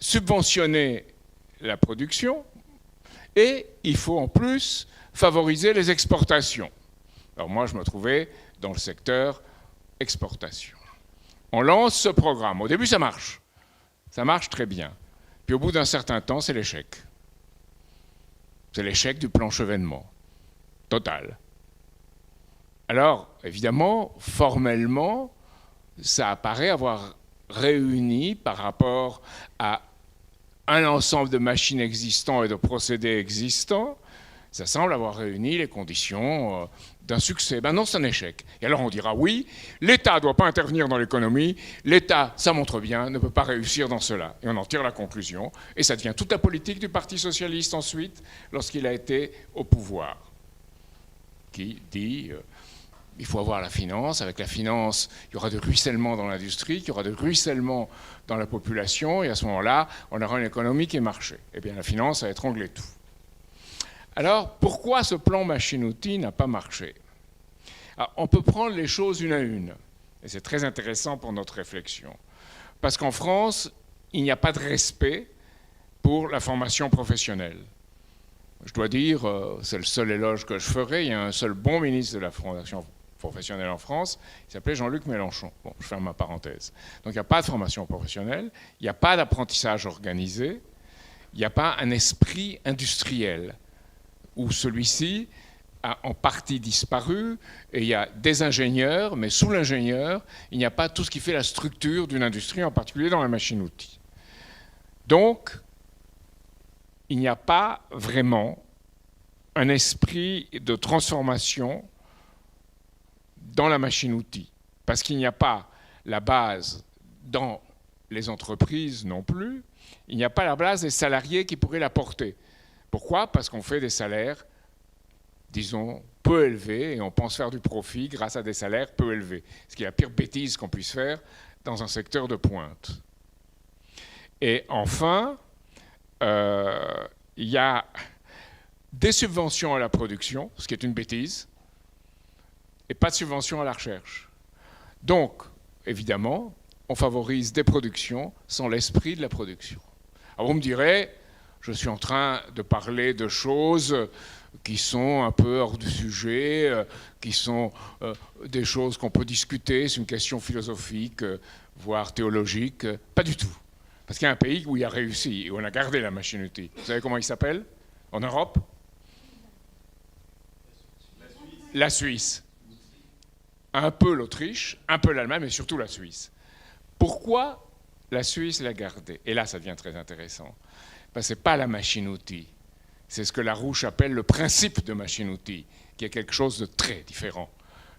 subventionner la production et il faut en plus favoriser les exportations. Alors moi, je me trouvais dans le secteur exportation. On lance ce programme. Au début, ça marche. Ça marche très bien. Puis au bout d'un certain temps, c'est l'échec. C'est l'échec du plan Chevènement. Total. Alors, évidemment, formellement, ça apparaît avoir réuni par rapport à un ensemble de machines existantes et de procédés existants, ça semble avoir réuni les conditions d'un succès. Ben non, c'est un échec. Et alors on dira oui, l'État ne doit pas intervenir dans l'économie, l'État, ça montre bien, ne peut pas réussir dans cela. Et on en tire la conclusion, et ça devient toute la politique du Parti socialiste ensuite, lorsqu'il a été au pouvoir, qui dit... il faut avoir la finance. Avec la finance, il y aura de ruissellement dans l'industrie, il y aura de ruissellement dans la population, et à ce moment-là, on aura une économie qui est marché. Eh bien, la finance a étranglé tout. Alors, pourquoi ce plan machine-outil n'a pas marché? Alors, on peut prendre les choses une à une, et c'est très intéressant pour notre réflexion. Parce qu'en France, il n'y a pas de respect pour la formation professionnelle. Je dois dire, c'est le seul éloge que je ferai, il y a un seul bon ministre de la formation professionnelle en France, il s'appelait Jean-Luc Mélenchon. Bon, je ferme ma parenthèse. Donc il n'y a pas de formation professionnelle, il n'y a pas d'apprentissage organisé, il n'y a pas un esprit industriel, où celui-ci a en partie disparu, et il y a des ingénieurs, mais sous l'ingénieur, il n'y a pas tout ce qui fait la structure d'une industrie, en particulier dans la machine-outil. Donc, il n'y a pas vraiment un esprit de transformation dans la machine-outil, parce qu'il n'y a pas la base dans les entreprises non plus, il n'y a pas la base des salariés qui pourraient la porter. Pourquoi? Parce qu'on fait des salaires, disons, peu élevés, et on pense faire du profit grâce à des salaires peu élevés, ce qui est la pire bêtise qu'on puisse faire dans un secteur de pointe. Et enfin, il y a des subventions à la production, ce qui est une bêtise, et pas de subvention à la recherche. Donc, évidemment, on favorise des productions sans l'esprit de la production. Alors vous me direz, je suis en train de parler de choses qui sont un peu hors du sujet, qui sont des choses qu'on peut discuter, c'est une question philosophique, voire théologique. Pas du tout. Parce qu'il y a un pays où il a réussi, et où on a gardé la machine-outil. Vous savez comment il s'appelle en Europe? La Suisse. Un peu l'Autriche, un peu l'Allemagne, mais surtout la Suisse. Pourquoi la Suisse l'a gardé? Et là, ça devient très intéressant. Parce que ce n'est pas la machine-outil. C'est ce que Larouche appelle le principe de machine-outil, qui est quelque chose de très différent.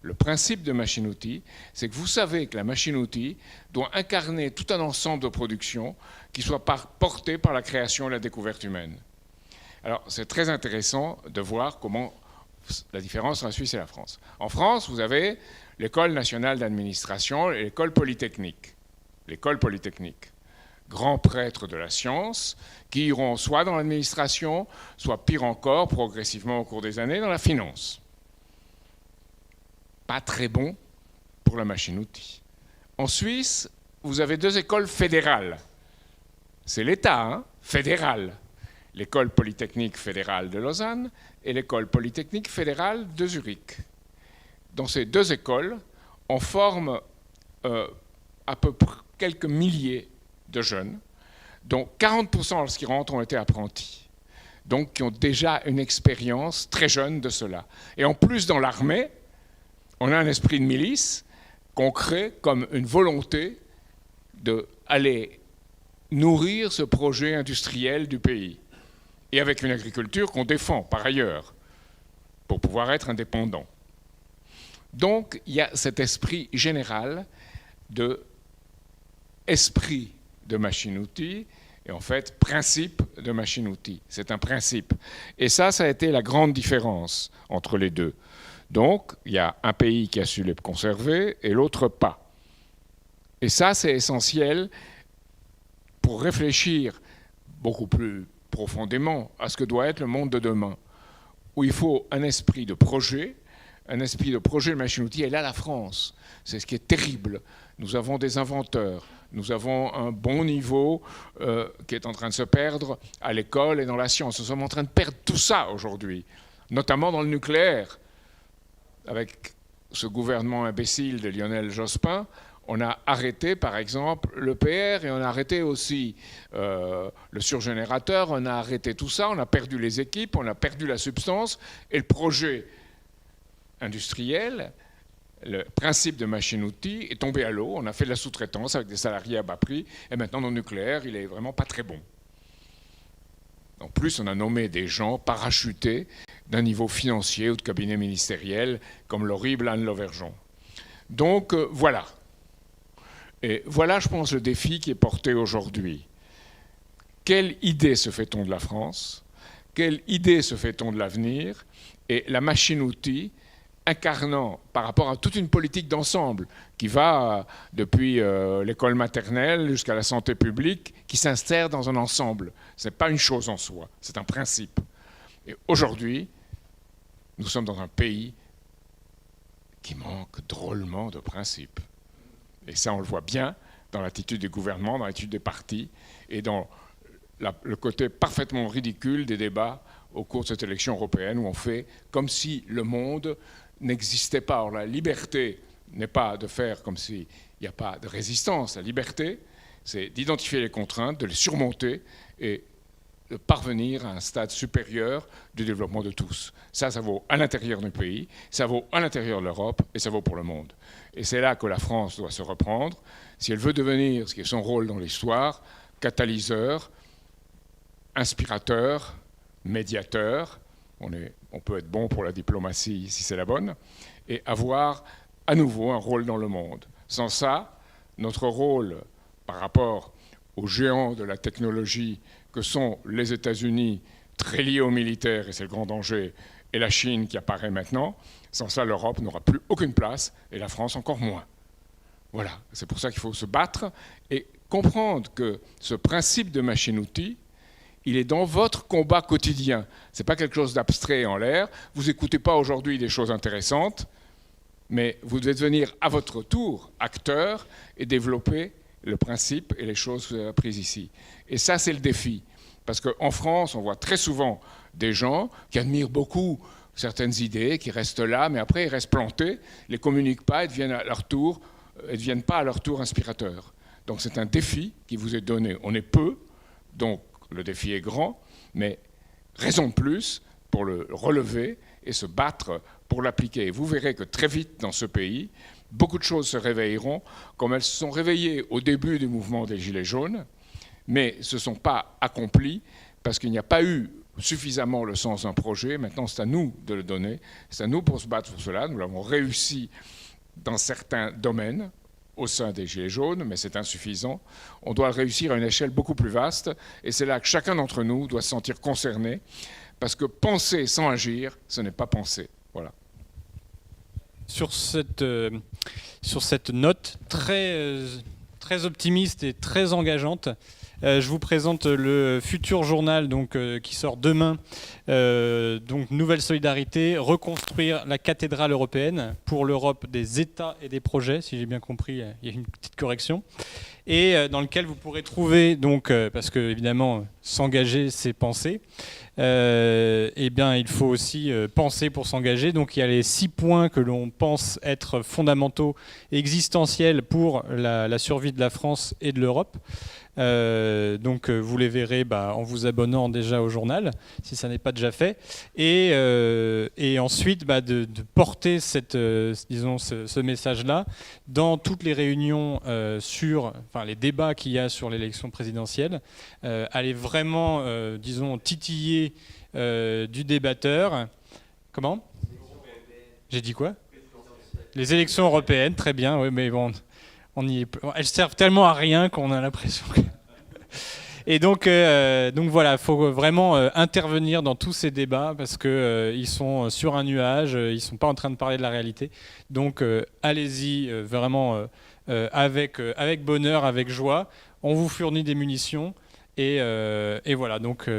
Le principe de machine-outil, c'est que vous savez que la machine-outil doit incarner tout un ensemble de productions qui soit porté par la création et la découverte humaine. Alors, c'est très intéressant de voir comment la différence entre la Suisse et la France. En France, vous avez l'École nationale d'administration et l'École polytechnique. L'École polytechnique. Grands prêtres de la science qui iront soit dans l'administration, soit pire encore, progressivement au cours des années, dans la finance. Pas très bon pour la machine-outil. En Suisse, vous avez deux écoles fédérales. C'est l'État, hein, fédéral. L'École polytechnique fédérale de Lausanne et l'École polytechnique fédérale de Zurich. Dans ces deux écoles, on forme à peu près quelques milliers de jeunes, dont 40% lorsqu'ils rentrent ont été apprentis, donc qui ont déjà une expérience très jeune de cela. Et en plus, dans l'armée, on a un esprit de milice qu'on crée comme une volonté d'aller nourrir ce projet industriel du pays. Et avec une agriculture qu'on défend par ailleurs, pour pouvoir être indépendant. Donc, il y a cet esprit général esprit de machine-outil, et en fait, principe de machine-outil. C'est un principe. Et ça a été la grande différence entre les deux. Donc, il y a un pays qui a su les conserver et l'autre pas. Et ça, c'est essentiel pour réfléchir beaucoup plus profondément à ce que doit être le monde de demain, où il faut un esprit de projet de machine-outil. Et là, la France, c'est ce qui est terrible. Nous avons des inventeurs, Nous avons un bon niveau qui est en train de se perdre à l'école et dans la science. Nous sommes en train de perdre tout ça aujourd'hui, notamment dans le nucléaire. Avec ce gouvernement imbécile de Lionel Jospin, on a arrêté, par exemple, l'EPR et on a arrêté aussi le surgénérateur, on a arrêté tout ça, on a perdu les équipes, on a perdu la substance et le projet industriel, le principe de machine-outil est tombé à l'eau. On a fait de la sous-traitance avec des salariés à bas prix et maintenant, dans le nucléaire, il est vraiment pas très bon. En plus, on a nommé des gens parachutés d'un niveau financier ou de cabinet ministériel, comme l'horrible Anne Lauvergeon. Donc, voilà. Et voilà, je pense, le défi qui est porté aujourd'hui. Quelle idée se fait-on de la France? Quelle idée se fait-on de l'avenir? Et la machine-outil, incarnant par rapport à toute une politique d'ensemble qui va depuis l'école maternelle jusqu'à la santé publique, qui s'insère dans un ensemble. Ce n'est pas une chose en soi, c'est un principe. Et aujourd'hui, nous sommes dans un pays qui manque drôlement de principes. Et ça, on le voit bien dans l'attitude du gouvernement, dans l'attitude des partis et dans le côté parfaitement ridicule des débats au cours de cette élection européenne où on fait comme si le monde n'existait pas. Or, la liberté n'est pas de faire comme s'il n'y a pas de résistance. La liberté, c'est d'identifier les contraintes, de les surmonter et de parvenir à un stade supérieur du développement de tous. Ça vaut à l'intérieur du pays, ça vaut à l'intérieur de l'Europe et ça vaut pour le monde. Et c'est là que la France doit se reprendre si elle veut devenir, ce qui est son rôle dans l'histoire, catalyseur, inspirateur, médiateur. On peut être bon pour la diplomatie si c'est la bonne, et avoir à nouveau un rôle dans le monde. Sans ça, notre rôle par rapport aux géants de la technologie que sont les États-Unis, très liés au militaire, et c'est le grand danger, et la Chine qui apparaît maintenant, sans ça, l'Europe n'aura plus aucune place, et la France encore moins. Voilà, c'est pour ça qu'il faut se battre et comprendre que ce principe de machine-outil, il est dans votre combat quotidien. Ce n'est pas quelque chose d'abstrait en l'air. Vous n'écoutez pas aujourd'hui des choses intéressantes, mais vous devez devenir à votre tour acteur et développer le principe et les choses prises ici. Et ça, c'est le défi. Parce qu'en France, on voit très souvent des gens qui admirent beaucoup certaines idées, qui restent là, mais après, ils restent plantés, ne les communiquent pas et deviennent pas à leur tour inspirateurs. Donc c'est un défi qui vous est donné. On est peu, donc le défi est grand, mais raison de plus pour le relever et se battre pour l'appliquer. Et vous verrez que très vite dans ce pays, beaucoup de choses se réveilleront, comme elles se sont réveillées au début du mouvement des Gilets jaunes, mais ne se sont pas accomplies parce qu'il n'y a pas eu suffisamment le sens d'un projet. Maintenant, c'est à nous de le donner. C'est à nous pour se battre pour cela. Nous l'avons réussi dans certains domaines au sein des Gilets jaunes, mais c'est insuffisant. On doit le réussir à une échelle beaucoup plus vaste, et c'est là que chacun d'entre nous doit se sentir concerné, parce que penser sans agir, ce n'est pas penser. Voilà. Sur cette note très optimiste et très engageante, je vous présente le futur journal qui sort demain. Nouvelle solidarité, reconstruire la cathédrale européenne pour l'Europe des États et des projets, si j'ai bien compris, il y a une petite correction. Et dans lequel vous pourrez trouver, parce que évidemment, s'engager, c'est penser, il faut aussi penser pour s'engager. Donc il y a les 6 points que l'on pense être fondamentaux, existentiels pour la survie de la France et de l'Europe. Vous les verrez en vous abonnant déjà au journal, si ça n'est pas déjà fait. Et ensuite, de porter ce message-là dans toutes les réunions les débats qu'il y a sur l'élection présidentielle, aller vraiment, titiller du débatteur. Comment ? J'ai dit quoi ? Les élections européennes, très bien, oui, mais bon, elles servent tellement à rien qu'on a l'impression que... Et donc voilà, il faut vraiment intervenir dans tous ces débats parce qu'ils sont sur un nuage, ils ne sont pas en train de parler de la réalité. Donc allez-y vraiment avec bonheur, avec joie. On vous fournit des munitions et voilà, donc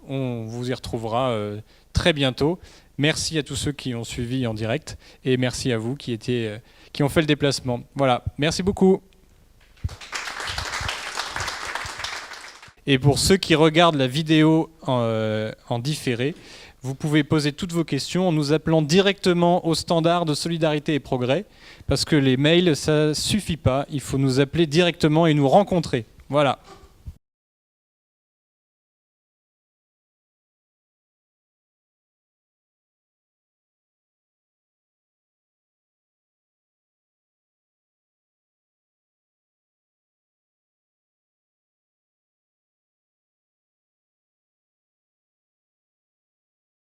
on vous y retrouvera très bientôt. Merci à tous ceux qui ont suivi en direct et merci à vous qui ont fait le déplacement. Voilà, merci beaucoup. Et pour ceux qui regardent la vidéo en différé, vous pouvez poser toutes vos questions en nous appelant directement au standard de Solidarité et Progrès, parce que les mails, ça suffit pas, il faut nous appeler directement et nous rencontrer. Voilà.